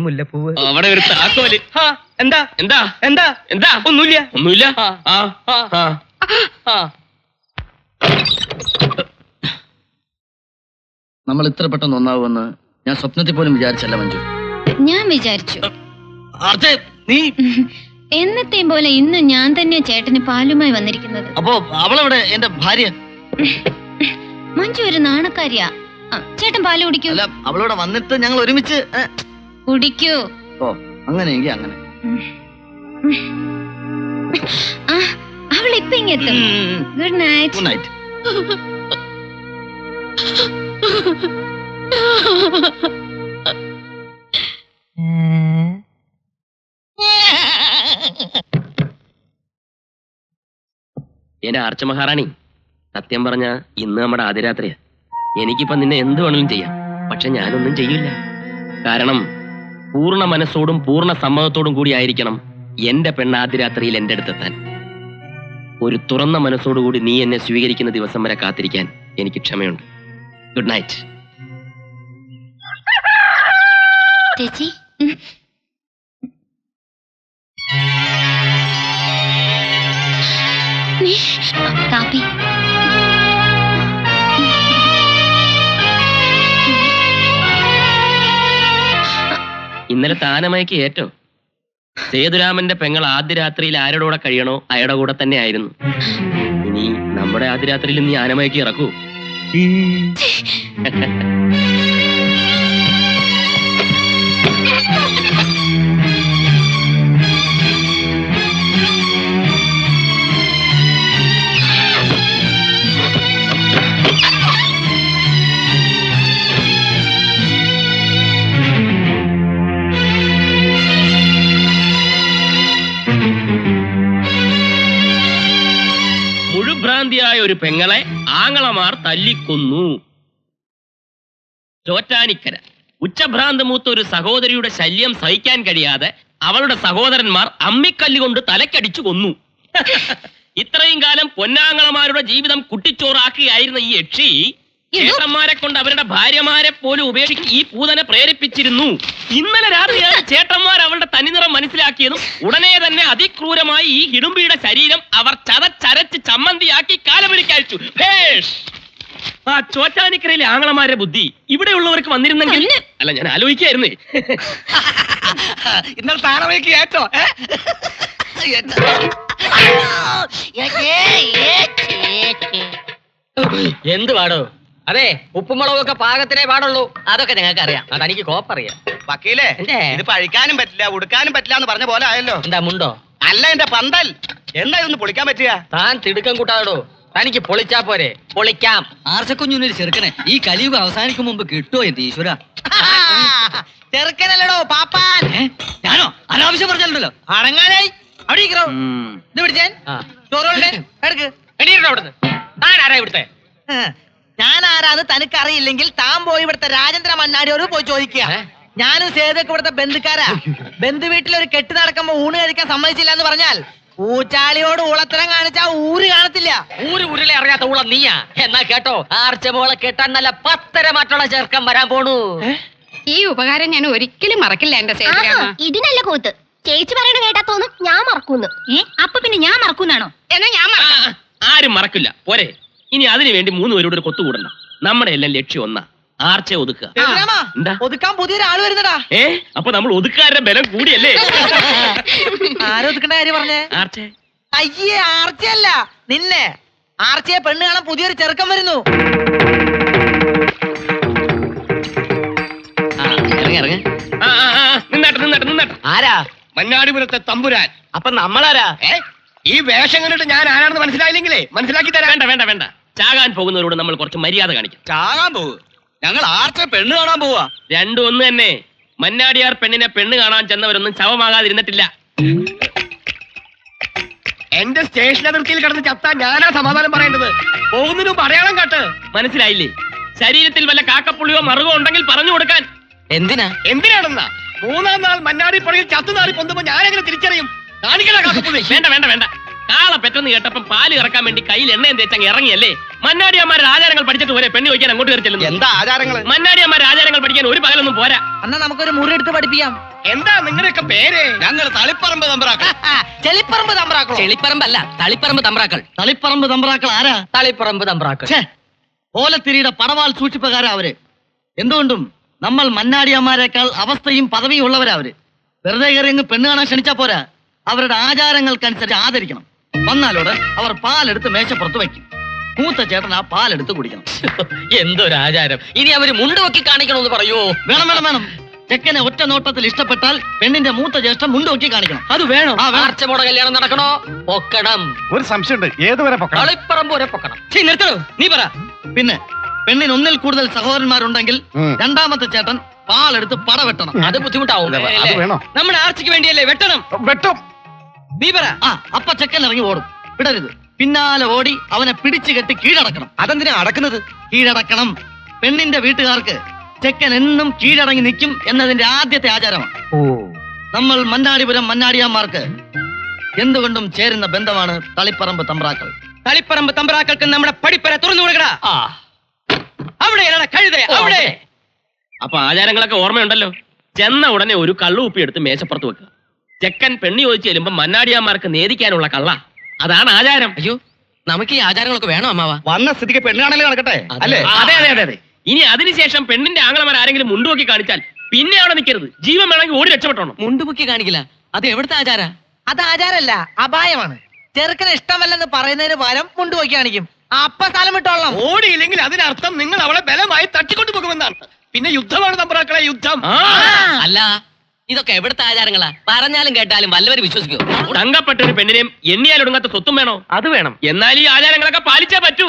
മുല്ലപ്പൂവ് അവിടെ ഒരു താക്കോല്. എന്താ എന്താ എന്താ എന്താ? ഒന്നുമില്ല. ഒന്നുമില്ല. നമ്മൾ ഇത്ര പെട്ടെന്ന് ഒന്നാവുമെന്ന് ഞാൻ സ്വപ്നത്തിൽ പോലും വിചാരിച്ചല്ല മഞ്ജു. ഞാൻ വിചാരിച്ചു. നീ എന്നത്തെയും പോലെ ഇന്ന് ഞാൻ തന്നെ ചേട്ടന് പാലുമായി വന്നിരിക്കുന്നത്. അപ്പോ അവളെവിടെ? എന്റെ ഭാര്യ മഞ്ജു ഒരു നാണക്കാരിയാ. ചേട്ടൻ പാല് കുടിക്കൂ. അല്ല, അവളോടെ വന്നിട്ട് ഞങ്ങൾ ഒരുമിച്ച് കുടിക്കൂ. ഓ, അങ്ങനെയെങ്കിൽ അങ്ങനെ. അവൾ ഇപ്പൊ ഇങ്ങെത്തും. Good night. Good night. എന്റെ ആർച്ച മഹാറാണി, സത്യം പറഞ്ഞ ഇന്ന് നമ്മുടെ ആദ്യരാത്രിയാ. എനിക്കിപ്പം നിന്നെ എന്ത് വേണമെങ്കിലും ചെയ്യാം. പക്ഷെ ഞാനൊന്നും ചെയ്യില്ല. കാരണം പൂർണ്ണ മനസ്സോടും പൂർണ്ണ സമ്മതത്തോടും കൂടി ആയിരിക്കണം എന്റെ പെണ്ണ് ആദ്യരാത്രിയിൽ എന്റെ അടുത്തെത്താൻ. ഒരു തുറന്ന മനസ്സോടുകൂടി നീ എന്നെ സ്വീകരിക്കുന്ന ദിവസം വരെ കാത്തിരിക്കാൻ എനിക്ക് ക്ഷമയുണ്ട്. Good night. ചേച്ചി, കാപ്പി. ഇന്നലെ താനമയക്ക് ഏറ്റോ. സേതുരാമന്റെ പെങ്ങൾ ആദ്യ രാത്രിയിൽ ആരുടെ കൂടെ കഴിയണോ അയാളുടെ കൂടെ തന്നെ ആയിരുന്നു. ഇനി നമ്മുടെ ആദ്യ രാത്രിയിൽ നീ ആനമയക്ക് ഇറക്കൂ. മുഴുഭ്രാന്തിയായ ഒരു പെങ്ങളെ ആങ്ങളമാർ തല്ലിക്കൊന്നു. ചോറ്റാനിക്കര ഉച്ചഭ്രാന്ത് മൂത്ത ഒരു സഹോദരിയുടെ ശല്യം സഹിക്കാൻ കഴിയാതെ അവളുടെ സഹോദരന്മാർ അമ്മിക്കല്ലുകൊണ്ട് തലക്കടിച്ചു കൊന്നു. ഇത്രയും കാലം പൊന്നാങ്ങളമാരുടെ ജീവിതം കുട്ടിച്ചോറാക്കുകയായിരുന്ന ഈ യക്ഷി ചേട്ടന്മാരെ കൊണ്ട് അവരുടെ ഭാര്യമാരെ പോലും ഉപേക്ഷിച്ച് ഈ പൂതനെ പ്രേരിപ്പിച്ചിരുന്നു. ഇന്നലെ രാത്രിയാണ് ചേട്ടന്മാർ അവളുടെ തനിനിറം മനസ്സിലാക്കിയതും ഉടനെ തന്നെ അതിക്രൂരമായി ഈ ഹിഡുംബിയുടെ ശരീരം അവർ ചതച്ചരച്ച് ചമ്മന്തിയാക്കി കാലപിടിക്കയച്ചു. ആ ചോറ്റാനിക്കരയിലെ ആങ്ങളമാരുടെ ബുദ്ധി ഇവിടെയുള്ളവർക്ക് വന്നിരുന്നെങ്കിൽ. അല്ല, ഞാൻ ആലോചിക്കായിരുന്നേ. ഇന്നലെ താറവയ്ക്ക് ഏറ്റോ എന്ത് പാടോ? അതെ, ഉപ്പുമുളകൊക്കെ പാകത്തിനേ പാടുള്ളൂ. അതൊക്കെ ഞങ്ങൾക്ക് അറിയാം. അതെനിക്ക് കോപ്പറിയാം. വക്കീലേ, ഇത് പഴിക്കാനും പറ്റില്ല ഉടുക്കാനും പറ്റില്ല എന്ന് പറഞ്ഞ പോലെ ആയല്ലോ. എന്താ മുണ്ടോ? അല്ല, എന്റെ പന്തൽ. എന്താ ഇതൊന്ന് പൊളിക്കാൻ പറ്റുക? താൻ തിടുക്കം കൂട്ടാടോ. തനിക്ക് പൊളിച്ചാ പോരെ? പൊളിക്കാം. ആർച്ചക്കുഞ്ഞൊരു ചെറുക്കനെ ഈ കലിയുഗം അവസാനിക്കും മുമ്പ് കിട്ടുമോ എന്റെ ഈശ്വര? ചെറുക്കനല്ലടോ പാപ്പാൻ. ഞാനോ അനാവശ്യം പറഞ്ഞല്ലോ. അടങ്ങാനായി അവിടെ ഇരിക്കണോ? ഇത് പിടിച്ചാൻ ചോറുകളുടെ എടുക്ക്. എണീറ്റോ അവിടുന്ന്. താൻ ആരാ ഇവിടുത്തെ? ഞാൻ ആരാന്ന് തനിക്ക് അറിയില്ലെങ്കിൽ താൻ പോയി ഇവിടുത്തെ രാജേന്ദ്ര മണ്ണാടിയോട് പോയി ചോദിക്കുക. ഞാനും സേതൊക്കെ ഇവിടുത്തെ ബന്ധുക്കാരാ. ബന്ധു വീട്ടിൽ ഒരു കെട്ട് നടക്കുമ്പോ ഊണ് കഴിക്കാൻ സമ്മതിച്ചില്ല എന്ന് പറഞ്ഞാൽ ഊച്ചാളിയോട് ഊളത്തരം കാണിച്ചാ ഊര് കാണത്തില്ല. ഉരുളെ അറിയാത്ത ഊള നീയാ. എന്നാ കേട്ടോ, ആർച്ചമോളെ കെട്ടാൻ നല്ല 10 മറ്റുള്ള ചെറുക്കം വരാൻ പോണു. ഈ ഉപകാരം ഞാൻ ഒരിക്കലും മറക്കില്ല എന്റെ സേതുരാമ. ഇതിനല്ല കൂത്ത്. ചേച്ചി പറയണ കേട്ടാ തോന്നും ഞാൻ മറക്കൂന്ന്. അപ്പൊ പിന്നെ ഞാൻ മറക്കൂന്നാണോ? എന്നാ ഞാൻ മറക്കാം. ആരും മറക്കില്ല. പോരെ, ഇനി അതിനു വേണ്ടി 3 പേരോട് ഒരു കൊത്തുകൂടണ്ട. നമ്മുടെ എല്ലാം ലക്ഷ്യം ഒന്നാ, ആർച്ചയെ ഒതുക്കുക. സേതുരാമാ, എന്താ? ഒതുക്കാൻ പുതിയൊരാള് വരുന്നടാ. അപ്പൊ നമ്മൾ ഒതുക്കാരുടെ ബലം കൂടിയല്ലേ? ആരൊതുക്കണ്ട കാര്യം പറഞ്ഞേ? ആർച്ചേ? അയ്യേ, ആർച്ചയല്ല, നിന്നെ. ആർച്ചയെ പെണ്ണ് കാണാൻ പുതിയൊരു ചെറുക്കം വരുന്നു. ഇറങ്ങി നിന്നാട്ടെ. ആരാ? മന്നാടിപുരത്തെ തമ്പുരാൻ. അപ്പൊ നമ്മളാരാ? ഈ വേഷം കണ്ടിട്ട് ഞാൻ ആരാണെന്ന് മനസ്സിലായില്ലെങ്കിലേ മനസ്സിലാക്കി തരാം. വേണ്ട. ചാകാൻ പോകുന്നവരോട് നമ്മൾ കുറച്ച് മര്യാദ കാണിക്കാം. ചാകാൻ പോവുക? ഞങ്ങൾ ആർച്ച പെണ്ണ് കാണാൻ പോവാ. രണ്ടും ഒന്ന് തന്നെ. മന്നാടിയാർ പെണ്ണിനെ പെണ്ണ് കാണാൻ ചെന്നവരൊന്നും ശവമാകാതിരുന്നിട്ടില്ല. എന്റെ സ്റ്റേഷൻ അതിർത്തിയിൽ കിടന്ന് ചത്താ ഞാനാ സമാധാനം പറയേണ്ടത്. പോകുന്നതിനും അടയാളം കാട്ട്. മനസ്സിലായില്ലേ? ശരീരത്തിൽ വല്ല കാക്കപ്പുള്ളിയോ മറുകോ ഉണ്ടെങ്കിൽ പറഞ്ഞു കൊടുക്കാൻ. എന്തിനാണെന്നാ? 3-ാം നാൾ മന്നാടി പുറകിൽ ചത്തുനാറി പൊന്തുമ്പോ ഞാനെങ്ങനെ തിരിച്ചറിയും? കാണിക്കണ കാക്കപ്പുള്ളി. വേണ്ട. കാള പെട്ടെന്ന് കേട്ടപ്പം പാല് ഇറക്കാൻ വേണ്ടി കയ്യിൽ എണ്ണയും തേച്ചങ്ങ് ഇറങ്ങിയല്ലേ? മന്നാടിയന്മാരുടെ ആചാരങ്ങൾ പഠിച്ചിട്ട് പോരെ പെണ്ണ് ചോദിക്കാൻ അങ്ങോട്ട് കയറി ചെല്ലുന്നു. എന്താ ആചാരങ്ങള്? മന്നാടിയന്മാരുടെ ആചാരങ്ങൾ പഠിക്കാൻ ഒരു പകലൊന്നും പോരാ. എന്നാ നമുക്കൊരു മുറി എടുത്ത് പഠിപ്പിക്കാം. എന്താ നിങ്ങളുടെയൊക്കെ പേര്? ഞങ്ങൾ തളിപ്പറമ്പ് തമ്പ്രാക്കൾ. ചെളിപ്പറമ്പ് തമ്പ്രാക്കളോ? ചെളിപ്പറമ്പല്ല, തളിപ്പറമ്പ് തമ്പ്രാക്കൾ. തളിപ്പറമ്പ് തമ്പ്രാക്കൾ ആരാ? തളിപ്പറമ്പ് തമ്പ്രാക്കൾ. ഓലത്തിരിയുടെ പടവാൾ സൂക്ഷിപ്പുകാരാ അവര്. എന്തുകൊണ്ടും നമ്മൾ മന്നാടിയന്മാരെക്കാൾ അവസ്ഥയും പദവിയും ഉള്ളവരാ അവര്. വെറുതെ കയറി പെണ്ണ് കാണാൻ ക്ഷണിച്ചാ പോരാ, അവരുടെ ആചാരങ്ങൾക്കനുസരിച്ച് ആദരിക്കണം. വന്നാലോട് അവർ പാലെടുത്ത് മേശപ്പുറത്ത് വയ്ക്കും. മൂത്ത ചേട്ടൻ ആ പാലെടുത്ത് കുടിക്കണം. എന്തൊരു ആചാരം! ഇനി അവര് മുണ്ട് വെക്കി കാണിക്കണമെന്ന് പറയൂ. വേണം. ചെക്കനെ ഒറ്റ നോട്ടത്തിൽ ഇഷ്ടപ്പെട്ടാൽ പെണ്ണിന്റെ മൂത്ത ജ്യേഷ്ഠം മുണ്ട് വെക്കി കാണിക്കണം. അത് വേണം. ആർച്ചമോടെ കല്യാണം നടക്കണോ? പൊക്കണം. ഒരു സംശയമുണ്ട്, ഏതുവരെ പൊക്കണം? തളിപ്പറമ്പ് വരെ പൊക്കണം. നിർത്തണോ? നീ പറ. പിന്നെ പെണ്ണിന് ഒന്നിൽ കൂടുതൽ സഹോദരന്മാരുണ്ടെങ്കിൽ രണ്ടാമത്തെ ചേട്ടൻ പാലെടുത്ത് പടവെട്ടണം. അത് ബുദ്ധിമുട്ടാവും. അത് വേണോ? നമ്മുടെ ആർച്ചയ്ക്ക് വേണ്ടിയല്ലേ വെട്ടണം. വെട്ടും. നീ പറ. അപ്പ ചെക്കൻ ഇറങ്ങി ഓടും. വിടരുത്. പിന്നാലെ ഓടി അവനെ പിടിച്ചു കെട്ടി കീഴടക്കണം. അതെന്തിനാ അടക്കുന്നത്? കീഴടക്കണം. പെണ്ണിന്റെ വീട്ടുകാർക്ക് ചെക്കൻ എന്നും കീഴടങ്ങി നിൽക്കും എന്നതിന്റെ ആദ്യത്തെ ആചാരമാണ്. നമ്മൾ മന്നാടിപുരം മന്നാടിയാന്മാർക്ക് എന്തുകൊണ്ടും ചേരുന്ന ബന്ധമാണ് തളിപ്പറമ്പ് തമ്പ്രാക്കൾ. തളിപ്പറമ്പ് തമ്പ്രാക്കൾക്ക് നമ്മുടെ പടിപ്പര തുറന്നു കൊടുക്കടാ. അവിടെ കഴുത അവിടെ. അപ്പൊ ആചാരങ്ങളൊക്കെ ഓർമ്മയുണ്ടല്ലോ. ചെന്ന ഉടനെ ഒരു കള്ളുപ്പി എടുത്ത് മേശപ്പുറത്ത് വെക്കുക. ചെക്കൻ പെണ്ണി ചോദിച്ചു ചെല്ലുമ്പോ മന്നാടിയാന്മാർക്ക് നേദിക്കാനുള്ള കള്ള. അതാണ് ആചാരം. അയ്യോ, നമുക്ക് ഈ ആചാരങ്ങളൊക്കെ വേണോ അമ്മാവ? വന്ന സ്ഥിതിക്ക് പെണ്ണ് കാണലേ നടക്കട്ടെ അല്ലേ? അതെ. ഇനി അതിനുശേഷം പെണ്ണിന്റെ ആങ്ങളമാർ ആരെങ്കിലും മുണ്ടുപൊക്കി കാണിച്ചാൽ പിന്നെ അവിടെ നിൽക്കരുത്. ജീവൻ വേണമെങ്കിൽ ഓടി രക്ഷപ്പെട്ടോണം. മുണ്ടുപൊക്കി കാണിക്കില്ല. അത് എവിടുത്തെ ആചാര? അത് ആചാരല്ല, അപായമാണ്. ചെറുക്കന് ഇഷ്ടമല്ലെന്ന് പറയുന്നതിന് പകരം മുണ്ടുപോക്കി കാണിക്കും. അപ്പ സ്ഥലം വിട്ടോളണം. ഓടിയില്ലെങ്കിൽ അതിനർത്ഥം നിങ്ങൾ അവളെ ബലമായി തട്ടിക്കൊണ്ടു പോകുമെന്നാണ്. പിന്നെ യുദ്ധമാണ് തമ്പ്രാക്കളെ, യുദ്ധം. അല്ല, ഇതൊക്കെ എവിടുത്തെ ആചാരങ്ങളാ? പറഞ്ഞാലും കേട്ടാലും വല്ലവരും വിശ്വസിക്കോ? തങ്കപ്പെട്ട ഒരു പെണ്ണിനെയും എണ്ണിയാലൊടുങ്ങാത്ത സ്വത്തും വേണോ? അത് വേണം. എന്നാൽ ഈ ആചാരങ്ങളൊക്കെ പാലിച്ചേ പറ്റൂ.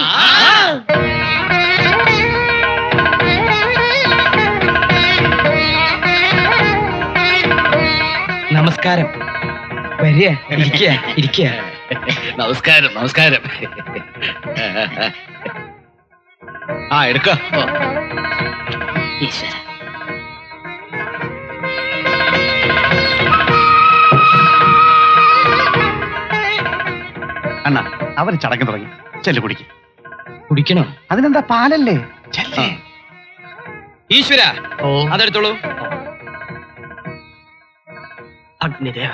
നമസ്കാരം. വരിക, ഇരിക്കുക. നമസ്കാരം. എടുക്ക. അണ്ണാ, അവര് ചടങ്ങ് തുടങ്ങി. ചെല്ലു കുടിക്ക്. കുടിക്കണോ? അതിനെന്താ, പാലല്ലേ? ഈശ്വര അതെടുത്തോളൂ. അഗ്നിദേവ,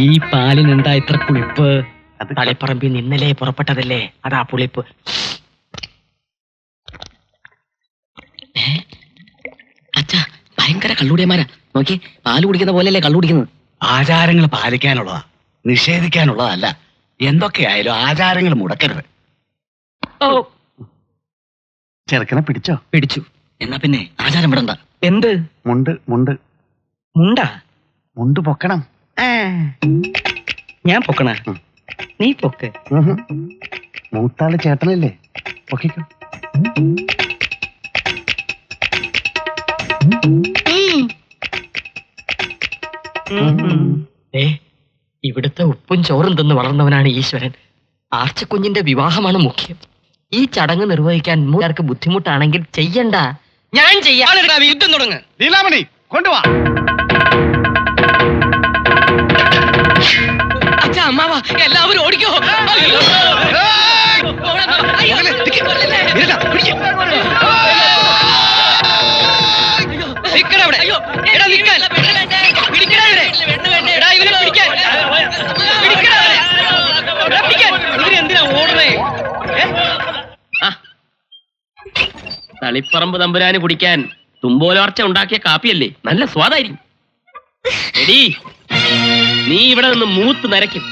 ഈ പാലിനെന്താ ഇത്ര പുളിപ്പ്? തളിപ്പറമ്പിൽ നിന്ന് ഇന്നലെ പുറപ്പെട്ടതല്ലേ, അതാ പുളിപ്പ്. അച്ഛാ, ഭയങ്കര കള്ളുടിയന്മാരാ. നോക്കി, പാല് കുടിക്കുന്ന പോലെയല്ലേ കള്ളു കുടിക്കുന്നത്. ആചാരങ്ങൾ പാലിക്കാനുള്ളതാ, നിഷേധിക്കാനുള്ളതല്ല. എന്തൊക്കെയായാലും ആചാരങ്ങൾ മുടക്കരുത്. ചെറുക്കനെ പിടിച്ചോ? പിടിച്ചു. എന്നാ പിന്നെ ആചാരം വിടണ്ട. എന്ത് മുണ്ട് മുണ്ട് മുണ്ടാ? മുണ്ട് പൊക്കണം. ഞാൻ പൊക്കണ? നീ പൊക്ക്. മൂത്താള് ചേട്ടനല്ലേ, പൊക്കിക്കോ. ഇവിടുത്തെ ഉപ്പും ചോറും തിന്ന് വളർന്നവനാണ് ഈശ്വരൻ. ആർച്ചക്കുഞ്ഞിന്റെ വിവാഹമാണ് മുഖ്യം. ഈ ചടങ്ങ് നിർവഹിക്കാൻ മൂന്നാർക്ക് ബുദ്ധിമുട്ടാണെങ്കിൽ ചെയ്യണ്ട, ഞാൻ ചെയ്യാം. യുദ്ധം തുടങ്ങ്. ലീലാമണി കൊണ്ടുവാ. അച്ഛാ, അമ്മാവ, എല്ലാവരും ഓടിക്കോ. എന്തിനാ ഓടണേ? തളിപ്പറമ്പ് തമ്പുരാന് കുടിക്കാൻ തുമ്പോലോർച്ച ഉണ്ടാക്കിയ കാപ്പിയല്ലേ, നല്ല സ്വാദായിരിക്കും. എടീ, നീ ഇവിടെ നിന്ന് മൂത്ത് നരയ്ക്കും.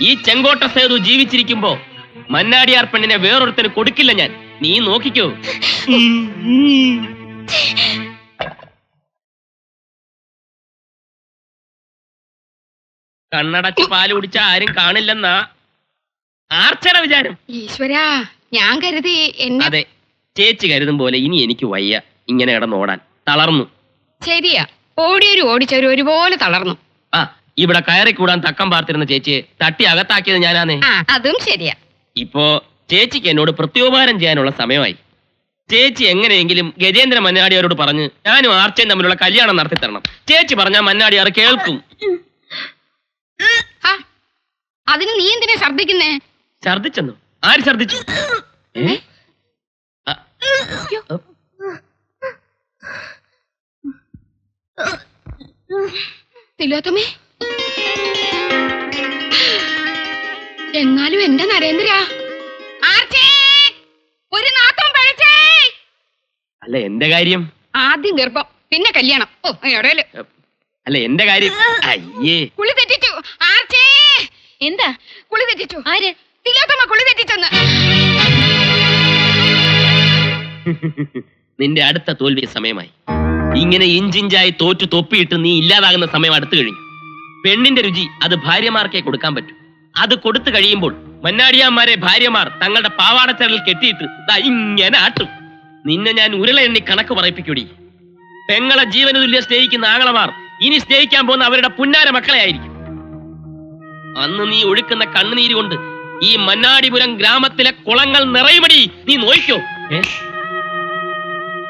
ഈ ചെങ്കോട്ട സേതു ജീവിച്ചിരിക്കുമ്പോ മന്നാടിയാർ പെണ്ണിനെ വേറൊരുത്തന് കൊടുക്കില്ല ഞാൻ. നീ നോക്കിക്കോ. കണ്ണടച്ച് പാല് കുടിച്ച ആരും കാണില്ലെന്നാ ആർച്ചയുടെ വിചാരം. ഈശ്വരാ, ഞാൻ കരുതി എന്നെ. അതെ, ചേച്ചി കരുതും പോലെ ഇനി എനിക്ക് വയ്യ ഇങ്ങനെ കിടന്നോടാൻ. തളർന്നു. ശരിയാ, ഓടിച്ചവരും ഒരുപോലെ തളർന്നു. ആ, ഇവിടെ കയറി കൂടാൻ തക്കം പാർത്തിരുന്ന ചേച്ചിയെ തട്ടി അകത്താക്കിയത് ഞാനാന്നേ. ആ, അതും ശരിയാ. ഇപ്പോ ചേച്ചിക്ക് എന്നോട് പ്രത്യോപകാരം ചെയ്യാനുള്ള സമയമായി. ചേച്ചി എങ്ങനെയെങ്കിലും ഗജേന്ദ്ര മന്നാടിയാരോട് പറഞ്ഞ് ഞാനും ആർച്ചയും തമ്മിലുള്ള കല്യാണം നടത്തി തരണം. ചേച്ചി പറഞ്ഞാൽ മന്നാടിയാർ കേൾക്കും. അതിന് നീ എന്തിനാ ഛർദിക്കുന്നേ? ഛർദിച്ചെന്നു? ആര് ഛർദിച്ചു? തിലോത്തമേ, എന്നാലും എന്റെ നരേന്ദ്ര, ഒരു നാത്തം പഴച്ചേ. അല്ല, എന്റെ കാര്യം. ആദ്യം ഗർഭം, പിന്നെ കല്യാണം. ഓ, എവിടെയല്ലേ. അല്ല, എന്റെ കാര്യം. അയ്യേ, കുളി തെറ്റിച്ചു. ആർച്ചേ, എന്താ? കുളി തെറ്റിച്ചു. ആര്? തിലോത്തമ കുളി തെറ്റിച്ചെന്ന്. നിന്റെ അടുത്ത തോൽവി സമയമായി. ഇങ്ങനെ ഇഞ്ചിഞ്ചായി തോറ്റു തൊപ്പിയിട്ട് നീ ഇല്ലാതാകുന്ന സമയം അടുത്തു കഴിഞ്ഞു. പെണ്ണിന്റെ രുചി അത് ഭാര്യമാർക്കേ കൊടുക്കാൻ പറ്റൂ. അത് കൊടുത്തു കഴിയുമ്പോൾ മന്നാടിയാന്മാരെ ഭാര്യമാർ തങ്ങളുടെ പാവാടച്ചരലിൽ കെട്ടിയിട്ട് ഇങ്ങനെ ആട്ടും. നിന്നെ ഞാൻ ഉരുള എണ്ണി കണക്ക് പറയിപ്പിക്കൂടി. പെങ്ങളെ ജീവന് തുല്യം സ്നേഹിക്കുന്ന ആങ്ങളമാർ ഇനി സ്നേഹിക്കാൻ പോകുന്ന അവരുടെ പുന്നാര മക്കളെ ആയിരിക്കും. അന്ന് നീ ഒഴുക്കുന്ന കണ്ണുനീര് കൊണ്ട് ഈ മന്നാടിപുരം ഗ്രാമത്തിലെ കുളങ്ങൾ നിറയുമടി. നീ നോയിക്കോ.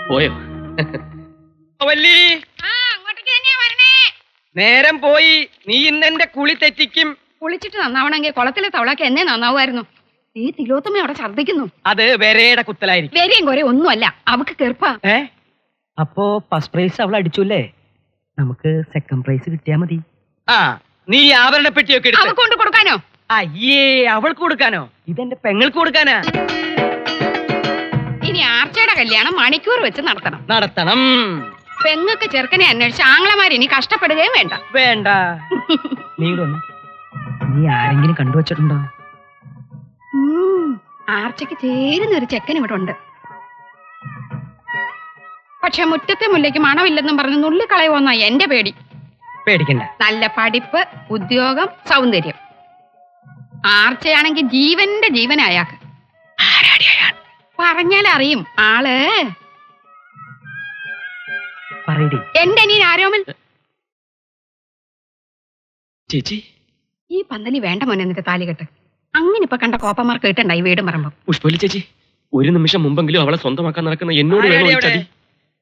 പോയോ? നേരം പോയി. നീ ഇന്നെന്റെ കുളി തെറ്റിക്കും. കുളിച്ചിട്ട് നന്നാവണമെങ്കിൽ കുളത്തിലെ തവളക്ക് എന്നെ നന്നാവുമായിരുന്നു. ഈ തിലോത്തമ അവിടെ ഛർദിക്കുന്നു. അത് വെരയുടെ കുത്തലായിരിക്കും. വേരെയും കുറെ ഒന്നുമല്ല, അവക്ക് കെറുപ്പാ. അപ്പോ ഫസ്റ്റ് പ്രൈസ് അവൾ അടിച്ചുല്ലേ, നമുക്ക് സെക്കൻഡ് പ്രൈസ് കിട്ടിയാ മതി. ആ, നീ ആഭരണ പെട്ടിയൊക്കെ എടുത്ത്. അവക്ക് കൊണ്ട് കൊടുക്കാനോ? അയ്യേ, അവൾക്ക് കൊടുക്കാനോ? ഇതെന്റെ പെങ്ങൾക്ക് കൊടുക്കാനാ. ഇനി ആർച്ചയുടെ കല്യാണം മണിക്കൂർ വെച്ച് നടത്തണം. പെങ്ങൾക്ക് ചെറുക്കനെ അന്വേഷിച്ച് ആങ്ങളമാർ ഇനി കഷ്ടപ്പെടുകയും വേണ്ട. വേണ്ട. നീ ആരെങ്കിലും കണ്ടുവച്ചിട്ടുണ്ടോ? ആർച്ചയ്ക്ക് ചേരുന്ന ഒരു ചെക്കൻ ഇവിടെ ഉണ്ട്. പക്ഷെ മുറ്റത്തെ മുല്ലയ്ക്ക് മണമില്ലെന്നും പറഞ്ഞ് നുള്ളിക്കളയുമെന്നാ എന്റെ പേടി. പേടിക്കണ്ട. നല്ല പഠിപ്പ്, ഉദ്യോഗം, സൗന്ദര്യം. ആർച്ചയാണെങ്കിൽ ജീവന്റെ ജീവനായാക്ക്. പറഞ്ഞാലറിയും ആള്. എന്റെ അനിയൻ ആരോമൽ. ചേച്ചി, ഈ പന്തലി വേണ്ട മോനെ എന്നിട്ട് താലികെട്ട്. അങ്ങനെ ഇപ്പൊ കണ്ട കോപ്പമാർക്ക് കിട്ടണ്ടായി വീടും പറമ്പും. പുഷ്പലി ചേച്ചി, ഒരു നിമിഷം മുമ്പെങ്കിലും അവളെ സ്വന്തമാക്കാൻ നടക്കുന്ന എന്നോട് വേണം.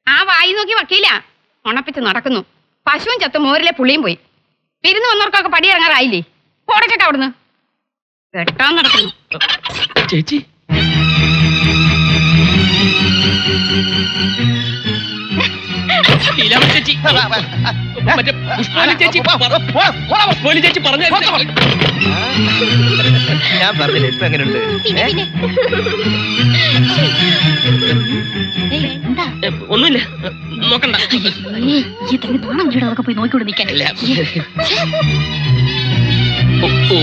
ആ വായി നോക്കി വക്കീല ഉണപ്പിച്ച് നടക്കുന്നു. പശുവും ചത്തും മോരിലെ പുള്ളിയും പോയി. വിരുന്ന് വന്നവർക്കൊക്കെ പടിയിറങ്ങാറായില്ലേ? പോടച്ചേട്ടാ അവിടുന്ന്. കെട്ടാൻ നടക്കുന്നു. ചേച്ചി ലീലാമ്മ ചേച്ചി മറ്റേ പുഷ്പവല്ലി ചേച്ചി പുഷ്പവല്ലി ചേച്ചി പറഞ്ഞു ഞാൻ പറഞ്ഞില്ലേ ഇപ്പൊ എങ്ങനെയുണ്ട്? ഒന്നുമില്ല നോക്കണ്ട. അതൊക്കെ പോയി നോക്കിക്കൊണ്ട് നിൽക്കാൻ. ഓ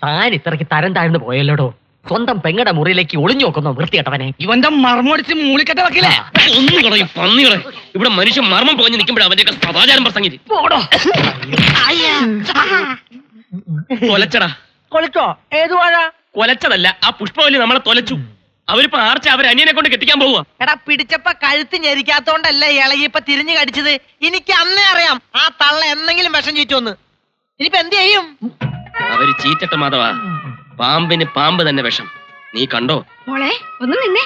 താൻ ഇത്രയ്ക്ക് തരം താഴ്ന്നു പോയല്ലോടോ. സ്വന്തം പെങ്ങടെ മുറിയിലേക്ക് ഒളിഞ്ഞു നോക്കുന്നോ വൃത്തികെട്ടവനെ. ഇവന്റെ മർമ്മടിച്ച് മൂളിക്കട്ട വക്കില്ലേ? ഒന്നും കളയും പന്നികളെ. ഇവിടെ മനുഷ്യൻ മർമ്മം പോഞ്ഞ് നിൽക്കുമ്പോഴാണ് അവന്റെ സദാചാരം പ്രസംഗിച്ച് കൊലച്ചടാ. കൊളിച്ചോ? ഏതു വാഴ? കൊലച്ചതല്ല, ആ പുഷ്പവല്ലി നമ്മളെ തൊലച്ചു. അവരിപ്പോ ആർച്ച അവർ അനിയനെ കൊണ്ട് കെട്ടിക്കാൻ പോവുക. എടാ പിടിച്ചപ്പ കഴുത്ത് ഞെരിക്കാത്തോണ്ടല്ലേ ഇളകിയപ്പ തിരിഞ്ഞു കടിച്ചത്. എനിക്ക് അന്നേ അറിയാം ആ തള്ള എന്തെങ്കിലും വിഷം ചീറ്റോന്ന്. ഇനിയിപ്പോ എന്ത് ചെയ്യും? അവര് ചീറ്റട്ട മാധവ. പാമ്പിന് പാമ്പ് തന്നെ വിഷം. നീ കണ്ടോ? മോളെ ഒന്ന് നിന്നെ.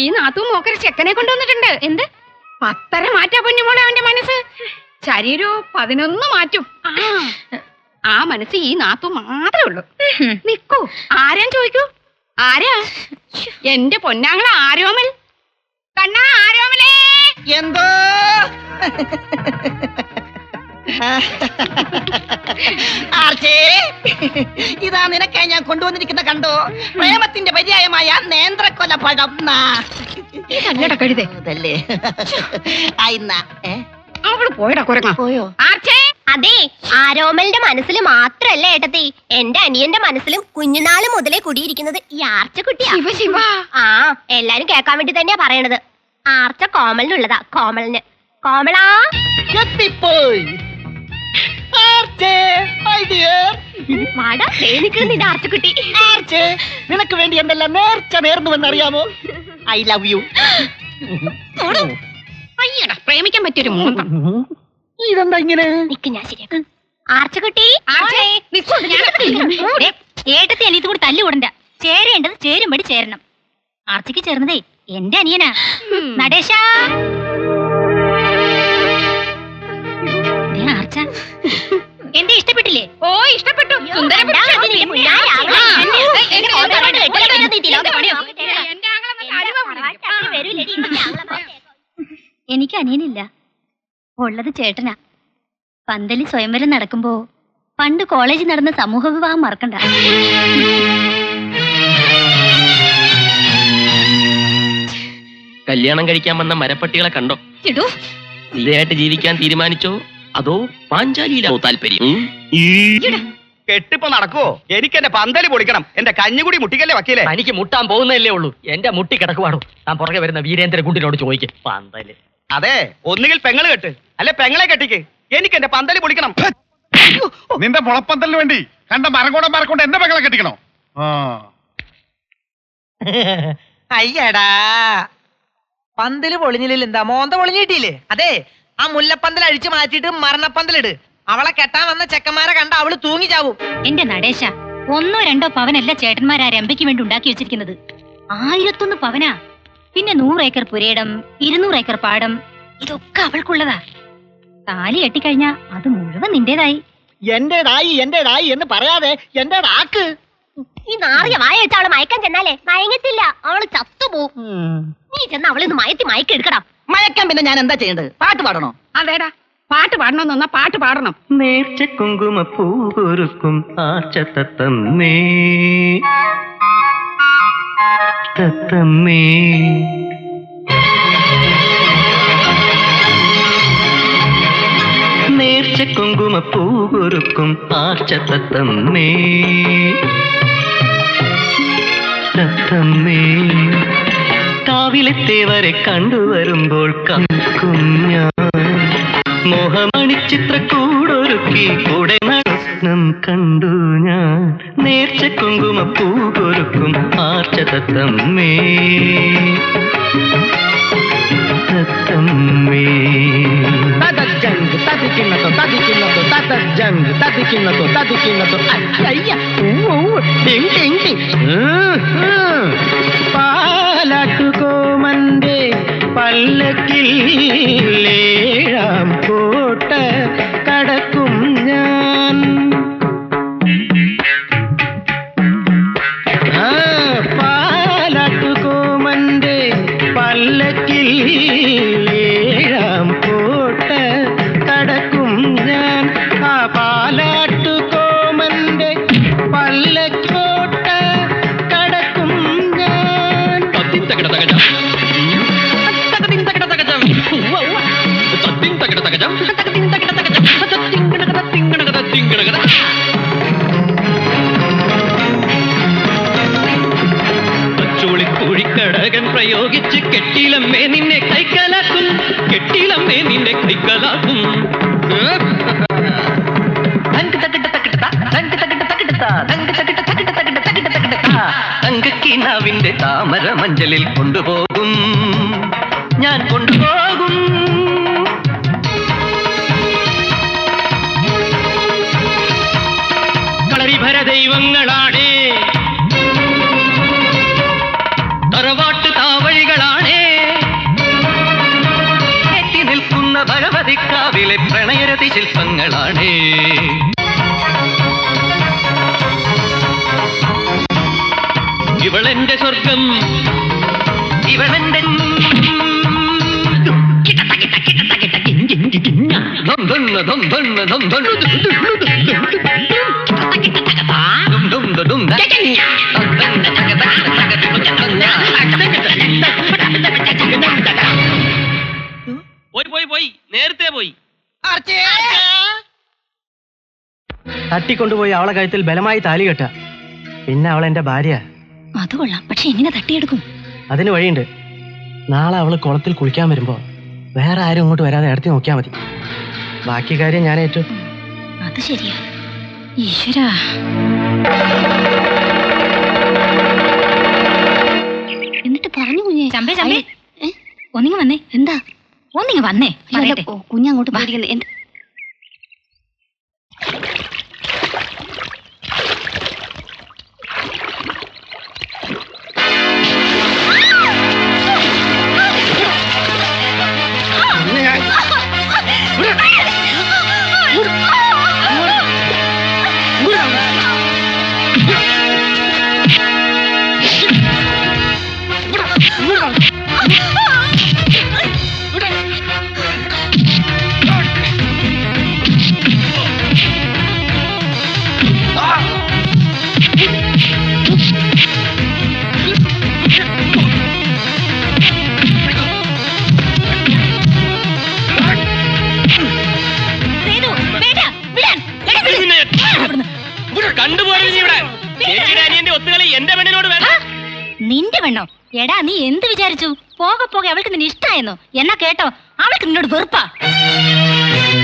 ഈ നാത്തും മോക്കര ചെക്കനെ കൊണ്ടുവന്നിട്ടുണ്ട്. എന്ത് 10 മാറ്റാ പൊന്നു മോളെ അവന്റെ മനസ്സ്. ശരീരോ 11 മാറ്റും. ആ മനസ്സ് ഈ നാത്തു മാത്രമേ ഉള്ളൂ. നിക്കൂ, ആരാൻ ചോദിക്കൂ. ആരാ? എന്റെ പൊന്നാങ്ങള ആരോമൽ. കണ്ണാ ആരോമലേ. എന്തോ ഇതാ നിനക്കായി ഞാൻ കൊണ്ടുവന്നിരിക്കുന്ന കണ്ടോ, പ്രേമത്തിന്റെ പര്യായമായ നേന്ത്രക്കൊല പഴം. കഴുതേ അവള് പോയടാ കുരങ്ങ. പോയോ? അതെ, ആരോമലിന്റെ മനസ്സിൽ മാത്രല്ല ഏട്ടത്തി, എന്റെ അനിയന്റെ മനസ്സിലും കുഞ്ഞുനാള് മുതലേ കുടിയിരിക്കുന്നത് ഈ ആർച്ചക്കുട്ടിയാ. ശിവ ശിവ. ആ, എല്ലാരും കേൾക്കാൻ വേണ്ടി തന്നെയാ പറയണത്. ആർച്ച കോമലിനുള്ളതാ. കോമലിന്. കോമളാ എത്തിപ്പോയി. വാടാ, നിന്റെ ആർച്ചക്കുട്ടി. നിനക്ക് വേണ്ടി എന്തെല്ലാം നേർച്ച നേർന്നുവെന്നറിയാമോ? I love you. അയ്യടാ, പ്രേമിക്കാൻ പറ്റിയൊരു മൂന്ന്. ഇതെന്താ ഇങ്ങനെ? നിക്ക്, ഞാൻ ശരിയാക്കാം. ആർച്ചക്കുട്ടി, ഏട്ടത്തെ അനിയത്ത് കൂടി തല്ലുകൂടണ്ട. ചേരേണ്ടത് ചേരുംപടി ചേരണം. ആർച്ചയ്ക്ക് ചേർന്നതേ എന്റെ അനിയനാ. നടേശ ആർച്ച എന്റെ ഇഷ്ടപ്പെട്ടില്ലേ? ഓ, ഇഷ്ടപ്പെട്ടു. സുന്ദര എനിക്ക് അനിയനില്ല, ഉള്ളത് ചേട്ടനാ. പന്തലി സ്വയംവരം നടക്കുമ്പോ പണ്ട് കോളേജിൽ നടന്ന സമൂഹ വിവാഹം മറക്കണ്ട. കല്യാണം കഴിക്കാൻ വന്ന മരപ്പട്ടികളെ കണ്ടോ? സ്ഥിരമായിട്ട് ജീവിക്കാൻ തീരുമാനിച്ചോ അതോ പാഞ്ചാലിയിലാവോ താല്പര്യം? കെട്ടിപ്പോ നടക്കുവോ? എനിക്ക് എന്റെ പന്തല് പൊളിക്കണം. എന്റെ കഞ്ഞുകൂടി മുട്ടിക്കല്ലേ വക്കീലെ? എനിക്ക് മുട്ടാൻ പോകുന്നതല്ലേ ഉള്ളൂ. എന്റെ മുട്ടി കിടക്കുവാണോ? താൻ പുറകെ വരുന്ന വീരേന്ദ്ര കുണ്ടിനോട് ചോദിക്കും. പന്തല് അതെ, ഒന്നുകിൽ പെങ്ങള് കെട്ട്, അല്ലെ പെങ്ങളെ കെട്ടിക്ക്. എനിക്ക് എന്റെ പന്തല് പൊളിക്കണം. നിന്റെ മുളപ്പന്തലിന് വേണ്ടി കണ്ട മരംകൂടം മരക്കൊണ്ട് എന്റെ പെങ്ങളെ കെട്ടിക്കണോ? അയ്യടാ, പന്തല് പൊളിഞ്ഞില്ല. എന്താ മോന്ത പൊളിഞ്ഞു കിട്ടിയില്ലേ? അതെ, ആ മുല്ലപ്പന്തൽ അഴിച്ചു മാറ്റിയിട്ട് മരണപ്പന്തലിട്. അവളെ കെട്ടാൻ വന്ന ചെക്കന്മാരെ കണ്ട അവള് തൂങ്ങി ചാവും. എന്റെ നടേശ, 1-2 പവനല്ല ചേട്ടന്മാരാ രമ്പയ്ക്ക് വേണ്ടി ഉണ്ടാക്കി വെച്ചിരിക്കുന്നത്. 1001 പവനാ. പിന്നെ 100 ഏക്കർ പുരയിടം, 200 ഏക്കർ പാടം, ഇതൊക്കെ അവൾക്കുള്ളതാ. താലി കെട്ടിക്കഴിഞ്ഞാ അത് മുഴുവൻ നിന്റേതായി. എന്റേതായി എന്ന് പറയാതെ എന്റേതാക്ക്. ഈ നാറിയ വായ വെച്ച അവള് മയക്കാൻ ചെന്നാലേ മയങ്ങത്തില്ല, അവള് ചത്തുപോകും. നീ ചെന്ന് അവളിന്ന് മയക്കെടുക്കണം. മയക്കാൻ പിന്നെ ഞാൻ എന്താ ചെയ്യേണ്ടത്? പാട്ട് പാടണോ? അതേടാ, പാട്ട് പാടണമെന്ന് വന്നാ പാട്ട് പാടണം. നേർച്ച കുങ്കുമപ്പൂകൊരുക്കും ആർച്ച തത്തമ്മേ തത്തമ്മേ. നേർച്ച കുങ്കുമപ്പൂകൊരുക്കും ആർച്ച തത്തമ്മേ തത്തമ്മേ. കാവിലെത്തേവരെ കണ്ടുവരുമ്പോൾ കുഞ്ഞാ മോഹമണിച്ചിത്രക്കൂടൊരുക്കി കൂടെ നടനം കണ്ടു ഞാൻ. നേർച്ച കുങ്കുമപ്പൂകൊരുക്കും ആർച്ച തത്തമ്മേ തത്തമ്മേ. പാലാട്ടുകോമന്റെ പല്ലക്കിൽ ഏഴാം കോട്ട കടക്കും ഞാൻ. പാലാട്ടുകോമന്റെ പല്ലക്കിൽ ഏഴാം കോട്ട കടക്കും ഞാൻ. ആ പാലാട്ടുകോമന്റെ പല്ലക്കോട്ട കടക്കും ഞാൻ. കോഴിക്കടകൻ പ്രയോഗിച്ച് കെട്ടിലമ്മേ നിന്നെ കൈക്കലാക്കും, കെട്ടിലമ്മേ നിന്നെ കൈക്കലാക്കും. തങ്കക്കിനാവിന്റെ താമര മഞ്ചലിൽ കൊണ്ടുപോകും, ഞാൻ കൊണ്ടുപോകും. കളരിഭര ദൈവങ്ങളാണേ, തറവാട്ട് താവഴികളാണേ, എത്തി നിൽക്കുന്ന ഭഗവതിക്കാവിലെ പ്രണയരതി ശില്പങ്ങളാണേ. ഇവളെന്റെ സ്വർഗം, ഇവളെന്റെ പോയി നേരത്തെ പോയി. തട്ടിക്കൊണ്ടുപോയി അവളെ കഴുത്തിൽ ബലമായി താലി കെട്ട, പിന്നെ അവൾ എന്റെ ഭാര്യ. അത് കൊള്ളാം, പക്ഷെ എങ്ങനെ തട്ടിയെടുക്കും? അതിന് വഴിയുണ്ട്. നാളെ അവള് കുളത്തിൽ കുളിക്കാൻ വരുമ്പോ വേറെ ആരും ഇങ്ങോട്ട് വരാതെ അടുത്ത് നോക്കിയാൽ മതി. ബാക്കി കാര്യം ഞാൻ ഏറ്റു. അത് ശരിയാ. ഈശ്വരാ, എന്നിട്ട് പറഞ്ഞു കുഞ്ഞെ. ചമ്പേ ചമ്പേ, ഒന്നിങ്ങ വന്നേ. എന്താ ഒന്നിങ്ങ വന്നേ? കുഞ്ഞങ്ങോട്ട് പോയിരിക്കുന്നത്. നിന്റെ പെണ്ണോ? എടാ, നീ എന്ത് വിചാരിച്ചു? പോകെ പോകെ അവൾക്ക് നിന്നെ ഇഷ്ടായെന്നോ? എന്നാ കേട്ടോ, അവൾക്ക് നിന്നോട് വെറുപ്പാ.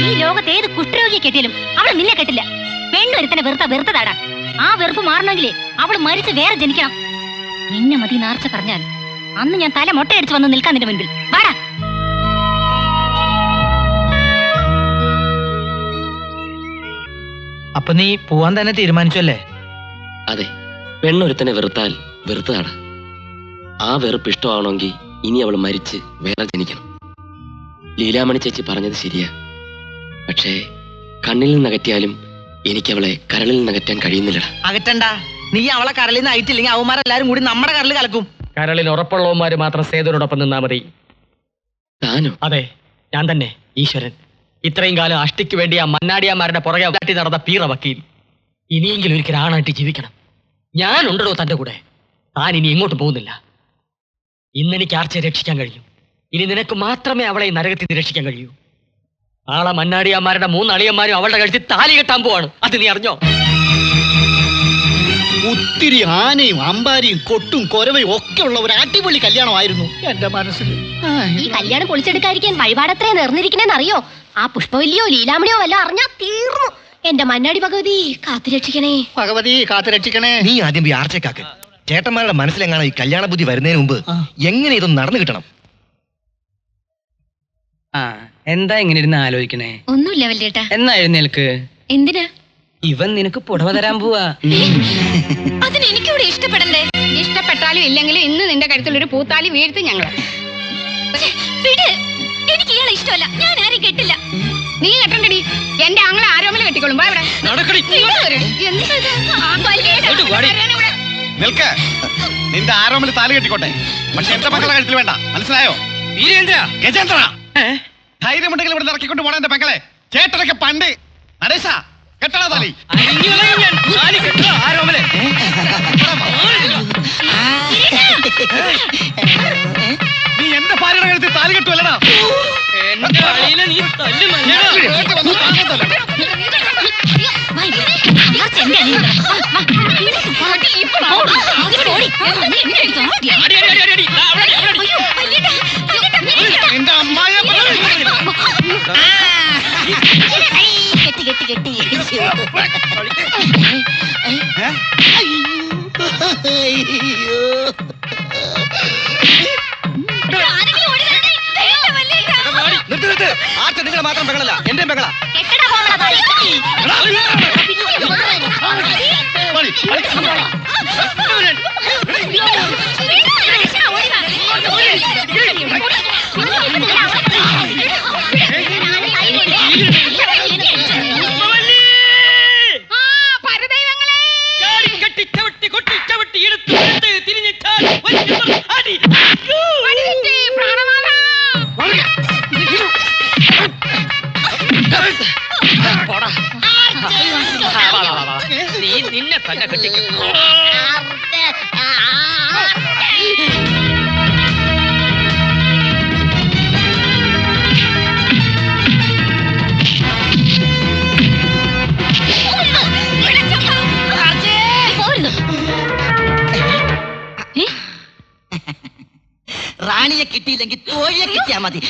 ഈ ലോകത്ത് ഏത് കുഷ്ഠരോഗിയെ കെട്ടിയാലും അവൾ നിന്നെ കെട്ടില്ല. പെണ്ണൊരുത്തനെ വെറുത്തതാടാ. ആ വെറുപ്പ് മാറണമെങ്കിലേ അവൾ മരിച്ച് വേറെ ജനിക്കണം. നിന്നെ മതി നാർച്ച പറഞ്ഞാൽ അന്ന് ഞാൻ തല മൊട്ടയടിച്ച് വന്ന് നിൽക്കാൻ നിന്റെ മുൻപിൽ. വാടാ. അപ്പൊ നീ പോവാൻ തന്നെ തീരുമാനിച്ചല്ലേ? അതെ, പെണ്ണൊരുത്തനെ വെറുത്താൽ വെറുത്തതാണ്. ആ വെറുപ്പ് ഇഷ്ടമാണെങ്കിൽ ഇനി അവൾ മരിച്ച് വേറെ ജനിക്കണം. ലീലാമണി ചേച്ചി പറഞ്ഞത് ശരിയാ. പക്ഷേ കണ്ണിൽ നിന്നകറ്റിയാലും എനിക്ക് അവളെ കരളിൽ നിന്നകറ്റാൻ കഴിയുന്നില്ലടാ. അകറ്റണ്ട. നീ അവളെ കരളിൽ നിന്ന് അയറ്റില്ലെങ്കിൽ അവന്മാരെല്ലാരും കൂടി നമ്മുടെ കരളിൽ കലക്കും. കരളിൽ ഉറപ്പുള്ളവന്മാര് മാത്രം സേതുവിനോടൊപ്പം നിന്നാ മതി. താനോ? അതെ, ഞാൻ തന്നെ, ഈശ്വരൻ. ഇത്രയും കാലം അഷ്ടിക്ക് വേണ്ടി ആ മന്നാടിയാന്മാരുടെ പുറകെ കാട്ടി നടന്ന പീറ വക്കീൽ. ഇനിയെങ്കിലും ഒരിക്കൽ ആണായിട്ട് ജീവിക്കണം. ഞാനുണ്ടോ തന്റെ കൂടെ. താൻ ഇനി എങ്ങോട്ടും പോകുന്നില്ല. ഇന്നെനിക്ക് ആർച്ചയെ രക്ഷിക്കാൻ കഴിയും. ഇനി നിനക്ക് മാത്രമേ അവളെ നരകത്തിൽ നിന്ന് രക്ഷിക്കാൻ കഴിയൂ. ആളെ മന്നാടിയാന്മാരുടെ 3 അളിയന്മാരും അവളുടെ കഴുത്തിൽ താലി കെട്ടാൻ പോവാണ്. അത് നീ അറിഞ്ഞോ? ഒത്തിരി ആനയും അമ്പാരിയും കൊട്ടും കൊരവയും ഒക്കെ ഉള്ള ഒരു അടിപൊളി കല്യാണമായിരുന്നു എന്റെ മനസ്സിൽ. ഈ കല്യാണം പൊളിച്ചെടുക്കാതിരിക്കാൻ വഴിപാടത്രേ നേർന്നിരിക്കണേന്ന് അറിയോ? ആ പുഷ്പവല്ലിയോ ലീലാമണിയോ വല്ല അറിഞ്ഞാ തീർന്നു. എന്റെ മന്നാടി ഭഗവതി കാത്തുരക്ഷിക്കണേ. ഭഗവതി കാത്തുരക്ഷിക്കണേ. നീ ആദ്യം പോയി ആർച്ചക്കാക്ക്. ചേട്ടന്മാരുടെ മനസ്സിലെങ്ങാണോ ഈ കല്യാണ ബുദ്ധി വരുന്നതിന് മുമ്പ് എങ്ങനെ ഇതൊന്നും നടന്നു കിട്ടണം. ആ, എന്താ ഇങ്ങനെ ഇരുന്ന് ആലോചിക്കണേ? ഒന്നുമില്ല വല്യേട്ടാ. എന്നാ എഴുന്നേൽക്ക്. എന്തിനാ? ഇവൻ നിനക്ക് പുടവ തരാൻ പോവാ. അതിന് എനിക്കൂടെ ഇഷ്ടപ്പെടണ്ടേ? ഇഷ്ടപ്പെട്ടാലും ഇല്ലെങ്കിലും ഇന്ന് നിന്റെ കഴുത്തിലൊരു പൂത്താലി വീഴ്ത്തും ഞങ്ങൾ. വിട്. എനിക്ക് ഇയാളെ ഇഷ്ടമല്ല. ഞാൻ ആരും കെട്ടില്ല. നീ കെട്ടണ്ടടി. എന്റെ ആങ്ങളെ ആരോമല കെട്ടിക്കോളും. വാ ഇവിടെ. നിൽക്ക്. നിന്റെ ആരോമല് താലി കെട്ടിക്കോട്ടെ, പക്ഷെ എന്റെ മക്കളെ കഴുത്തിൽ വേണ്ട. മനസ്സിലായോ? ഗജേന്ദ്ര, ധൈര്യമുണ്ടെങ്കിൽ ഇവിടെ ഇറക്കിക്കൊണ്ട് പോണ എന്റെ മക്കളെ. ചേട്ടനൊക്കെ പണ്ട് നടേശ കെട്ടണ താലി. നീ എന്റെ ഭാര്യയുടെ കഴുത്തിൽ താലി കെട്ടുവല്ലടാ. എന്റെ അമ്മായ ആർച്ച നിങ്ങളെ മാത്രം പെങ്ങളല്ല, എന്റെയും പെങ്ങളാ. നിന്നെ തന്നെ കെട്ടിക്കും. റാണിയെ കിട്ടിയില്ലെങ്കിൽ തോഴിയെ കിട്ടിയാ മതി.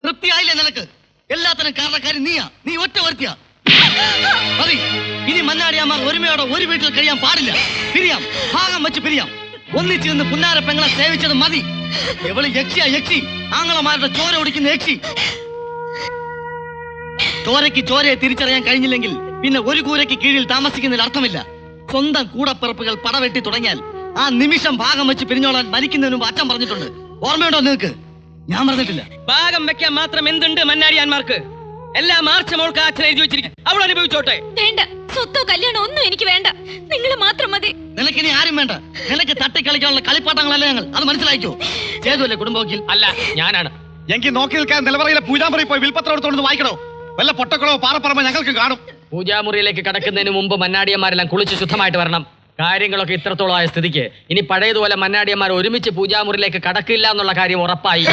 തൃപ്തിയായില്ലേ നിനക്ക്? എല്ലാത്തിനും കാരണക്കാരി നീയാ. നീ ഒറ്റ വരുത്തിയാ മതി. ഇനി മന്നാടിയാമാർ ഒരുമയോടെ ഒരു വീട്ടിൽ കഴിയാൻ പാടില്ല. പിരിയാം, ഭാഗം വെച്ച് പിരിയാം. ഒന്നിച്ച് നിന്ന് പുന്നാര പെങ്ങളെ സേവിച്ചത് മതി. എവള് യക്ഷിയാ യക്ഷി, ആങ്ങളമാരുടെ ചോര ഒടിക്കുന്ന യക്ഷി. ചോരയ്ക്ക് ചോരയെ തിരിച്ചറിയാൻ കഴിഞ്ഞില്ലെങ്കിൽ പിന്നെ ഒരു കൂരയ്ക്ക് കീഴിൽ താമസിക്കുന്നതിൽ അർത്ഥമില്ല. സ്വന്തം കൂടപ്പിറപ്പുകൾ പടവെട്ടി തുടങ്ങിയാൽ ആ നിമിഷം ഭാഗം വെച്ച് പിരിഞ്ഞോളാൻ മരിക്കുന്നതിന് മുമ്പ് അച്ഛൻ പറഞ്ഞിട്ടുണ്ട്. ഓർമ്മയുണ്ടോ നിങ്ങൾക്ക്? ഞാൻ പറഞ്ഞിട്ടില്ല. ഭാഗം വെക്കാൻ മാത്രം എന്തുണ്ട് മന്നാടിയാന്മാർക്ക്? എല്ലാം മാർച്ച് മോൾക്ക് അച്ഛൻ എഴുതി വെച്ചിരിക്കും. അവൾ അനുഭവിച്ചോട്ടെ. വേണ്ട, സ്വത്തോ കല്യാണോ ഒന്നും എനിക്ക് വേണ്ട. നിങ്ങൾ മാത്രം മതി. നിനക്കിനി ആരും വേണ്ട. നിനക്ക് തട്ടിക്കളിക്കാനുള്ള കളിപ്പാട്ടങ്ങളല്ല ഞങ്ങൾ. അത് മനസ്സിലായിക്കോ? ചെയ്തുവല്ലേ കുടുംബവക്കീൽ? അല്ല, ഞാനാണ്. എങ്കിൽ നോക്കി നിൽക്കാൻ നിലവറയിലെ പൂജാമുറി പോയി വിൽപ്പത്രം എടുത്തോണ്ട് വായിക്കണോ? വല്ല പൊട്ടക്കളോ പാറപ്പറമ്പോ ഞങ്ങൾക്ക് കാണും. പൂജാമുറിയിലേക്ക് കടക്കുന്നതിന് മുമ്പ് മന്നാടിയന്മാരെല്ലാം കുളിച്ച് ശുദ്ധമായിട്ട് വരണം. കാര്യങ്ങളൊക്കെ ഇത്രത്തോളമായ സ്ഥിതിക്ക് ഇനി പഴയതുപോലെ മന്നാടിയന്മാർ ഒരുമിച്ച് പൂജാമുറിയിലേക്ക് കടക്കില്ല എന്നുള്ള കാര്യം ഉറപ്പായി.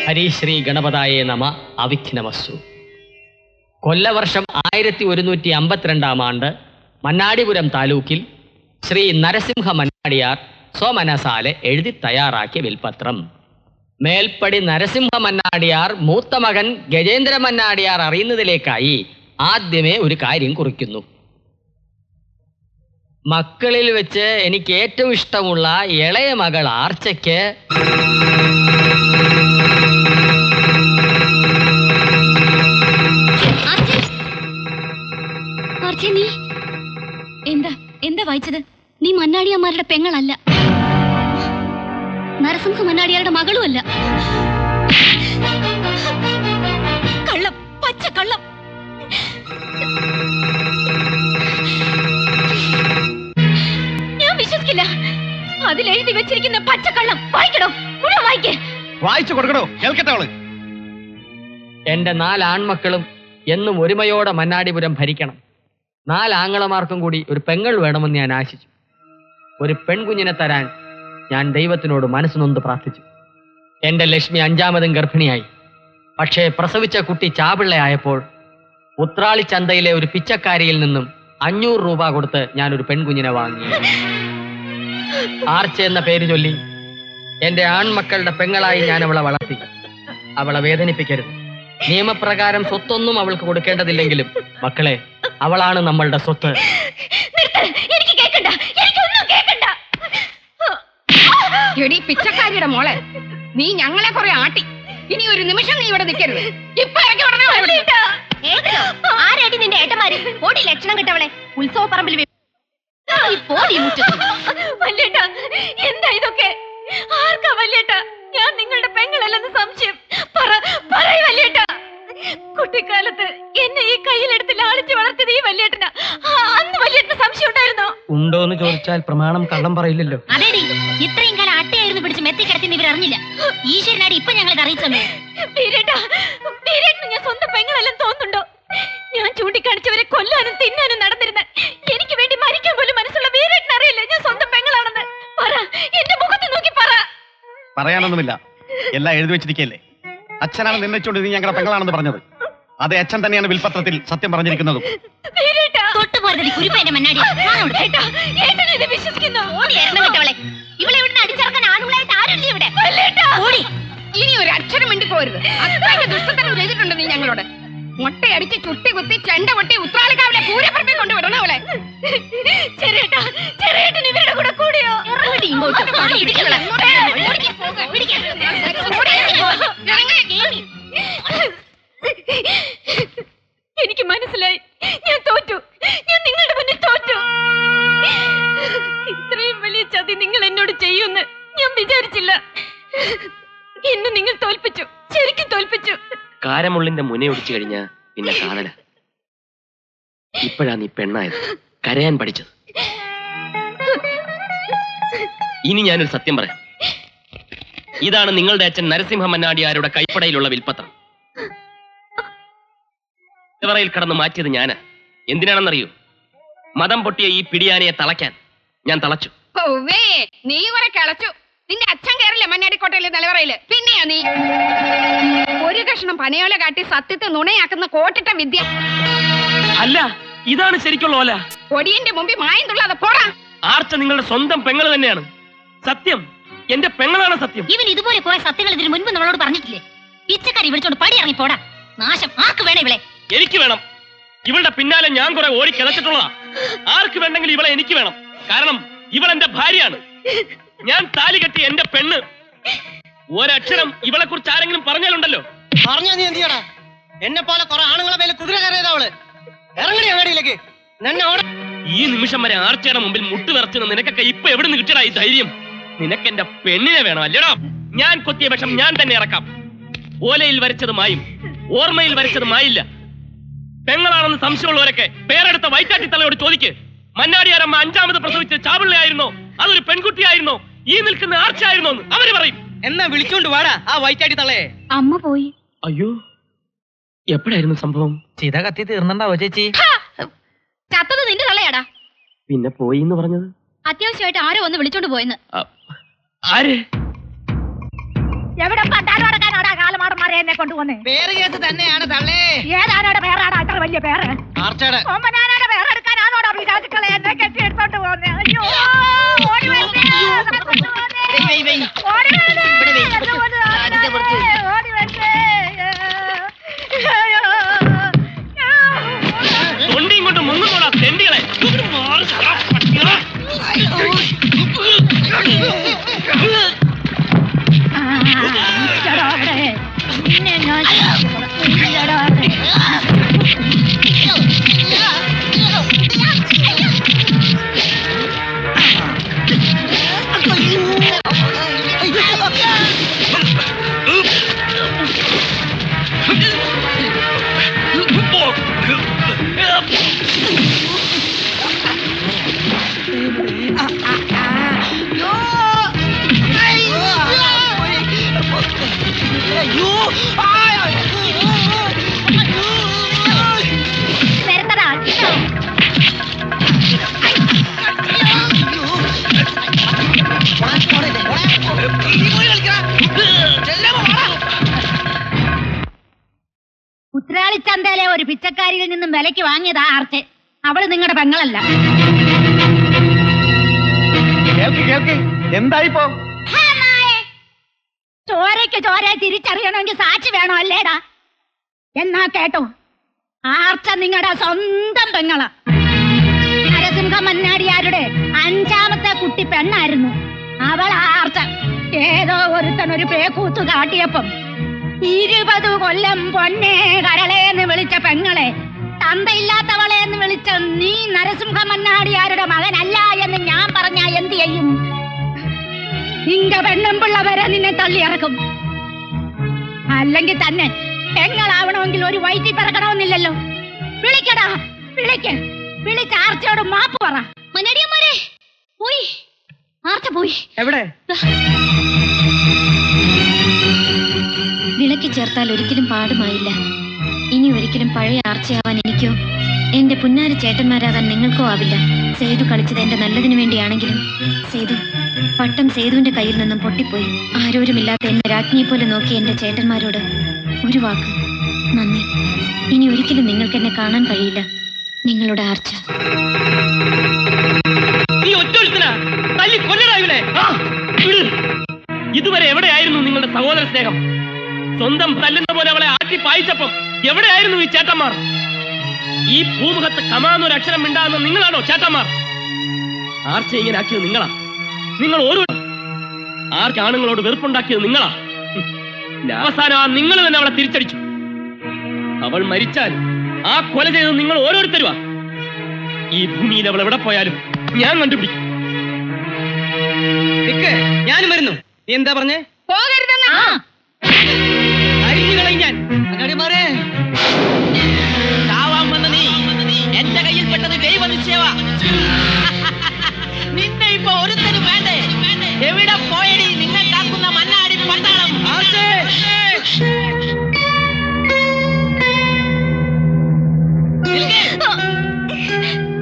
ഹരിശ്രീ ഗണപതായേ നമ. അവിഘ്നമസ്തു. കൊല്ലവർഷം 1152 ആണ്ട് മന്നാടിപുരം താലൂക്കിൽ ശ്രീ നരസിംഹ മന്നാടിയാർ സ്വമനസാലെ എഴുതി തയ്യാറാക്കിയ വിൽപത്രം. മേൽപ്പടി നരസിംഹ മന്നാടിയാർ മൂത്ത മകൻ ഗജേന്ദ്ര മന്നാടിയാർ അറിയുന്നതിലേക്കായി ആദ്യമേ ഒരു കാര്യം കുറിക്കുന്നു. മക്കളിൽ വെച്ച് എനിക്ക് ഏറ്റവും ഇഷ്ടമുള്ള ഇളയ മകൾ ആർച്ചയ്ക്ക് നീ എന്താ വായിച്ചത്? നീ മന്നാടിയന്മാരുടെ പെങ്ങളല്ല, നരസിംഹ മന്നാടിയാരുടെ മകളുമല്ല. കള്ളം, പച്ച കള്ളം. ഞാൻ വിശ്വസിക്കില്ല. അതിലെഴുതി വെച്ചിരിക്കുന്ന പച്ചക്കള്ളം വായിക്കണോ? മുഴുവൻ വായിക്കേ. വായിച്ചു കൊടുക്കണോ? കേൾക്കട്ടെ അവള്. എന്റെ 4 ആൺമക്കളും എന്നും ഒരുമയോടെ മന്നാടിപുരം ഭരിക്കണം. 4 ആങ്ങളമാർക്കും കൂടി ഒരു പെങ്ങൾ വേണമെന്ന് ഞാൻ ആശിച്ചു. ഒരു പെൺകുഞ്ഞിനെ തരാൻ ഞാൻ ദൈവത്തിനോട് മനസ്സ് നൊന്ത് പ്രാർത്ഥിച്ചു. എന്റെ ലക്ഷ്മി 5ാമതും ഗർഭിണിയായി. പക്ഷേ പ്രസവിച്ച കുട്ടി ചാപിള്ളയായപ്പോൾ ഉത്രാളി ചന്തയിലെ ഒരു പിച്ചക്കാരിയിൽ നിന്നും 500 രൂപ കൊടുത്ത് ഞാനൊരു പെൺകുഞ്ഞിനെ വാങ്ങി. ആർച്ച എന്ന പേര് ചൊല്ലി എന്റെ ആൺമക്കളുടെ പെങ്ങളായി ഞാൻ അവളെ വളർത്തി. അവളെ വേദനിപ്പിക്കരുത്. നിയമപ്രകാരം സ്വത്തൊന്നും അവൾക്ക് കൊടുക്കേണ്ടതില്ലെങ്കിലും മക്കളെ, അവളാണ് നമ്മളുടെ സ്വത്ത്. എനിക്ക് കേൾക്കണ്ട, എനിക്കൊന്നും കേൾക്കണ്ട. എടി പിച്ചക്കാരിയുടെ മോളെ, നീ ഞങ്ങളെ കുറെ ആട്ടി. ഇനി ഒരു നിമിഷം നീ ഇവിടെ നിൽക്കരുത്. ഇപ്പൊ ഇറങ്ങി ഉടനെ ആരാട്ടി നിന്റെ ഏട്ടന്മാര്? ഓടി ലക്ഷണം കിട്ടവളെ. ഉത്സവ പറമ്പിൽ വല്യേട്ടാ, എന്താ ഇതൊക്കെ? ആർക്കാ വല്യേട്ടാ? ഞാൻ നിങ്ങളുടെ പെങ്ങളല്ലെന്ന് സംശയം. പറയ് വല്യേട്ടാ. കുട്ടിക്കാലത്ത് എന്നെ ഈ കയ്യിലെടുത്ത് ലാളിച്ച് വളർത്തിയത് ഈ വല്യേട്ടനാ. അന്ന് വല്യേട്ടന് സംശയം ഉണ്ടായിരുന്നോ? ഉണ്ടോന്ന് ചോദിച്ചാൽ പ്രമാണം കള്ളം പറയില്ലല്ലോ. അതേടി, ഇത്രയും കാലം അട്ടയായിരുന്നു പിടിച്ച് മെത്തി കിടത്തിന്ന് ഇവർ അറിഞ്ഞില്ല. ഈശ്വരനാടി ഇപ്പൊ ഞങ്ങളെ അറിയിച്ചത്. വീരേട്ടന് ഞാൻ സ്വന്തം പെങ്ങളല്ലെന്ന് തോന്നുന്നുണ്ടോ? ഞാൻ ചൂണ്ടിക്കാണിച്ചവരെ കൊല്ലാനും തിന്നാനും നടന്നിരുന്ന, എനിക്ക് വേണ്ടി മരിക്കാൻ പോലും മനസ്സുള്ള വീരേട്ടൻ അറിയില്ല ഞാൻ സ്വന്തം പെങ്ങളാണെന്ന്. പറ, എന്റെ മുഖത്ത് നോക്കി പറ. പറയാനൊന്നുമില്ല, എല്ലാം എഴുതി വെച്ചിരിക്കല്ലേ. അച്ഛനാണ് നിർണയിച്ചുകൊണ്ട് നീ ഞങ്ങളുടെ പെങ്ങളാണെന്ന് പറഞ്ഞത്. അതേ അച്ഛൻ തന്നെയാണ് വിൽപത്രത്തിൽ സത്യം പറഞ്ഞിരിക്കുന്നതും. ഇനി ഒരു അക്ഷരം വേണ്ടി പോരുത്. അത്രയ്ക്ക് ദുഷ്ടത്തരം ചെയ്തിട്ടുണ്ട് നീ ഞങ്ങളോട്. മുട്ടയടിച്ച് ചുട്ടി കുത്തി ചെണ്ട പൊട്ടി ഉത്രാളിക്കാവിലെ പൂരപ്പറമ്പിൽ കൊണ്ടുവിടണം അവളെ. ചെറിയേട്ടൻ ഇവരുടെ കൂടെ കൂടിയോ? എനിക്ക് മനസ്സിലായി, ഞാൻ തോറ്റു. ഞാൻ നിങ്ങളുടെ മുന്നിൽ തോറ്റു. ഇത്രയും വലിയ ചതി നിങ്ങൾ എന്നോട് ചെയ്യുമെന്ന് ഞാൻ വിചാരിച്ചില്ല. എന്നെ നിങ്ങൾ തോൽപ്പിച്ചു, ശരിക്കും തോൽപ്പിച്ചു. കാരമുള്ളിന്റെ മുനെ ഒടിച്ചു കഴിഞ്ഞാ പിന്നെ കാണല. ഇപ്പോഴാ നീ പെണ്ണായത്, കരയാൻ പഠിച്ചത്. ഇനി ഞാനൊരു സത്യം പറയാം. ഇതാണ് നിങ്ങളുടെ അച്ഛൻ നരസിംഹ മന്നാടിയാരുടെ കൈപ്പടയിലുള്ള വിൽപ്പത്രം. ിൽ കടന്ന് മാറ്റിയത് ഞാനാ. എന്തിനാണെന്നറിയൂ? മതം പൊട്ടിയ ഈ പിടിയാനയെ തളയ്ക്കാൻ ഞാൻ തളച്ചു. നീ കുറെ കിളച്ചു. നിന്റെ അച്ഛൻ കയറില്ല മണ്ണാടിക്കോട്ടയിലെ നിലവറയില്. പിന്നെയാ നീ ഒരു കഷ്ണം പനയോല കാട്ടി സത്യത്തെ നുണയാക്കുന്ന കോട്ടിട്ട വിദ്യ. അല്ല, ഇതാണ് ശരിക്കുള്ള ഓല. പൊടിയന്റെ മുമ്പിൽ മായം തുള്ളാതെ പോടാ. ആർച്ച നിങ്ങളുടെ സ്വന്തം പെങ്ങള് തന്നെയാണ്. സത്യം, എന്റെ പെങ്ങളാണ് സത്യം. ഇവൻ ഇതുപോലെ കുറെ സത്യങ്ങൾ ഇതിന് മുൻപ് നമ്മളോട് പറഞ്ഞിട്ടില്ലേ? പിച്ചക്കാരി വിളിച്ചോണ്ട് പടി ഇറങ്ങി പോടാ. നാശം ആർക്ക് വേണം ഇവളെ? എനിക്ക് വേണം. ഇവളുടെ പിന്നാലെ ഞാൻ കുറെ ഓടി കിടച്ചിട്ടുള്ളതാ. ആർക്ക് വേണ്ടെങ്കിലും ഇവളെ എനിക്ക് വേണം. കാരണം ഇവൾ എന്റെ ഭാര്യയാണ്. ഞാൻ താലി കെട്ടി എന്റെ പെണ്ണ്. ഒരക്ഷരം ഇവളെ കുറിച്ച് ആരെങ്കിലും പറഞ്ഞാലുണ്ടല്ലോ. പറഞ്ഞാ നീ എന്ത് ചെയ്യടാ? എന്നെ പോലെ കുറെ ആണുങ്ങളെ മേലെ കുതിര കയറിയതാ അവള്. ഇറങ്ങണി അങ്ങടിയിലേക്ക്. ഈ നിമിഷം വരെ ആർച്ചയുടെ മുമ്പിൽ മുട്ട് വിറച്ചുന്ന നിനക്കൊക്കെ ഇപ്പൊ എവിടെ നിന്ന് കിട്ടിയടാ ഈ ധൈര്യം? നിനക്ക് എന്റെ പെണ്ണിനെ വേണം അല്ലേടാ? ഞാൻ കൊത്തിയ വിഷം ഞാൻ തന്നെ ഇറക്കാം. ഓലയിൽ വരച്ചത് മായും, ഓർമ്മയിൽ വരച്ചത് മായില്ല. പെങ്ങളാണെന്ന് സംശയമുള്ളവരൊക്കെ പേരെടുത്ത വൈറ്റാട്ടി തലയോട് ചോദിക്ക്. മന്നാടിയാരമ്മ 5ാമത് പ്രസവിച്ച ചാപിള്ളയായിരുന്നോ, അതൊരു പെൺകുട്ടിയായിരുന്നോ, ഈ നിൽക്കുന്ന ആർച്ചയായിരുന്നോ എന്ന് അവര് പറയും. എന്നാ വിളിച്ചോണ്ട് വാടാ ആ വൈറ്റാട്ടി തള്ളയെ. അമ്മ പോയി. അയ്യോ, എപ്പോഴായിരുന്നു സംഭവം? ചിത കത്തി തീർന്നുണ്ടാവോ ചേച്ചി? ചത്തത് നിന്റെ തള്ളയാടാ. പിന്നെ പോയി എന്ന് പറഞ്ഞത്? അത്യാവശ്യമായിട്ട് ആരോ വന്ന് വിളിച്ചോണ്ട് പോയെന്ന്. ആര്? എവിടെ പണ്ടാരോടക്കാനാടാ കാലമാടന്മാരെ എന്നെ കൊണ്ടുപോന്നെ? പേര് കേട്ട് തന്നെയാണ് തള്ളേ. ഏതാനോടെ പേരാടാ ഇത്ര വലിയ പേര്? ഓമനാനോടെ പേരെടുക്കാനാണോടാ വിചാരിക്കളെ എന്നെ കെട്ടിയെടുത്തോണ്ട് പോന്നെ? അയ്യോ, ഓടി വരണേ, ഓടി വരണേ, ഓടി വരണേ. കൊണ്ട് മുങ്ങുന്നോടാ തെണ്ടികളെ. നിന്നെ ഞാൻ ഇല്ലടാ. വരത്തടാ ഉത്രാളിച്ചന്തയിലെ ഒരു പിച്ചക്കാരിയിൽ നിന്നും വിലയ്ക്ക് വാങ്ങിയതാ ആർച്ച്. അവള് നിങ്ങളുടെ പെങ്ങളല്ല. എന്തായിപ്പോ? ചോരയ്ക്ക് ചോരയെ തിരിച്ചറിയണമെങ്കിൽ സാക്ഷി വേണോ അല്ലേടാ? എന്നാ കേട്ടോ, ആർച്ച നിങ്ങളുടെ സ്വന്തം പെങ്ങള. നരസിംഹ മന്നാടിയാരുടെ 5ാമത്തെ കുട്ടി പെണ്ണായിരുന്നു അവൾ. ആർച്ച ഏതോ ഒരുത്തൻ ഒരു പേക്കൂത്ത് കാട്ടിയപ്പം 20 കൊല്ലം പൊന്നേ കരളേന്ന് വിളിച്ച പെങ്ങളെ തന്തയില്ലാത്തവളെ എന്ന് വിളിച്ച നീ നരസിംഹ മന്നാടിയാരുടെ മകനല്ല എന്ന് ഞാൻ പറഞ്ഞാ എന്ത് ചെയ്യും? നിന്റെ പെണ്ണുമ്പിള്ള വരെ നിന്നെ തള്ളിയിറക്കും. അല്ലെങ്കിൽ തന്നെ പെങ്ങളാവണമെങ്കിൽ ഒരു വയറ്റിൽ പിറക്കണമെന്നില്ലല്ലോ. വിളിക്കടാ, വിളിച്ച് ആർച്ചയോട് മാപ്പ് പറ. മന്നാടിയന്മാരെ പോയി, ആർച്ച പോയി. എവിടെ? വിളക്കി ചേർത്താൽ ഒരിക്കലും പാടുമായില്ല. ഇനി ഒരിക്കലും പഴയ ആർച്ചയാവാൻ എനിക്കോ എന്റെ പുന്നാര ചേട്ടന്മാരാകാൻ നിങ്ങൾക്കോ ആവില്ല. സേതു കളിച്ചത് എന്റെ നല്ലതിനു വേണ്ടിയാണെങ്കിലും സേതു പട്ടം സേതുവിന്റെ കയ്യിൽ നിന്നും പൊട്ടിപ്പോയി. ആരോരുമില്ലാത്ത എന്നെ രാജ്ഞിയെ പോലെ നോക്കി എന്റെ ചേട്ടന്മാരോട് ഒരു വാക്ക് നന്ദി. ഇനി ഒരിക്കലും നിങ്ങൾക്ക് എന്നെ കാണാൻ കഴിയില്ല. നിങ്ങളുടെ ആർച്ച. ഇതുവരെ എവിടെയായിരുന്നു നിങ്ങളുടെ സഹോദര സ്നേഹം? സ്വന്തം തല്ലുന്ന പോലെ അവളെ ആട്ടി പായിച്ചപ്പം എവിടെയായിരുന്നു ഈ ചേട്ടന്മാർ? ഈ ഭൂമുഖത്ത് കമാന്നൊരു അക്ഷരം മിണ്ടാകുന്ന നിങ്ങളാണോ ചേട്ടന്മാർ? ആർച്ച ഇങ്ങനെ ആക്കിയത് നിങ്ങളാ. നിങ്ങൾ ഓരോ ആർക്കാണുങ്ങളോട് വെറുപ്പുണ്ടാക്കിയത് നിങ്ങളാ. അവസാനം ആ നിങ്ങൾ തന്നെ അവളെ തിരിച്ചടിച്ചു. അവൾ മരിച്ചാൽ ആ കൊല ചെയ്തത് നിങ്ങൾ ഓരോരുത്തരുവാ. ഈ ഭൂമിയിൽ അവൾ എവിടെ പോയാലും ഞാൻ കണ്ടുപിടിക്കും. ഞാനും വരുന്നു. നീ എന്താ പറഞ്ഞേ? പോകരുതെന്ന്. അരിഞ്ഞുകളയും ഞാൻ. ചാവാൻ വന്ന നീ എന്റെ കയ്യിൽ പെട്ടത് ദൈവ നിശ്ചയവാ. നിന്നെ ഇപ്പൊ ഒരുത്തനും വേണ്ടേ? എവിടെ പോയടി നിന്നെ കാക്കുന്ന മന്നാടി പട്ടാളം?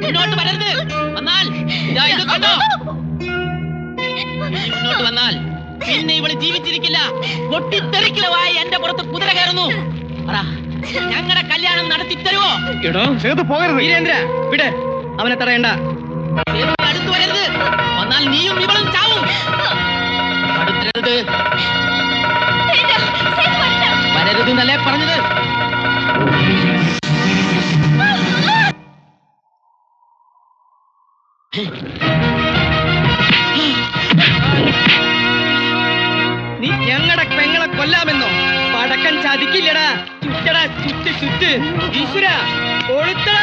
മുന്നോട്ട് വരരുത്. വന്നാൽ ഇതാ ഇത് കണ്ടോ? മുന്നോട്ട് വന്നാൽ പിന്നെ ഇവള് ജീവിച്ചിരിക്കില്ല. പൊട്ടിത്തെറിക്കലവായി എന്റെ പുറത്ത് കുതിര കയറുന്നു. ഞങ്ങളുടെ കല്യാണം നടത്തി തരുവോ? വീരേന്ദ്ര വിട്, അവനെ തടയണ്ട. അടുത്തു വരരുത്. വന്നാൽ നീയും ഇവളും ചാവും. അടുത്തരുത്. വരരുത് എന്നല്ലേ പറഞ്ഞത്? നീ ഞങ്ങളുടെ പെങ്ങളെ കൊല്ലാമെന്നോ? പടക്കം ചതിക്കില്ലടാ. ചുറ്റടാ, ചുറ്റ്. ഈശ്വര കൊളുത്തടാ.